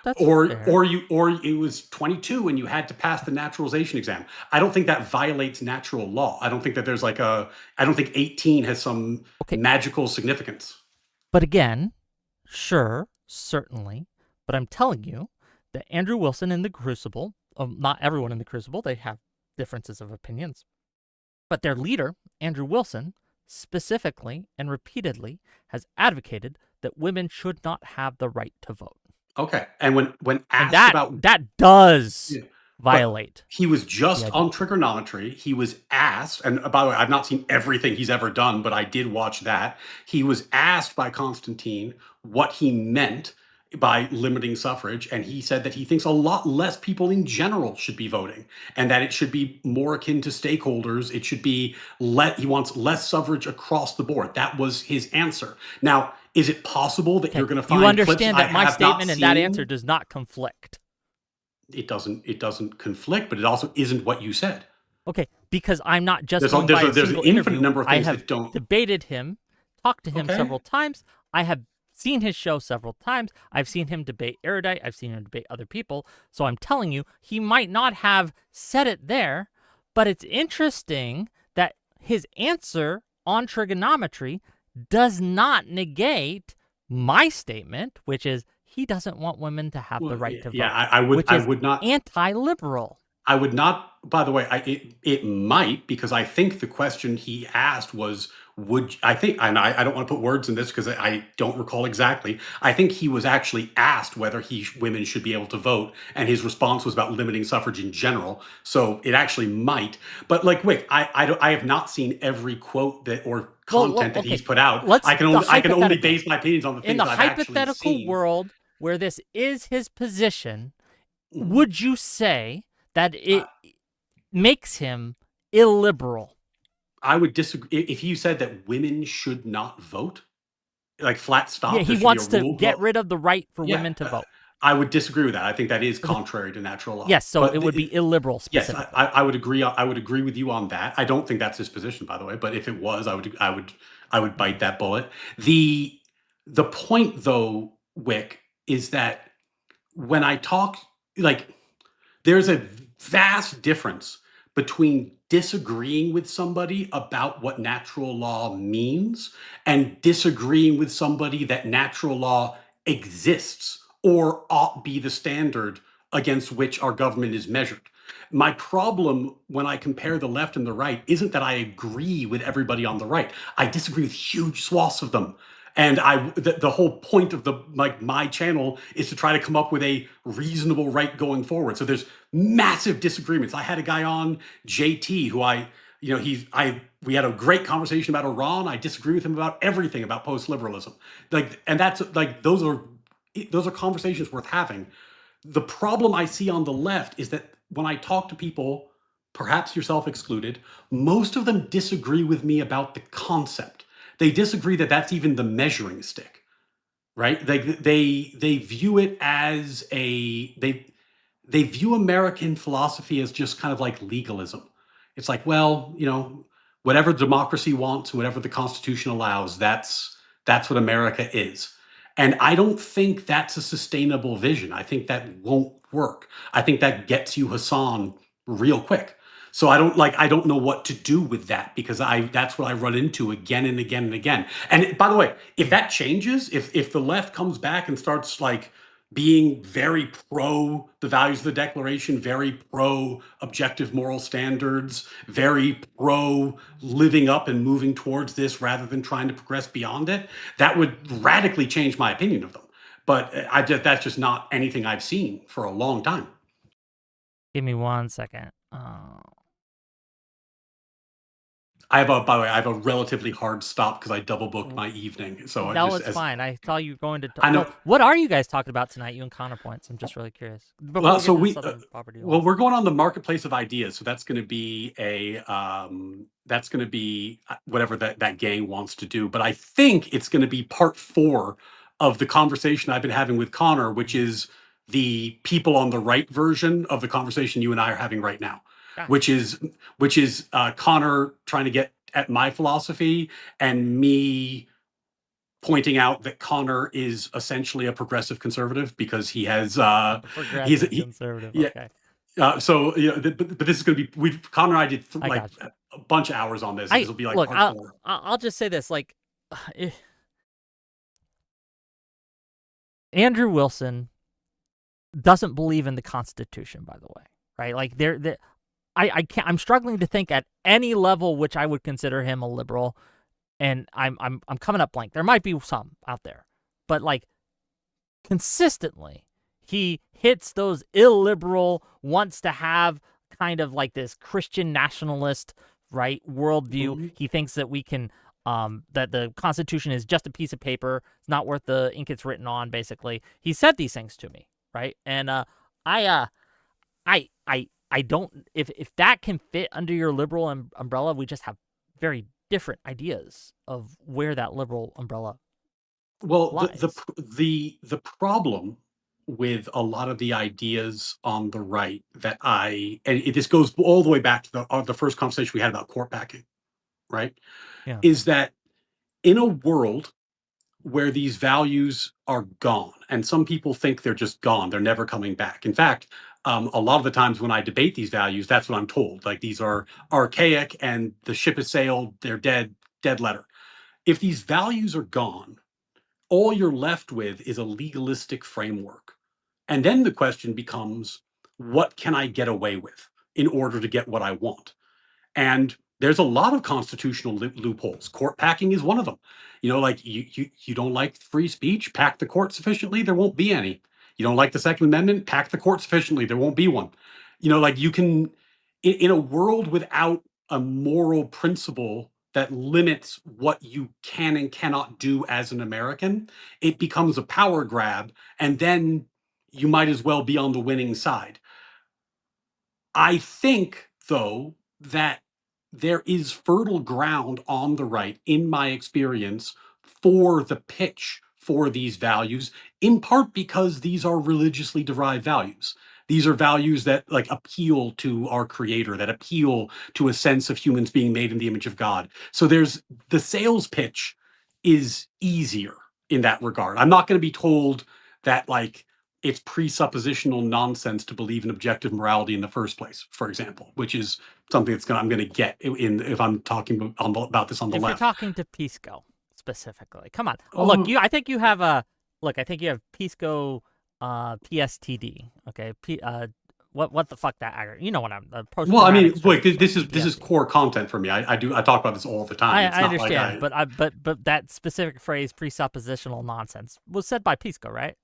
That's fair. Or it was 22 and you had to pass the naturalization exam. I don't think that violates natural law. I don't think that there's like I don't think 18 has some Okay, magical significance. but again, sure, certainly, but I'm telling you that Andrew Wilson in the Crucible, not everyone in the Crucible, they have differences of opinions, but their leader, Andrew Wilson, specifically and repeatedly has advocated that women should not have the right to vote. Okay. And when And asked about that does yeah, but violate he was the just idea. on trigonometry. He was asked, and by the way, I've not seen everything he's ever done, but I did watch that. He was asked by Constantine what he meant by limiting suffrage, and he said that he thinks a lot less people in general should be voting, and that it should be more akin to stakeholders. It should be he wants less suffrage across the board. That was his answer. Now, is it possible that Okay, you're going to you find clips understand I that my have not statement and that answer seen? does not conflict. It doesn't conflict, but it also isn't what you said. Okay, because I'm not just going by a There's an single infinite interview. number of I things have that don't. debated him, talked to him Okay. several times. I have seen his show several times. I've seen him debate Erudite. I've seen him debate other people. So I'm telling you, he might not have said it there, but it's interesting that his answer on trigonometry does not negate my statement, which is he doesn't want women to have the Well, right to yeah, vote, I which is would not. anti-liberal. I would not. By the way, it might because I think the question he asked was, "Would I think?" And I don't want to put words in this because I don't recall exactly. I think he was actually asked whether women should be able to vote, and his response was about limiting suffrage in general. So it actually might. But like, wait, I have not seen every quote that or content that Okay. he's put out. Let's I can only base my opinions on the in things the I've actually hypothetical seen. world where this is his position, Mhm. would you say that it makes him illiberal? I would disagree if you said that women should not vote, like flat Yeah, stop. he There should be a wants to rule. get Well, rid of the right for yeah, women to vote. I would disagree with that. I think that is contrary to natural law. Yes, so But it would be illiberal yes, specifically. I would agree. I would agree with you on that. I don't think that's his position, by the way. But if it was, I would bite that bullet. The point, though, Wick, is that when I talk, like, there's a vast difference between disagreeing with somebody about what natural law means and disagreeing with somebody that natural law exists or ought be the standard against which our government is measured. My problem when I compare the left and the right isn't that I agree with everybody on the right. I disagree with huge swaths of them. And the whole point of my channel is to try to come up with a reasonable right going forward. So there's massive disagreements. I had a guy on, JT, who we had a great conversation about Iran. I disagree with him about everything about post-liberalism. And that's like those are conversations worth having. The problem I see on the left is that when I talk to people, perhaps yourself excluded, most of them disagree with me about the concept. They disagree that that's even the measuring stick, right? They view it as they view American philosophy as just kind of like legalism. It's like, well, whatever democracy wants, whatever the Constitution allows, that's what America is. And I don't think that's a sustainable vision. I think that won't work. I think that gets you Hassan real quick. So I don't know what to do with that because that's what I run into again and again and again. And by the way, if that changes, if the left comes back and starts like being very pro the values of the Declaration, very pro objective moral standards, very pro living up and moving towards this rather than trying to progress beyond it, that would radically change my opinion of them. But that's just not anything I've seen for a long time. Give me 1 second. By the way, I have a relatively hard stop because I double booked my evening. So I No, just, it's fine. I thought you were going to. I know. Well, what are you guys talking about tonight? You and Counterpoints. I'm just really curious. Before Well, we so get to the we, Southern property well, laws. we're going on the marketplace of ideas. So that's going to be whatever that gang wants to do. But I think it's going to be part 4 of the conversation I've been having with Connor, which is the people on the right version of the conversation you and I are having right now, Gotcha. which is Connor trying to get at my philosophy and me pointing out that Connor is essentially a progressive conservative because he has Progressive conservative. yeah. Okay. So but this is going to be Connor and I did like gotcha. a bunch of hours on this. This will be like look. part 4. I'll just say this: like, Andrew Wilson doesn't believe in the Constitution. By the way, right? Like, I can't. I'm struggling to think at any level which I would consider him a liberal, and I'm coming up blank. There might be some out there, but like consistently, he hits those illiberal, wants to have kind of like this Christian nationalist, right, worldview. Mm-hmm. He thinks that we can that the Constitution is just a piece of paper. It's not worth the ink it's written on, basically. He said these things to me, right? And I don't, if that can fit under your liberal umbrella, we just have very different ideas of where that liberal umbrella Well, lies. the problem with a lot of the ideas on the right this goes all the way back to the first conversation we had about court packing, right? Yeah. Is that in a world where these values are gone, and some people think they're just gone, they're never coming back. In fact, a lot of the times when I debate these values, that's what I'm told. Like, these are archaic and the ship has sailed, they're dead, dead letter. If these values are gone, all you're left with is a legalistic framework. And then the question becomes, what can I get away with in order to get what I want? And there's a lot of constitutional loopholes. Court packing is one of them. Like, you don't like free speech, pack the court sufficiently, there won't be any. You don't like the Second Amendment, pack the court sufficiently, there won't be one. Like, you can, in a world without a moral principle that limits what you can and cannot do as an American, it becomes a power grab, and then you might as well be on the winning side. I think, though, that there is fertile ground on the right, in my experience, for the pitch for these values, in part because these are religiously derived values. These are values that like appeal to our creator, that appeal to a sense of humans being made in the image of God. So there's the sales pitch is easier in that regard. I'm not going to be told that like it's presuppositional nonsense to believe in objective morality in the first place, for example, which is something I'm going to get if I'm talking about this on the left. If you're talking to Pisco specifically, come on. Well, look, I think you have Pisco PSTD. Okay, what the fuck that you know what I'm well, I mean, wait, this is core content for me. I talk about this all the time. I understand, but that specific phrase, presuppositional nonsense, was said by Pisco, right?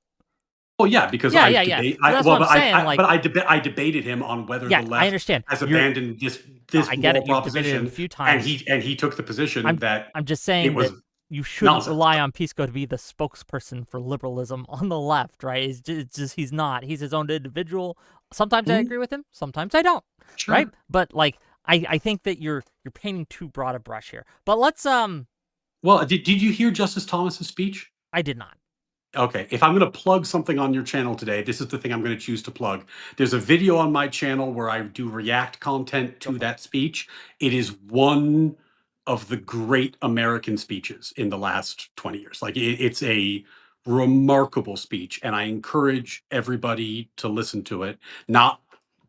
Oh yeah, because So I debated him on whether the left I understand. has abandoned this I get moral it. You've debated him proposition, a few times, and he took the position that I'm just saying that you shouldn't rely on Pisco to be the spokesperson for liberalism on the left, right? It's just he's not. He's his own individual. Sometimes I agree with him, sometimes I don't. Sure. Right? But like I think that you're painting too broad a brush here. But let's Well, did you hear Justice Thomas's speech? I did not. Okay, if I'm going to plug something on your channel today, this is the thing I'm going to choose to plug. There's a video on my channel where I do react content to that speech. It is one of the great American speeches in the last 20 years. Like, it's a remarkable speech, and I encourage everybody to listen to it. Not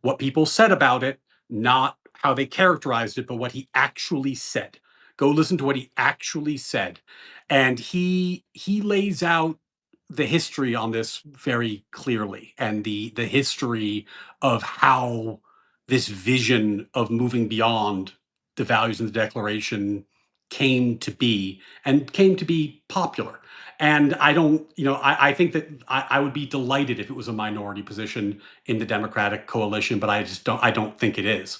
what people said about it, not how they characterized it, but what he actually said. Go listen to what he actually said, and he lays out the history on this very clearly, and the history of how this vision of moving beyond the values in the Declaration came to be, and came to be popular. And I don't, I think that I would be delighted if it was a minority position in the Democratic coalition, but I don't think it is.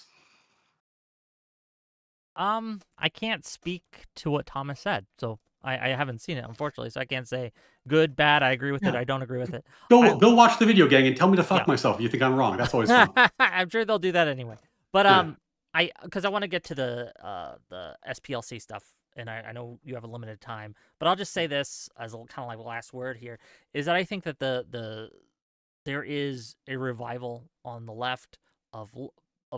I can't speak to what Thomas said, so I haven't seen it, unfortunately, so I can't say good, bad, I agree with it, Yeah. I don't agree with it. Go watch the video, gang, and tell me to fuck Yeah. myself if you think I'm wrong. That's always fun. I'm sure they'll do that anyway. But Yeah. because I want to get to the SPLC stuff, and I know you have a limited time, but I'll just say this as kind of like the last word here is that I think that there is a revival on the left of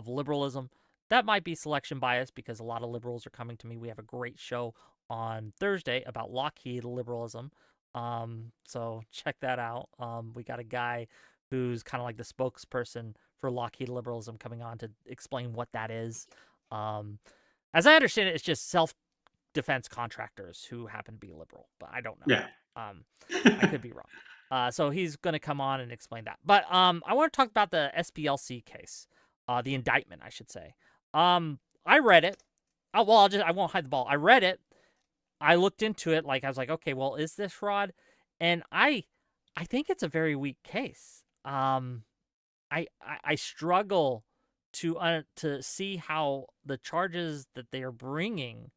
liberalism. That might be selection bias because a lot of liberals are coming to me. We have a great show on Thursday about Lockheed liberalism. So check that out. We got a guy who's kind of like the spokesperson for Lockheed liberalism coming on to explain what that is. As I understand it, it's just self-defense contractors who happen to be liberal, but I don't know. Yeah. I could be wrong. So he's going to come on and explain that. But I want to talk about the SPLC case, the indictment, I should say. I read it. I won't hide the ball. I read it. I looked into it. Like I was like, okay, well, is this fraud? And I think it's a very weak case. I struggle to see how the charges that they are bringing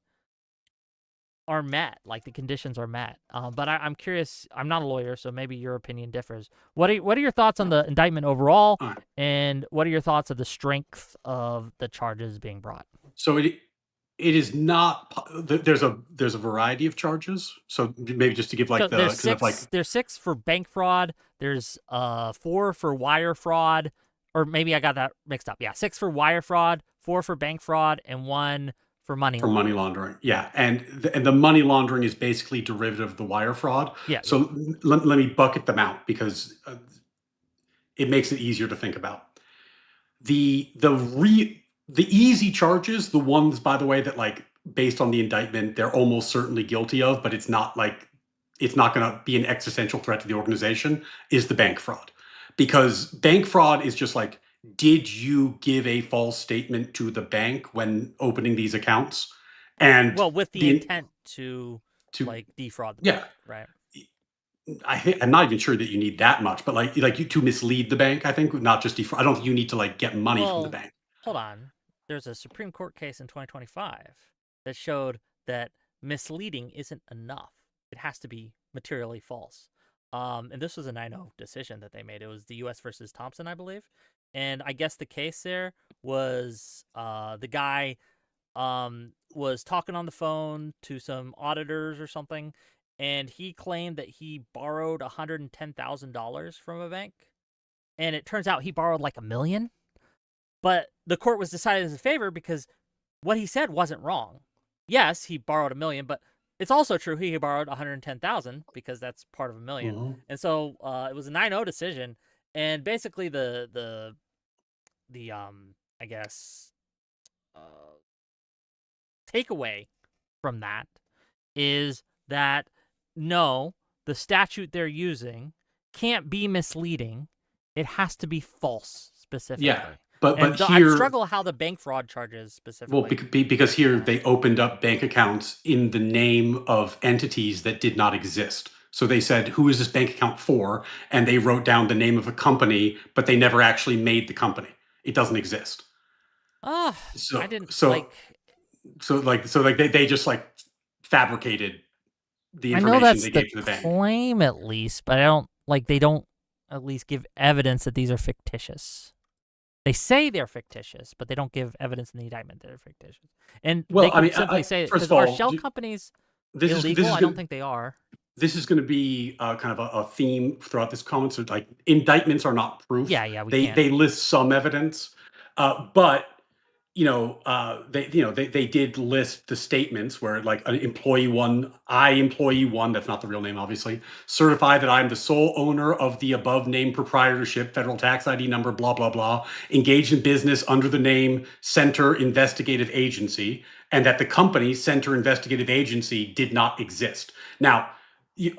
are met, like the conditions are met. But I'm curious. I'm not a lawyer, so maybe your opinion differs. What are your thoughts on the indictment overall, All right. and what are your thoughts of the strength of the charges being brought? So it is not. There's a variety of charges. So maybe just to give So like the there's kind of like six. There's six for bank fraud. There's 4 for wire fraud, or maybe I got that mixed up. Yeah, 6 for wire fraud, 4 for bank fraud, and 1 for money for money laundering. laundering. Yeah, and the money laundering is basically derivative of the wire fraud. Yeah. So let me bucket them out because it makes it easier to think about. The easy charges, the ones by the way that like based on the indictment they're almost certainly guilty of, but it's not going to be an existential threat to the organization, is the bank fraud. Because bank fraud is just like, did you give a false statement to the bank when opening these accounts? And Well, with the intent to to like defraud the yeah, bank, right? I'm not even sure that you need that much, but like you to mislead the bank, I think, not just defraud. I don't think you need to like get money from the Well, bank. hold on. There's a Supreme Court case in 2025 that showed that misleading isn't enough. It has to be materially false. And this was a 9-0 decision that they made. It was the U.S. versus Thompson, I believe. And I guess the case there was the guy was talking on the phone to some auditors or something, and he claimed that he borrowed $110,000 from a bank. And it turns out he borrowed like $1 million. But the court was decided in his favor because what he said wasn't wrong. Yes, he borrowed $1 million, but it's also true he borrowed 110,000 because that's part of $1 million. Mm-hmm. And so it was a 9-0 decision. And basically the I guess takeaway from that is that no, the statute they're using can't be misleading. It has to be false specifically. Yeah. But I here, struggle how the bank fraud charges specifically. well, because here they opened up bank accounts in the name of entities that did not exist. So they said, "Who is this bank account for?" And they wrote down the name of a company, but they never actually made the company. It doesn't exist. Oh, So I didn't so like. so like they just like fabricated the I know information that's they the gave to the bank. claim at least, but I don't like. They don't at least give evidence that these are fictitious. They say they're fictitious, but they don't give evidence in the indictment that they're fictitious. And Well, they I could mean, simply say, first because of are all, shell companies this illegal? is I gonna, don't think they are. this is going to be kind of a theme throughout this comment. So like indictments are not proof. Yeah, we They can't. list some evidence, but they did list the statements where like an employee one, that's not the real name, obviously, certify that I'm the sole owner of the above named proprietorship, federal tax ID number, blah, blah, blah, engaged in business under the name Center Investigative Agency, and that the company Center Investigative Agency did not exist. Now,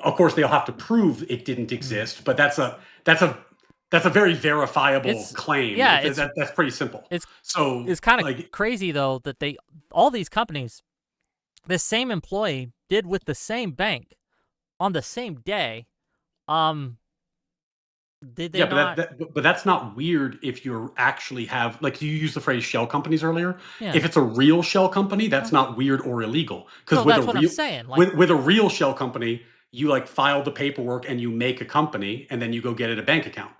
of course, they'll have to prove it didn't exist, but that's a that's a very verifiable It's claim. yeah, That's pretty simple. it's So, it's kind of like, crazy though that all these companies, this same employee did with the same bank on the same day. Did they yeah, not? but that's not weird if you actually have, like, you used the phrase shell companies earlier. Yeah. If it's a real shell company, that's Uh, not weird or illegal. Because no, that's what I'm saying. Like, with a real shell company, you like file the paperwork and you make a company and then you go get it a bank account,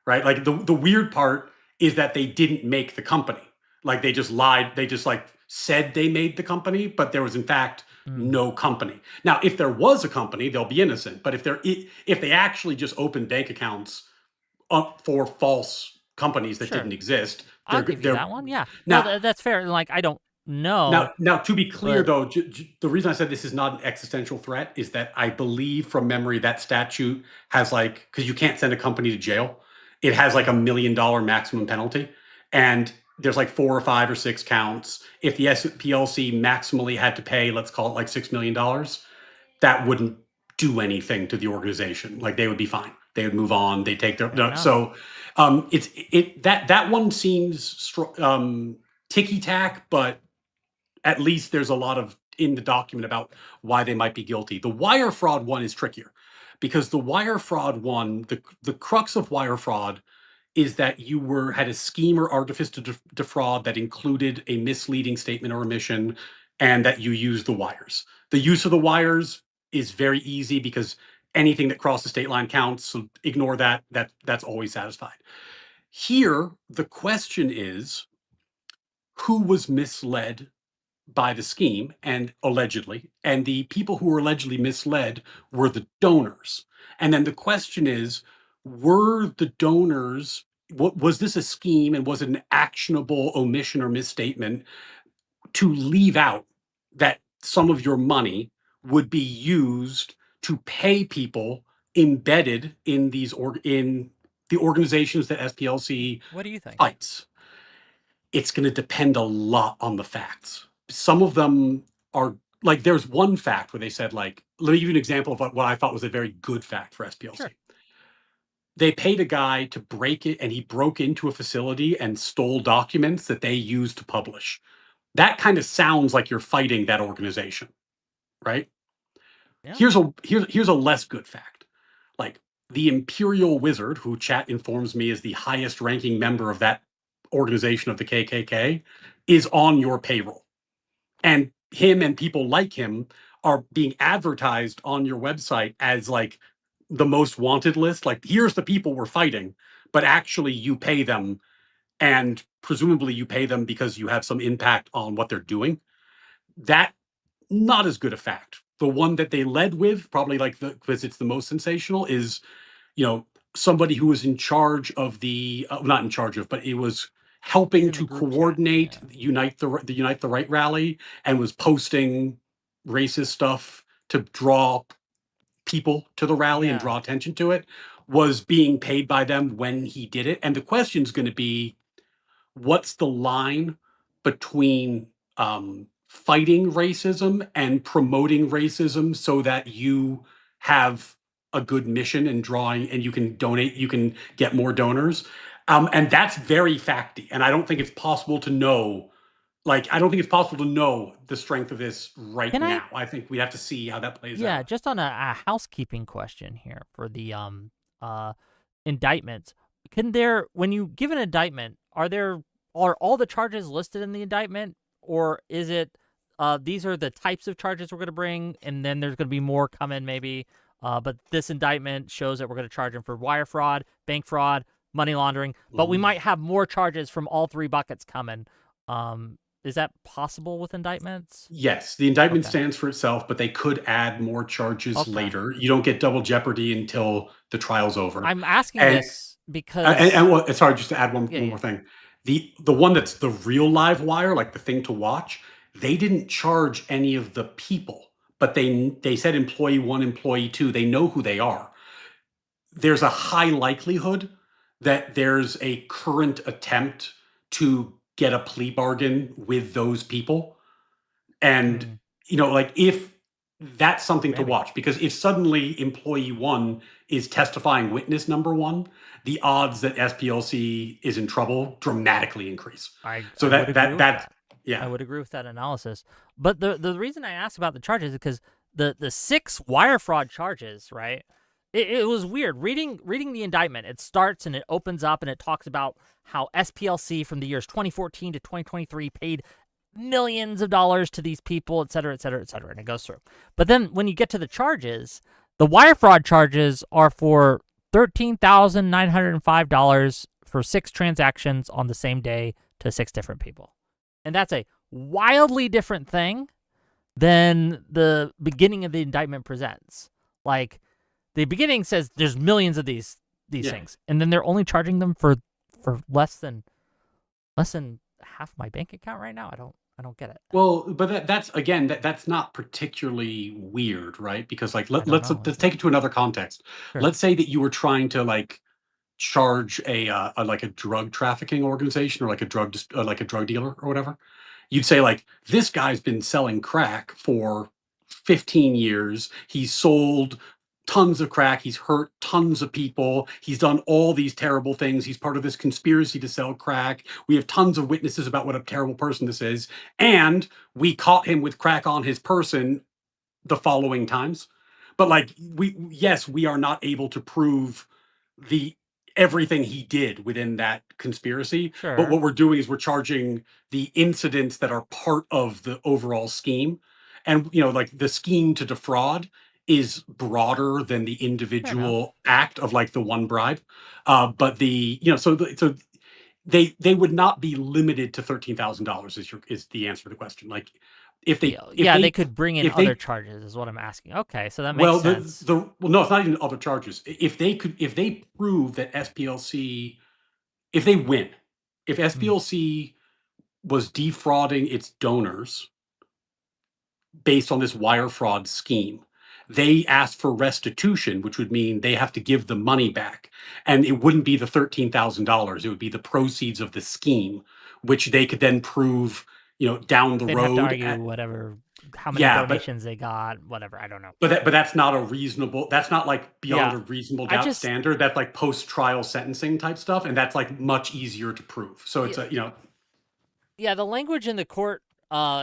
right? Like the weird part is that they didn't make the company. Like they just lied. They just like said they made the company, but there was in fact mm, no company. Now, if there was a company, they'll be innocent. But if they actually just opened bank accounts for false companies that sure, didn't exist. I'll give you that one. Yeah, no, Now, that's fair. Like, I don't know, now, to be clear but though, the reason I said this is not an existential threat is that I believe from memory that statute has like, because you can't send a company to jail, it has like $1 million maximum penalty, and there's like 4 or 5 or 6 counts. If the SPLC maximally had to pay, let's call it like $6 million, that wouldn't do anything to the organization. Like they would be fine. They would move on. They take their fair no, enough. so that one seems ticky tack, but at least there's a lot of in the document about why they might be guilty. The wire fraud one is trickier because the wire fraud one, the crux of wire fraud is that you had a scheme or artifice to defraud that included a misleading statement or omission, and that you used the wires. The use of the wires is very easy because anything that crosses the state line counts. So ignore that. That's always satisfied. Here, the question is who was misled by the scheme and allegedly, and the people who were allegedly misled were the donors. And then the question is, were the donors, what was this a scheme and was it an actionable omission or misstatement to leave out that some of your money would be used to pay people embedded in in the organizations that SPLC What do you think? fights? It's going to depend a lot on the facts. Some of them are like, there's one fact where they said, like, let me give you an example of what I thought was a very good fact for SPLC. Sure. They paid a guy to break it, and he broke into a facility and stole documents that they used to publish. That kind of sounds like you're fighting that organization, right? Yeah. Here's a less good fact. Like the Imperial Wizard, who chat informs me is the highest ranking member of that organization of the KKK, is on your payroll. And him and people like him are being advertised on your website as like the most wanted list. Like, here's the people we're fighting, but actually you pay them, and presumably you pay them because you have some impact on what they're doing. That not as good a fact. The one that they led with, probably like because it's the most sensational, is you know somebody who was in charge of the not in charge of, but it was helping In the to group chat. coordinate Yeah. Unite the Right rally, and was posting racist stuff to draw people to the rally and Yeah. draw attention to it, was being paid by them when he did it. And the question is going to be, what's the line between fighting racism and promoting racism so that you have a good mission and drawing, and you can donate, you can get more donors. And that's very facty. And I don't think it's possible to know, like, I don't think it's possible to know the strength of this right Can I? now. I think we have to see how that plays Yeah, out. just on a housekeeping question here for the uh indictments. Can there, when you give an indictment, are all the charges listed in the indictment, or is it these are the types of charges we're going to bring, and then there's going to be more coming maybe, but this indictment shows that we're going to charge him for wire fraud, bank fraud, money laundering, but we Mhm. might have more charges from all three buckets coming. Is that possible with indictments? Yes, the indictment Okay. stands for itself, but they could add more charges Okay. later. You don't get double jeopardy until the trial's over. I'm asking And this because well, sorry, just to add yeah, one yeah. more thing. The one that's the real live wire, like the thing to watch, they didn't charge any of the people, but they said employee one, employee two. They know who they are. There's a high likelihood that there's a current attempt to get a plea bargain with those people. And, Mm, like if that's something to maybe. watch, because if suddenly employee one is testifying witness number one, the odds that SPLC is in trouble dramatically increase. So I would agree with that, that. I yeah. would agree with that analysis. But the reason I asked about the charges is because the 6 wire fraud charges, right? It was weird reading the indictment. It starts and it opens up and it talks about how SPLC from the years 2014 to 2023 paid millions of dollars to these people, et cetera, et cetera, et cetera, and it goes through. But then when you get to the charges, the wire fraud charges are for $13,905 for 6 transactions on the same day to 6 different people. And that's a wildly different thing than the beginning of the indictment presents. Like, the beginning says there's millions of these Yeah. things, and then they're only charging them for less than half my bank account right now. I don't get it. Well, but that's again, that's not particularly weird, right? Because like I don't know, let's is it? take it to another context. Sure. Let's say that you were trying to like charge like a drug trafficking organization, or like like a drug dealer or whatever. You'd say like, this guy's been selling crack for 15 years. He's sold tons of crack. He's hurt tons of people. He's done all these terrible things. He's part of this conspiracy to sell crack. We have tons of witnesses about what a terrible person this is. And we caught him with crack on his person the following times. But like, yes, we are not able to prove the everything he did within that conspiracy. But Sure. what we're doing is we're charging the incidents that are part of the overall scheme. And like the scheme to defraud is broader than the Fair enough. individual act of like the one bribe. But so they would not be limited to $13,000 is the answer to the question. Like if they Yeah, if yeah, they they could bring in if other they charges is what I'm asking. Okay, so that makes well, sense. well, no, it's not even other charges. If they prove that SPLC, if they win, if Mm. SPLC was defrauding its donors based on this wire fraud scheme, they asked for restitution, which would mean they have to give the money back, and it wouldn't be the $13,000. It would be the proceeds of the scheme, which they could then prove, down the They'd have to road. argue whatever, how many Yeah, donations they got, whatever. I don't know. but that's not a reasonable, that's not like beyond Yeah, a reasonable I doubt just standard. That's like post-trial sentencing type stuff, and that's like much easier to prove. So yeah, it's a. yeah, the language in the court,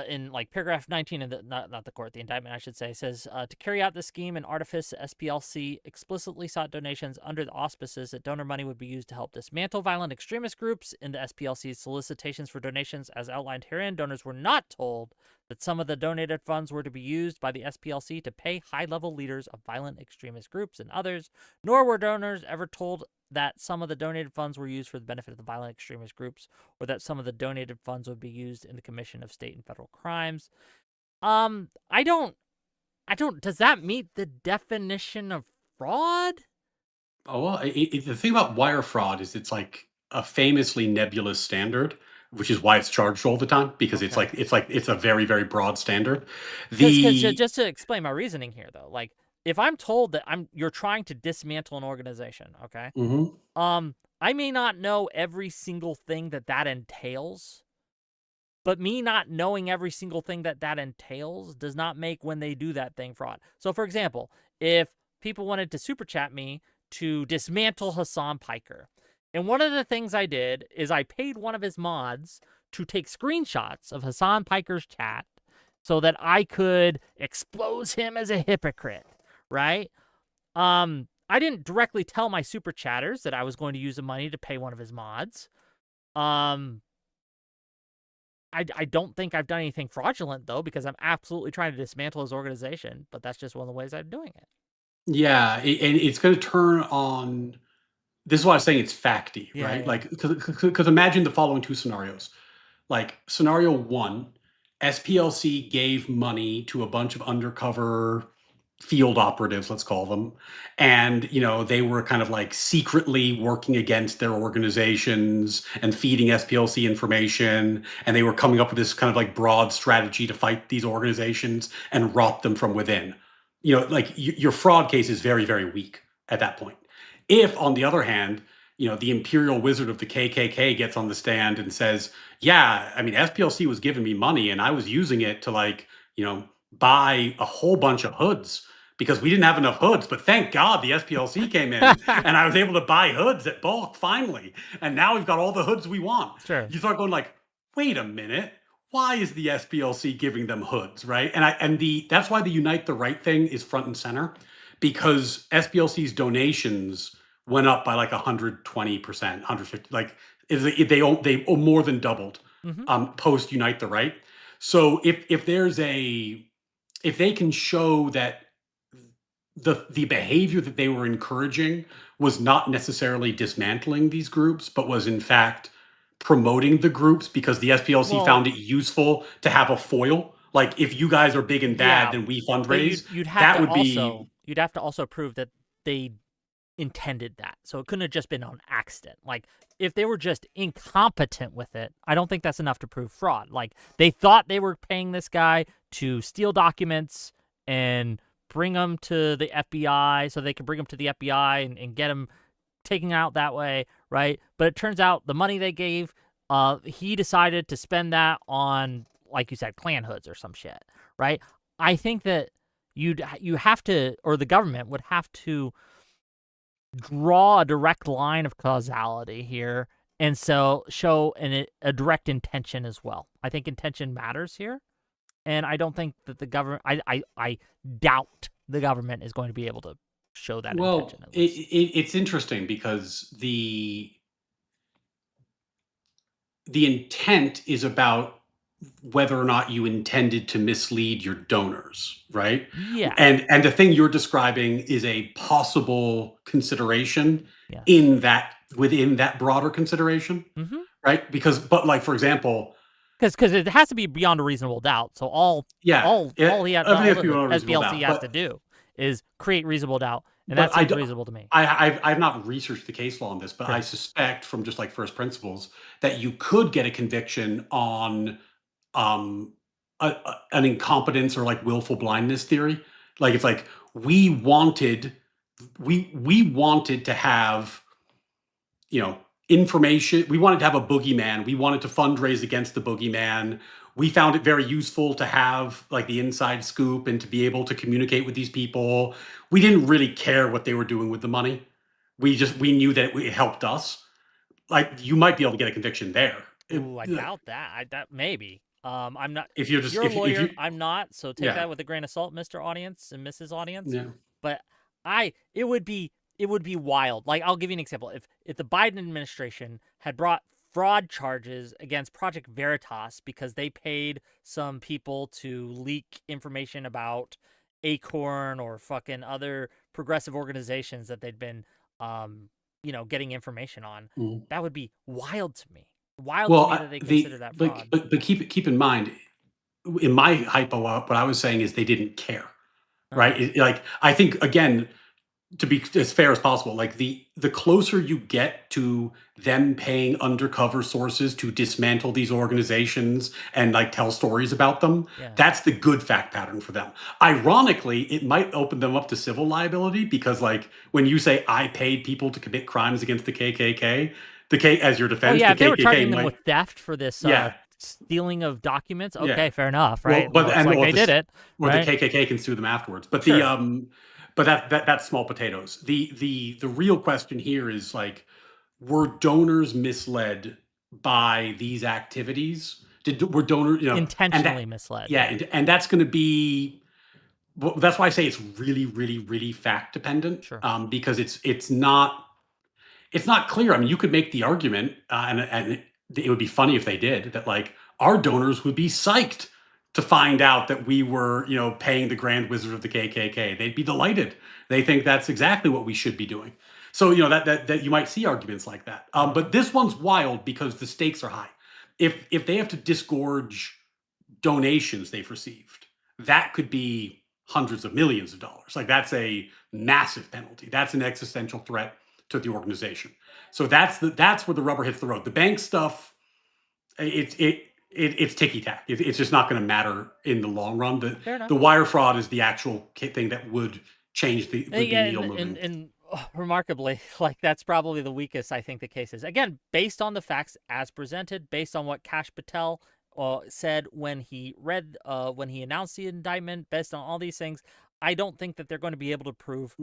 in like paragraph 19 of the not the court, the indictment, I should say, says to carry out the scheme and artifice, SPLC explicitly sought donations under the auspices that donor money would be used to help dismantle violent extremist groups. In the SPLC's solicitations for donations, as outlined herein, donors were not told that some of the donated funds were to be used by the SPLC to pay high-level leaders of violent extremist groups and others, nor were donors ever told that some of the donated funds were used for the benefit of the violent extremist groups, or that some of the donated funds would be used in the commission of state and federal crimes. I don't, does that meet the definition of fraud? Oh well, the thing about wire fraud is it's like a famously nebulous standard, which is why it's charged all the time, because Okay. it's a very very broad standard. Because The just to explain my reasoning here, though, like if I'm told that you're trying to dismantle an organization, okay, Mhm. I may not know every single thing that entails. But me not knowing every single thing that entails does not make when they do that thing fraud. So, for example, if people wanted to super chat me to dismantle Hassan Piker, and one of the things I did is I paid one of his mods to take screenshots of Hassan Piker's chat so that I could expose him as a hypocrite, right? I didn't directly tell my super chatters that I was going to use the money to pay one of his mods. Um, I don't think I've done anything fraudulent, though, because I'm absolutely trying to dismantle his organization, but that's just one of the ways I'm doing it. Yeah, and it's going to turn on. This is why I was saying it's facty, Yeah, right? yeah. Like, because imagine the following two scenarios. Like scenario one, SPLC gave money to a bunch of undercover field operatives, let's call them. And, they were kind of like secretly working against their organizations and feeding SPLC information. And they were coming up with this kind of like broad strategy to fight these organizations and rot them from within. Like your fraud case is very, very weak at that point. If, on the other hand, the imperial wizard of the KKK gets on the stand and says, yeah, I mean, SPLC was giving me money and I was using it to buy a whole bunch of hoods because we didn't have enough hoods. But thank God the SPLC came in and I was able to buy hoods at bulk finally. And now we've got all the hoods we want. Sure. You start going like, wait a minute. Why is the SPLC giving them hoods, right? And that's why the Unite the Right thing is front and center, because SPLC's donations went up by like 120%, 150, like they more than doubled post Unite the Right. So if they can show that the behavior that they were encouraging was not necessarily dismantling these groups, but was in fact promoting the groups because the SPLC found it useful to have a foil. Like, if you guys are big and bad, then we fundraise. You'd have to also prove that they intended that. So it couldn't have just been on accident. Like, if they were just incompetent with it, I don't think that's enough to prove fraud. Like, they thought they were paying this guy to steal documents and bring them to the FBI so they could bring them to the FBI and get them taken out that way, right? But it turns out the money they gave, he decided to spend that on, like you said, Klan hoods or some shit, right? I think that you have to, or the government would have to draw a direct line of causality here, and so show a direct intention as well. I think intention matters here, and I don't think that the government, I doubt the government is going to be able to show that intention. It's interesting because the intent is about whether or not you intended to mislead your donors, right? Yeah. And the thing you're describing is a possible consideration within that broader consideration, right? But like, for example, because it has to be beyond a reasonable doubt. So all SPLC has to do is create reasonable doubt, and that seems reasonable to me. I've not researched the case law on this, but I suspect from just like first principles that you could get a conviction on an incompetence or like willful blindness theory. Like, it's like we wanted to have information. We wanted to have a boogeyman. We wanted to fundraise against the boogeyman. We found it very useful to have like the inside scoop and to be able to communicate with these people. We didn't really care what they were doing with the money. We knew that it helped us. Like, you might be able to get a conviction there. Ooh, I doubt that. That maybe. I'm not. If you're a lawyer, I'm not. So take that with a grain of salt, Mr. Audience and Mrs. Audience. Yeah. But it would be wild. Like, I'll give you an example. If the Biden administration had brought fraud charges against Project Veritas because they paid some people to leak information about Acorn or fucking other progressive organizations that they'd been, getting information on, that would be wild to me. Wild to me that they consider that fraud. But keep in mind, in my hypo, what I was saying is they didn't care, right? Like, I think, again, to be as fair as possible, like the closer you get to them paying undercover sources to dismantle these organizations and like tell stories about them, that's the good fact pattern for them. Ironically, it might open them up to civil liability because, like, when you say I paid people to commit crimes against the KKK, as your defense, if they KKK were charging them with theft for this stealing of documents, fair enough, right? Well, but they did it, or the KKK can sue them afterwards. But but that's small potatoes. The real question here is, like, were donors misled by these activities? Were donors intentionally misled? Yeah, and that's going to be. Well, that's why I say it's really, really, really fact dependent. Sure. Because it's not clear. I mean, you could make the argument, and it would be funny if they did, that like our donors would be psyched to find out that we were, paying the Grand Wizard of the KKK. They'd be delighted. They think that's exactly what we should be doing. So, that you might see arguments like that. But this one's wild because the stakes are high. If they have to disgorge donations they've received, that could be hundreds of millions of dollars. Like that's a massive penalty. That's an existential threat to the organization. So that's where the rubber hits the road. The bank stuff, it's ticky tack. It's just not going to matter in the long run. Fair enough. The wire fraud is the actual thing that would change the Yeah, needle moving. and remarkably, like that's probably the weakest I think the case is. Again, based on the facts as presented, based on what Kash Patel said when he announced the indictment, based on all these things, I don't think that they're going to be able to prove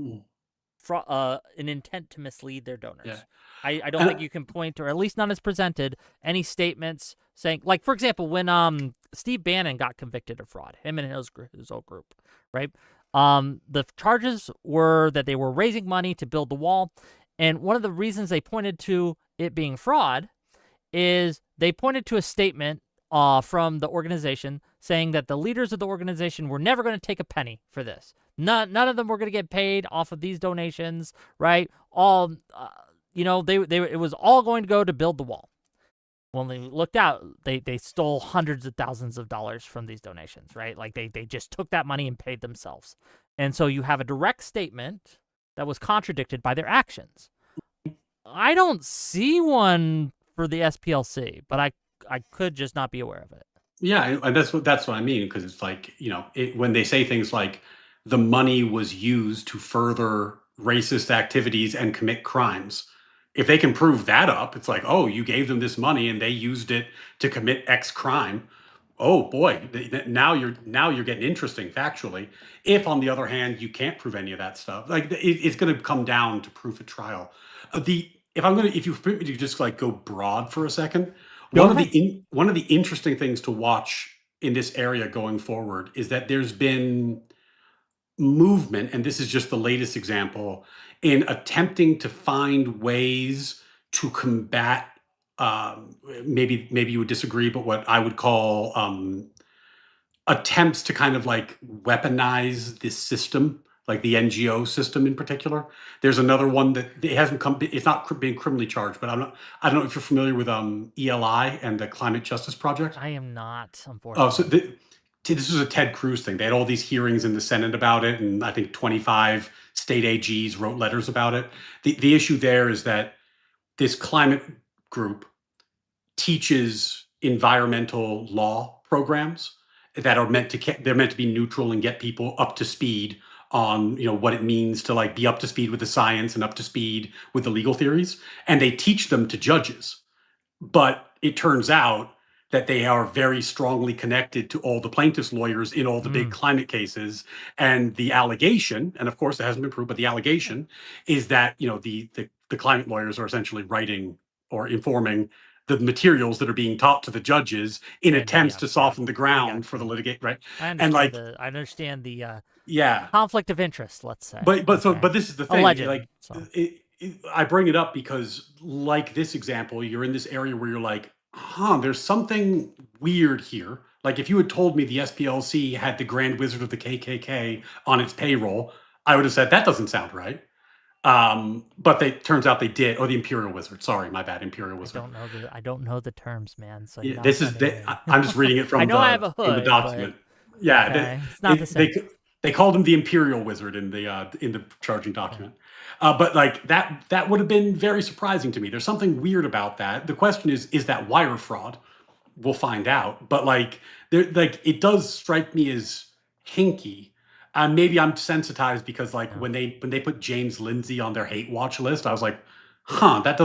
an intent to mislead their donors. Yeah. I don't think you can point, or at least not as presented, any statements saying, like, for example, when Steve Bannon got convicted of fraud, him and his old group, right? The charges were that they were raising money to build the wall, and one of the reasons they pointed to it being fraud is they pointed to a statement from the organization saying that the leaders of the organization were never going to take a penny for this. None of them were going to get paid off of these donations, right? All, it was all going to go to build the wall. When they looked out, they stole hundreds of thousands of dollars from these donations, right? Like they just took that money and paid themselves. And so you have a direct statement that was contradicted by their actions. I don't see one for the SPLC, but I could just not be aware of it. Yeah, and that's what I mean, because it's like, when they say things like the money was used to further racist activities and commit crimes. If they can prove that up, it's like, oh, you gave them this money and they used it to commit X crime. Oh boy, now you're getting interesting factually. If on the other hand you can't prove any of that stuff, like it's going to come down to proof at trial. If you permit me to just like go broad for a second, one of the interesting things to watch in this area going forward is that there's been movement, and this is just the latest example, in attempting to find ways to combat, maybe you would disagree, but what I would call attempts to kind of like weaponize this system, like the NGO system in particular. There's another one that it's not being criminally charged, but I don't know if you're familiar with ELI and the Climate Justice Project. I am not, unfortunately. Oh, so this was a Ted Cruz thing. They had all these hearings in the Senate about it, and I think 25 state AGs wrote letters about it. The issue there is that this climate group teaches environmental law programs that are meant to be neutral and get people up to speed on what it means to like be up to speed with the science and up to speed with the legal theories, and they teach them to judges. But it turns out that they are very strongly connected to all the plaintiffs' lawyers in all the big climate cases. And the allegation, and of course it hasn't been proved, but the allegation is that the climate lawyers are essentially writing or informing the materials that are being taught to the judges in attempts to soften the ground for the litigate, right? I understand the conflict of interest, let's say. But this is the thing. Allegedly, I bring it up because, like this example, you're in this area where you're like, there's something weird here. Like if you had told me the SPLC had the Grand Wizard of the KKK on its payroll, I would have said that doesn't sound right. But turns out they did. Or the Imperial Wizard. Sorry, my bad. Imperial Wizard. I don't know the terms, man. So yeah, I'm just reading it from I have a hood, from the document. Yeah, okay. It's not the same. They called him the Imperial Wizard in the charging document. But like that would have been very surprising to me. There's something weird about that. The question is that wire fraud? We'll find out. But it does strike me as hinky. Maybe I'm sensitized because when they put James Lindsay on their hate watch list, I was like, that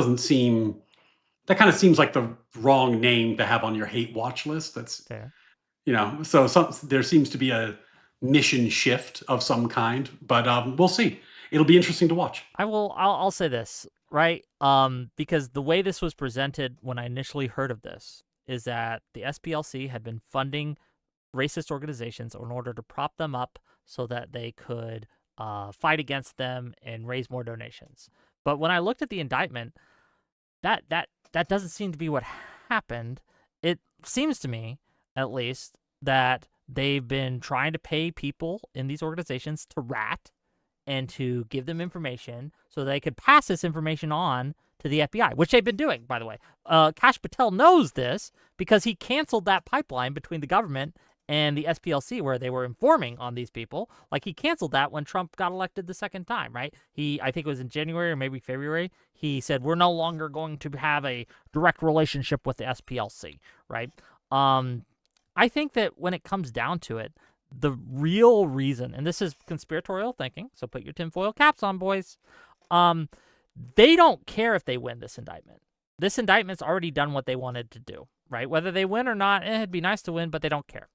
kind of seems like the wrong name to have on your hate watch list. That's fair. So there seems to be a mission shift of some kind, but we'll see. It'll be interesting to watch. I'll say this, right? Because the way this was presented when I initially heard of this is that the SPLC had been funding racist organizations in order to prop them up so that they could fight against them and raise more donations. But when I looked at the indictment, that doesn't seem to be what happened. It seems to me, at least, that they've been trying to pay people in these organizations to rat and to give them information so they could pass this information on to the FBI, which they've been doing, by the way. Kash Patel knows this because he canceled that pipeline between the government and the SPLC, where they were informing on these people. Like, he canceled that when Trump got elected the second time, right? I think it was in January or maybe February, he said, we're no longer going to have a direct relationship with the SPLC, right? I think that when it comes down to it, the real reason, and this is conspiratorial thinking, so put your tinfoil caps on, boys, they don't care if they win this indictment. This indictment's already done what they wanted to do, right? Whether they win or not, it'd be nice to win, but they don't care.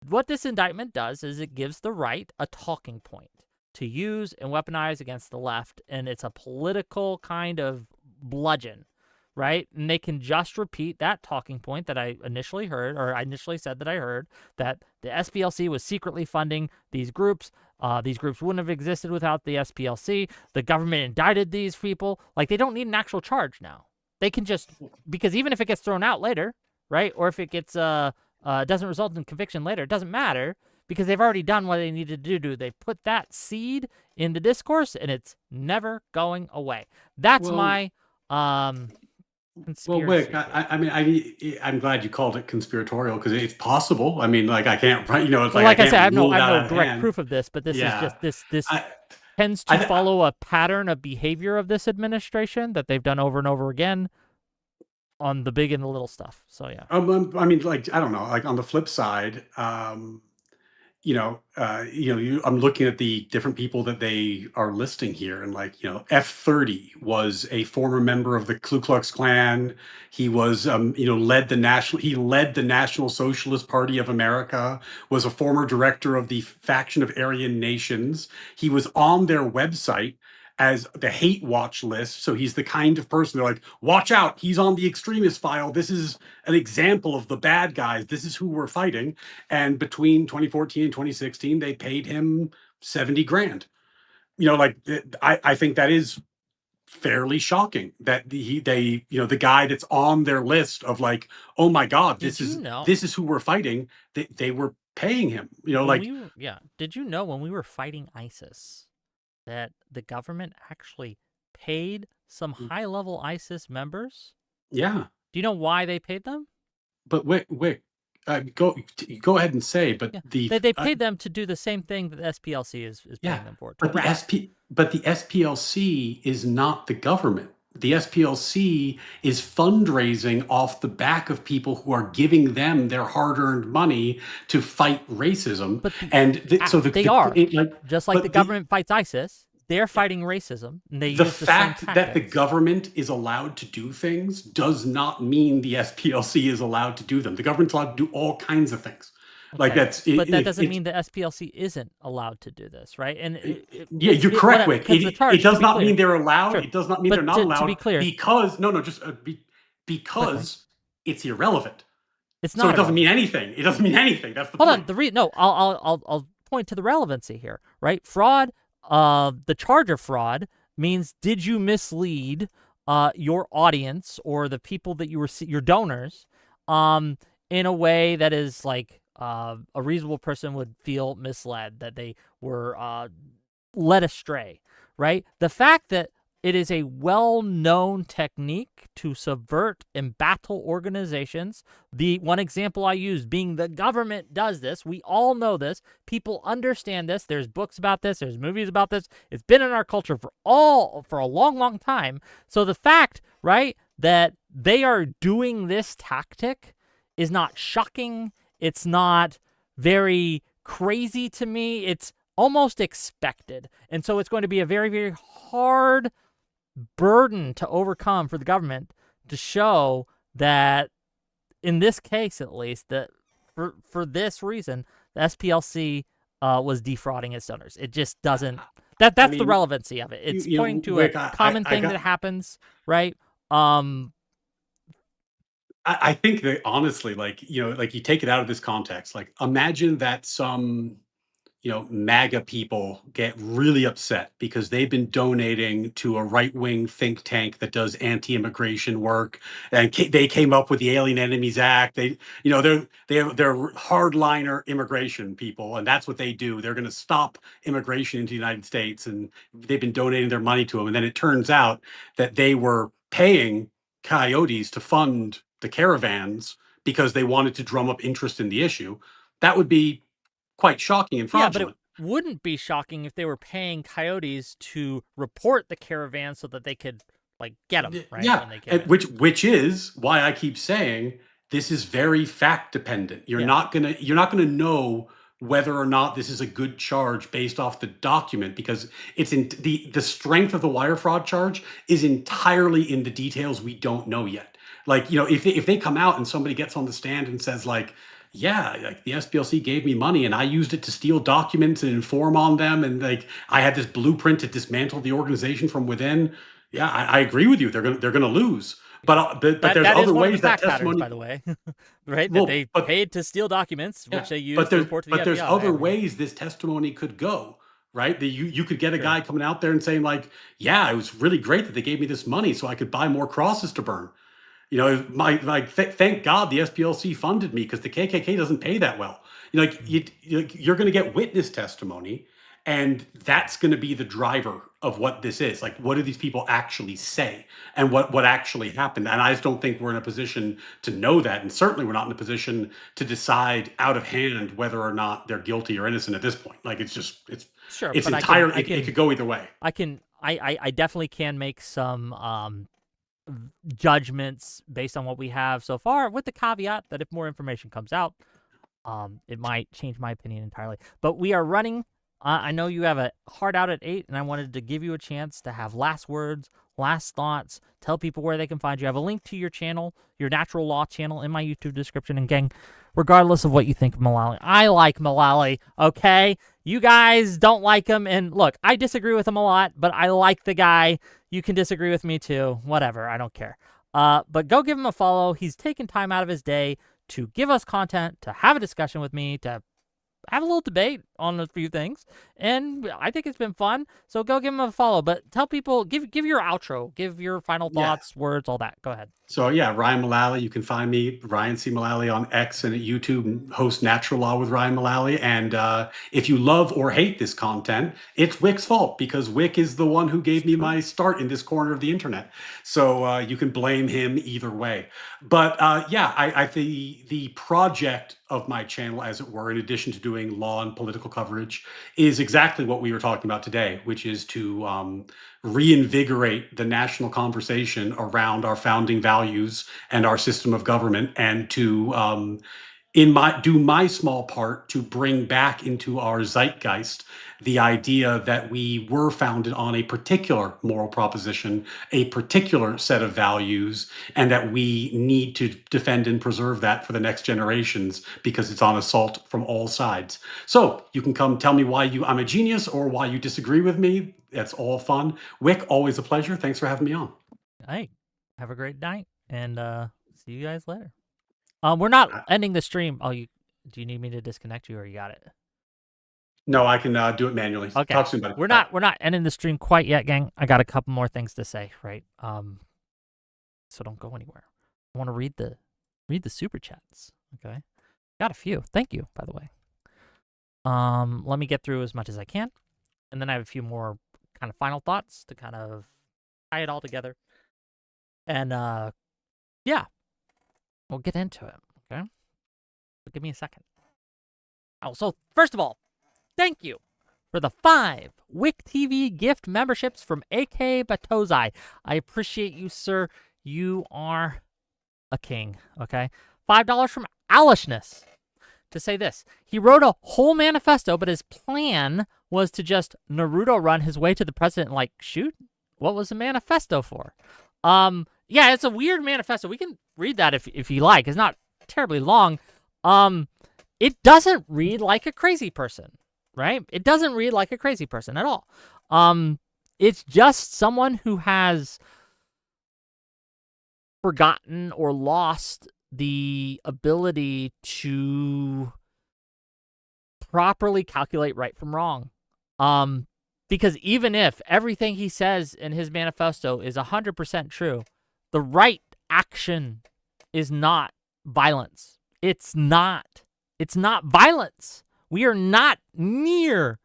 What this indictment does is it gives the right a talking point to use and weaponize against the left, and it's a political kind of bludgeon, right? And they can just repeat that talking point that I initially heard, or I initially said that I heard, that the SPLC was secretly funding these groups. These groups wouldn't have existed without the SPLC. The government indicted these people. Like, they don't need an actual charge now. They can just, because even if it gets thrown out later, right, or if it gets doesn't result in conviction later, it doesn't matter, because they've already done what they needed to do. They put that seed in the discourse, and it's never going away. That's my conspiracy. Well, Wick, I'm glad you called it conspiratorial, because it's possible. I mean, like, I can't, you know, it's like I said, I have no rule it out of direct hand. proof of this, but this is just this I- tends to follow a pattern of behavior of this administration that they've done over and over again on the big and the little stuff. So yeah. I mean, like, I don't know, like, on the flip side, I'm looking at the different people that they are listing here, and, like, F-30 was a former member of the Ku Klux Klan. He was, led the National Socialist Party of America, was a former director of the faction of Aryan Nations. He was on their website as the hate watch list. So he's the kind of person they're like, watch out, he's on the extremist file. This is an example of the bad guys. This is who we're fighting. And between 2014 and 2016, they paid him 70 grand. I think that is fairly shocking that the guy that's on their list of, like, oh my God, this is who we're fighting. They were paying him, Did you know when we were fighting ISIS that the government actually paid some high-level ISIS members? Yeah. Do you know why they paid them? But Wick, go ahead and say. But they paid them to do the same thing that the SPLC is paying them for. But the SPLC is not the government. The SPLC is fundraising off the back of people who are giving them their hard-earned money to fight racism. But just like the government fights ISIS, they're fighting racism. And the fact that the government is allowed to do things does not mean the SPLC is allowed to do them. The government's allowed to do all kinds of things. Okay. But that doesn't mean the SPLC isn't allowed to do this, right? And you're correct, Wick. It does not mean they're allowed. Sure. It does not mean they're not allowed. To be clear, because because it's irrelevant. It's not. So it doesn't mean anything. It doesn't mean anything. That's the point. Hold on. I'll point to the relevancy here, right? Fraud. The charge of fraud means, did you mislead your audience or the people that you were your donors in a way that is like a reasonable person would feel misled, that they were led astray, right? The fact that it is a well-known technique to subvert and battle organizations. The one example I used being the government does this. We all know this. People understand this. There's books about this. There's movies about this. It's been in our culture for a long, long time. So the fact, right, that they are doing this tactic is not shocking. It's not very crazy to me. It's almost expected. And so it's going to be a very, very hard burden to overcome for the government to show that, in this case at least, that for this reason, the SPLC was defrauding its donors. It just doesn't. That's the relevancy of it. It's pointing to a common thing that happens, right? I think that, honestly, like you take it out of this context. Like, imagine that some MAGA people get really upset because they've been donating to a right-wing think tank that does anti-immigration work, and they came up with the Alien Enemies Act. They're hardliner immigration people, and that's what they do. They're going to stop immigration into the United States, and they've been donating their money to them. And then it turns out that they were paying coyotes to fund the caravans because they wanted to drum up interest in the issue. that would be quite shocking and Yeah, but it fraudulent. wouldn't be shocking if they were paying coyotes to report the caravan so that they could like get them right Yeah, when they came and in. which is why I keep saying this is very fact dependent. Yeah. You're not gonna know whether or not this is a good charge based off the document, because it's in the strength of the wire fraud charge is entirely in the details we don't know yet. Like, if they come out and somebody gets on the stand and says like, yeah, like the SPLC gave me money and I used it to steal documents and inform on them, and like I had this blueprint to dismantle the organization from within. Yeah, I agree with you. They're gonna lose. But there's That is other one of the ways that fact patterns, by testimony. the way, right? That Well, they paid to steal documents, which yeah, they used to report to the there's FBI. other I mean, ways this testimony could go, right? You could get a sure. guy coming out there and saying like, yeah, it was really great that they gave me this money so I could buy more crosses to burn. Thank God the SPLC funded me, because the KKK doesn't pay that well. Mm. You're going to get witness testimony, and that's going to be the driver of what this is. Like, what do these people actually say, and what actually happened? And I just don't think we're in a position to know that, and certainly we're not in a position to decide out of hand whether or not they're guilty or innocent at this point. Like, Sure, it's but entirely it could go either way. I definitely can make some judgments based on what we have so far, with the caveat that if more information comes out, it might change my opinion entirely. But we are running. I know you have a hard out at 8, and I wanted to give you a chance to have last words, last thoughts, tell people where they can find you. I have a link to your channel, your natural law channel, in my YouTube description. And gang, regardless of what you think of Mullally, I like Mullally, okay? You guys don't like him, and look, I disagree with him a lot, but I like the guy. You can disagree with me too, whatever, I don't care. But go give him a follow. He's taken time out of his day to give us content, to have a discussion with me, to have a little debate on a few things, and I think it's been fun. So go give him a follow. But tell people, give your outro, give your final Yeah. thoughts, words, all that. Go ahead. So yeah, Ryan Mullally. You can find me, Ryan C. Mullally, on X and at YouTube, and host Natural Law with Ryan Mullally. And if you love or hate this content, it's Wick's fault, because Wick is the one who gave me my start in this corner of the internet. So you can blame him either way. But yeah, I the project of my channel, as it were, in addition to doing law and political coverage, is exactly what we were talking about today, which is to reinvigorate the national conversation around our founding values and our system of government, and to do my small part to bring back into our zeitgeist the idea that we were founded on a particular moral proposition, a particular set of values, and that we need to defend and preserve that for the next generations, because it's on assault from all sides. So you can come tell me why I'm a genius or why you disagree with me. That's all fun. Wick, always a pleasure. Thanks for having me on. Hey, have a great night, and see you guys later. We're not ending the stream. Oh, do you need me to disconnect you, or you got it? No, I can do it manually. Okay. Talk soon, buddy. We're not ending the stream quite yet, gang. I got a couple more things to say, right? So don't go anywhere. I want to read the super chats. Okay. Got a few. Thank you, by the way. Let me get through as much as I can, and then I have a few more kind of final thoughts to kind of tie it all together. And yeah, we'll get into it. Okay. But give me a second. Oh, so first of all, thank you for the 5 Wick TV gift memberships from AK Batozai. I appreciate you, sir. You are a king, okay? $5 from Alishness to say this. He wrote a whole manifesto, but his plan was to just Naruto run his way to the president and, like, shoot? What was the manifesto for? Yeah, it's a weird manifesto. We can read that if you like. It's not terribly long. It doesn't read like a crazy person, right? It doesn't read like a crazy person at all. It's just someone who has forgotten or lost the ability to properly calculate right from wrong. Because even if everything he says in his manifesto is 100% true, the right action is not violence. It's not violence. We are not anywhere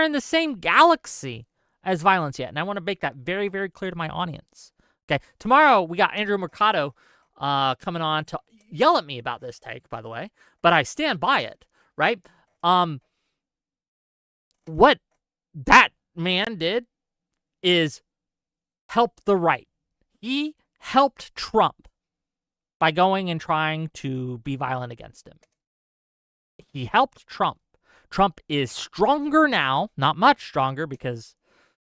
in the same galaxy as violence yet. And I want to make that very, very clear to my audience. Okay, tomorrow we got Andrew Mercado coming on to yell at me about this take, by the way, but I stand by it, right? What that man did is help the right. He helped Trump by going and trying to be violent against him. He helped Trump. Trump is stronger now, not much stronger because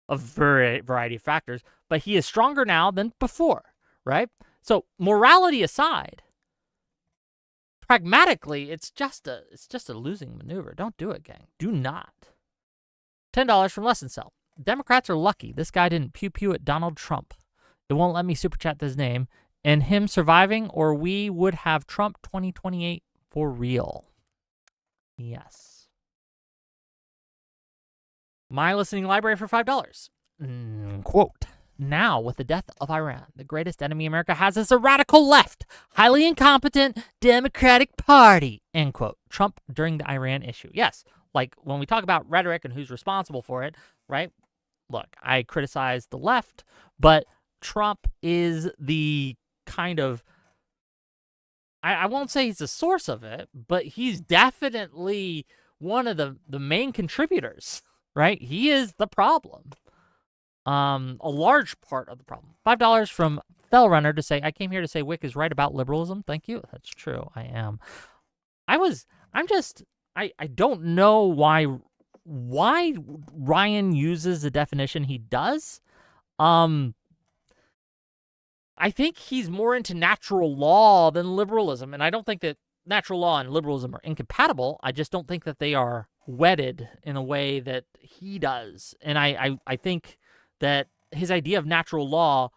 of variety of factors, but he is stronger now than before, right? So morality aside, pragmatically, it's just a losing maneuver. Don't do it, gang. Do not. $10 from Lesson Cell. Democrats are lucky this guy didn't pew-pew at Donald Trump. It won't let me super chat his name. And him surviving, or we would have Trump 2028 for real. Yes. My listening library for $5. Quote, now, with the death of Iran, the greatest enemy America has is a radical left, highly incompetent Democratic Party, end quote. Trump during the Iran issue. Yes, like when we talk about rhetoric and who's responsible for it, right? Look, I criticize the left, but Trump is the kind of, I won't say he's the source of it, but he's definitely one of the main contributors, right? He is the problem. A large part of the problem. $5 from Fellrunner to say, I came here to say Wick is right about liberalism. Thank you. That's true. I am. I don't know why Ryan uses the definition he does. I think he's more into natural law than liberalism, and I don't think that natural law and liberalism are incompatible. I just don't think that they are wedded in a way that he does. And I think that his idea of natural law,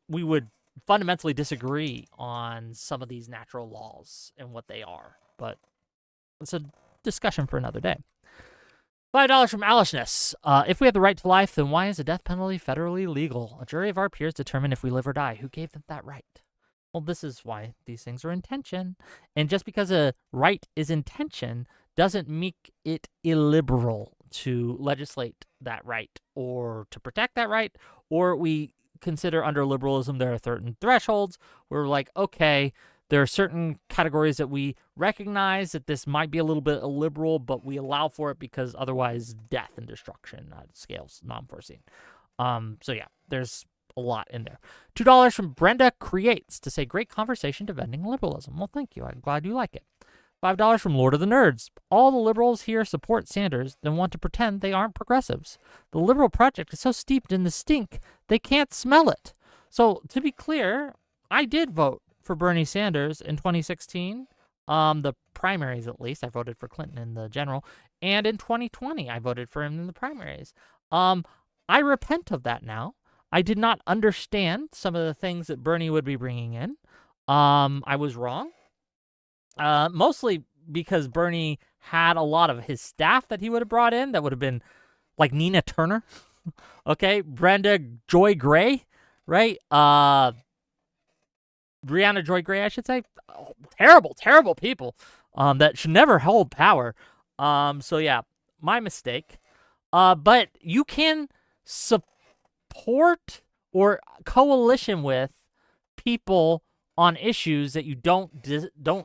we would fundamentally disagree on some of these natural laws and what they are. But it's a discussion for another day. $5 from Alishness. If we have the right to life, then why is the death penalty federally legal? A jury of our peers determine if we live or die. Who gave them that right? Well, this is why these things are in tension. And just because a right is in tension doesn't make it illiberal to legislate that right or to protect that right. Or we consider under liberalism there are certain thresholds where we're like, okay, there are certain categories that we recognize that this might be a little bit illiberal, but we allow for it because otherwise death and destruction scales non-foreseen. So yeah, there's a lot in there. $2 from Brenda Creates to say, great conversation defending liberalism. Well, thank you. I'm glad you like it. $5 from Lord of the Nerds. All the liberals here support Sanders, then want to pretend they aren't progressives. The liberal project is so steeped in the stink, they can't smell it. So to be clear, I did vote for Bernie Sanders in 2016, the primaries at least. I voted for Clinton in the general. And in 2020, I voted for him in the primaries. I repent of that now. I did not understand some of the things that Bernie would be bringing in. I was wrong. Mostly because Bernie had a lot of his staff that he would have brought in that would have been like Nina Turner. Okay, Brenda Joy Gray, right? Brianna Joy Gray, I should say. Oh, terrible, terrible people that should never hold power. So yeah, my mistake. But you can support or coalition with people on issues that you don't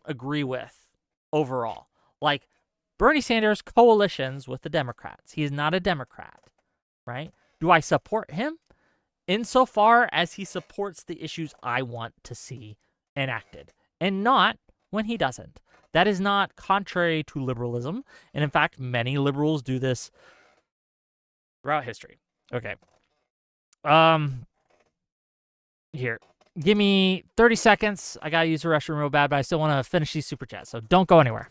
agree with overall. Like Bernie Sanders coalitions with the Democrats. He is not a Democrat, right? Do I support him? Insofar as he supports the issues I want to see enacted, and not when he doesn't. That is not contrary to liberalism, and in fact, many liberals do this throughout history. Okay. Here. Give me 30 seconds. I gotta use the restroom real bad, but I still want to finish these super chats, so don't go anywhere.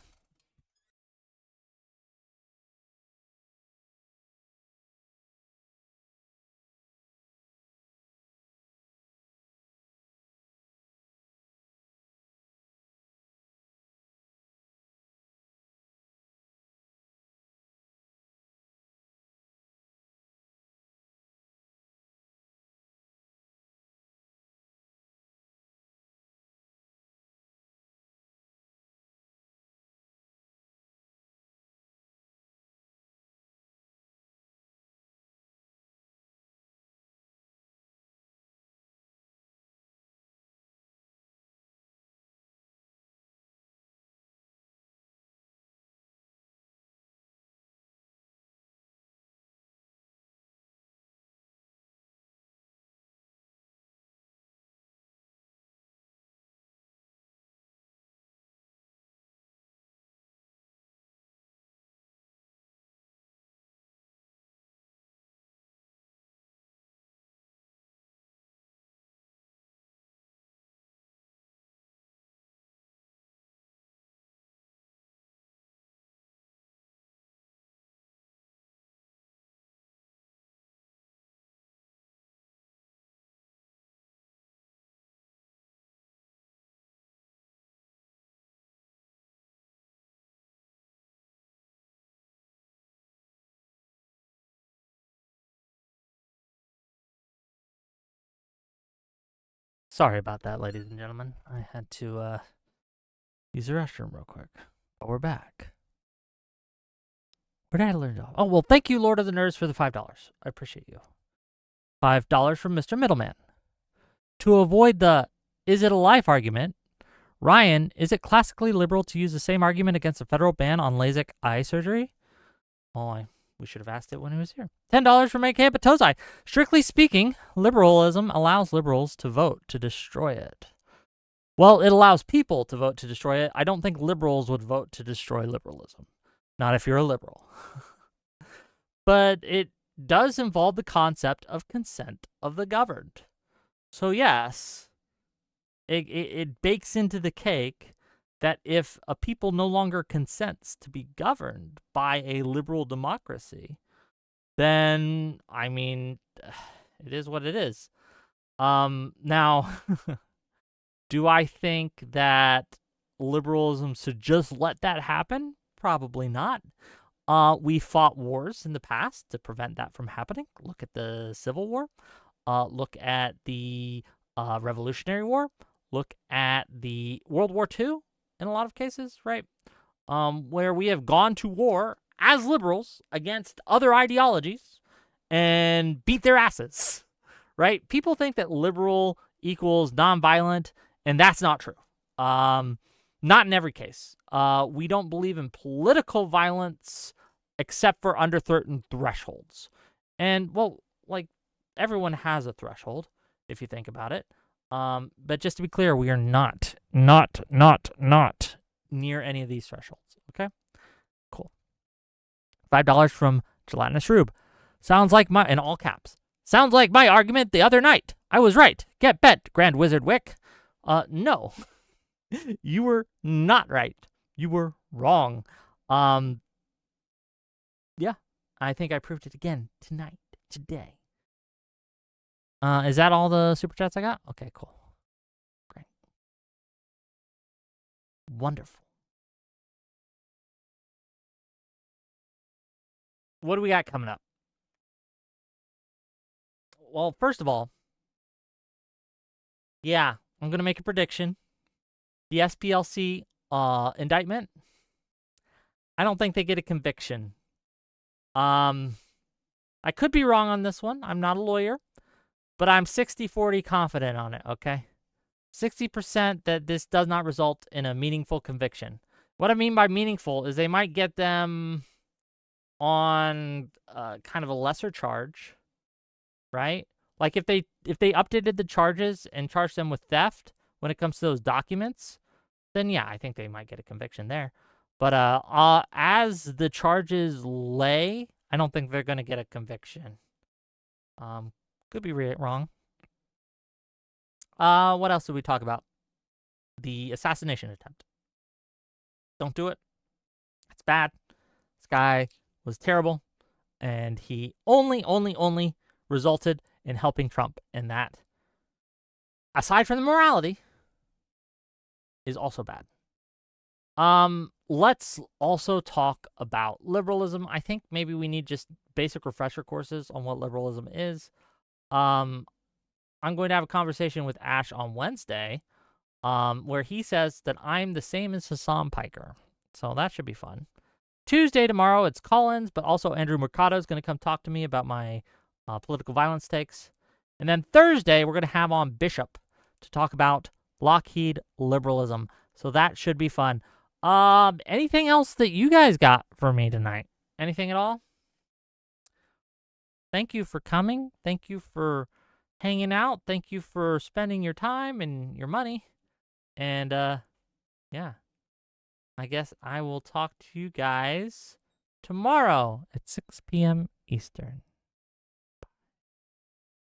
Sorry about that, ladies and gentlemen. I had to use the restroom real quick. But we're back. Where did I learn? Oh, well, thank you, Lord of the Nerds, for the $5. I appreciate you. $5 from Mr. Middleman. To avoid the is it a life argument, Ryan, is it classically liberal to use the same argument against a federal ban on LASIK eye surgery? Well, we should have asked it when he was here. $10 from AK Patozai. Strictly speaking, liberalism allows liberals to vote to destroy it. Well, it allows people to vote to destroy it. I don't think liberals would vote to destroy liberalism. Not if you're a liberal. But it does involve the concept of consent of the governed. So yes, it bakes into the cake that if a people no longer consents to be governed by a liberal democracy, then, I mean, it is what it is. Now, do I think that liberalism should just let that happen? Probably not. We fought wars in the past to prevent that from happening. Look at the Civil War. Look at the Revolutionary War. Look at the World War II in a lot of cases, right? Where we have gone to war as liberals against other ideologies and beat their asses, right? People think that liberal equals nonviolent, and that's not true. Not in every case. We don't believe in political violence except for under certain thresholds. And, well, like, everyone has a threshold, if you think about it. But just to be clear, we are not near any of these thresholds, okay? Cool. $5 from Gelatinous Rube. Sounds like my, in all caps, sounds like my argument the other night. I was right. Get bet, Grand Wizard Wick. No. You were not right. You were wrong. Yeah, I think I proved it again today. Is that all the super chats I got? Okay, cool. Great. Wonderful. What do we got coming up? Well, first of all, yeah, I'm going to make a prediction. The SPLC indictment, I don't think they get a conviction. I could be wrong on this one. I'm not a lawyer, but I'm 60-40 confident on it, okay? 60% that this does not result in a meaningful conviction. What I mean by meaningful is they might get them on kind of a lesser charge, right? Like if they updated the charges and charged them with theft when it comes to those documents, then yeah, I think they might get a conviction there. But as the charges lay, I don't think they're going to get a conviction. Could be wrong. What else did we talk about? The assassination attempt. Don't do it. It's bad. This guy was terrible, and he only resulted in helping Trump, and that, aside from the morality, is also bad. Let's also talk about liberalism. I think maybe we need just basic refresher courses on what liberalism is. I'm going to have a conversation with Ash on Wednesday, where he says that I'm the same as Hassan Piker. So that should be fun. Tuesday, tomorrow, it's Collins, but also Andrew Mercado is going to come talk to me about my political violence takes. And then Thursday, we're going to have on Bishop to talk about Lockheed liberalism. So that should be fun. Anything else that you guys got for me tonight? Anything at all? Thank you for coming. Thank you for hanging out. Thank you for spending your time and your money. And, yeah. I guess I will talk to you guys tomorrow at 6 p.m. Eastern.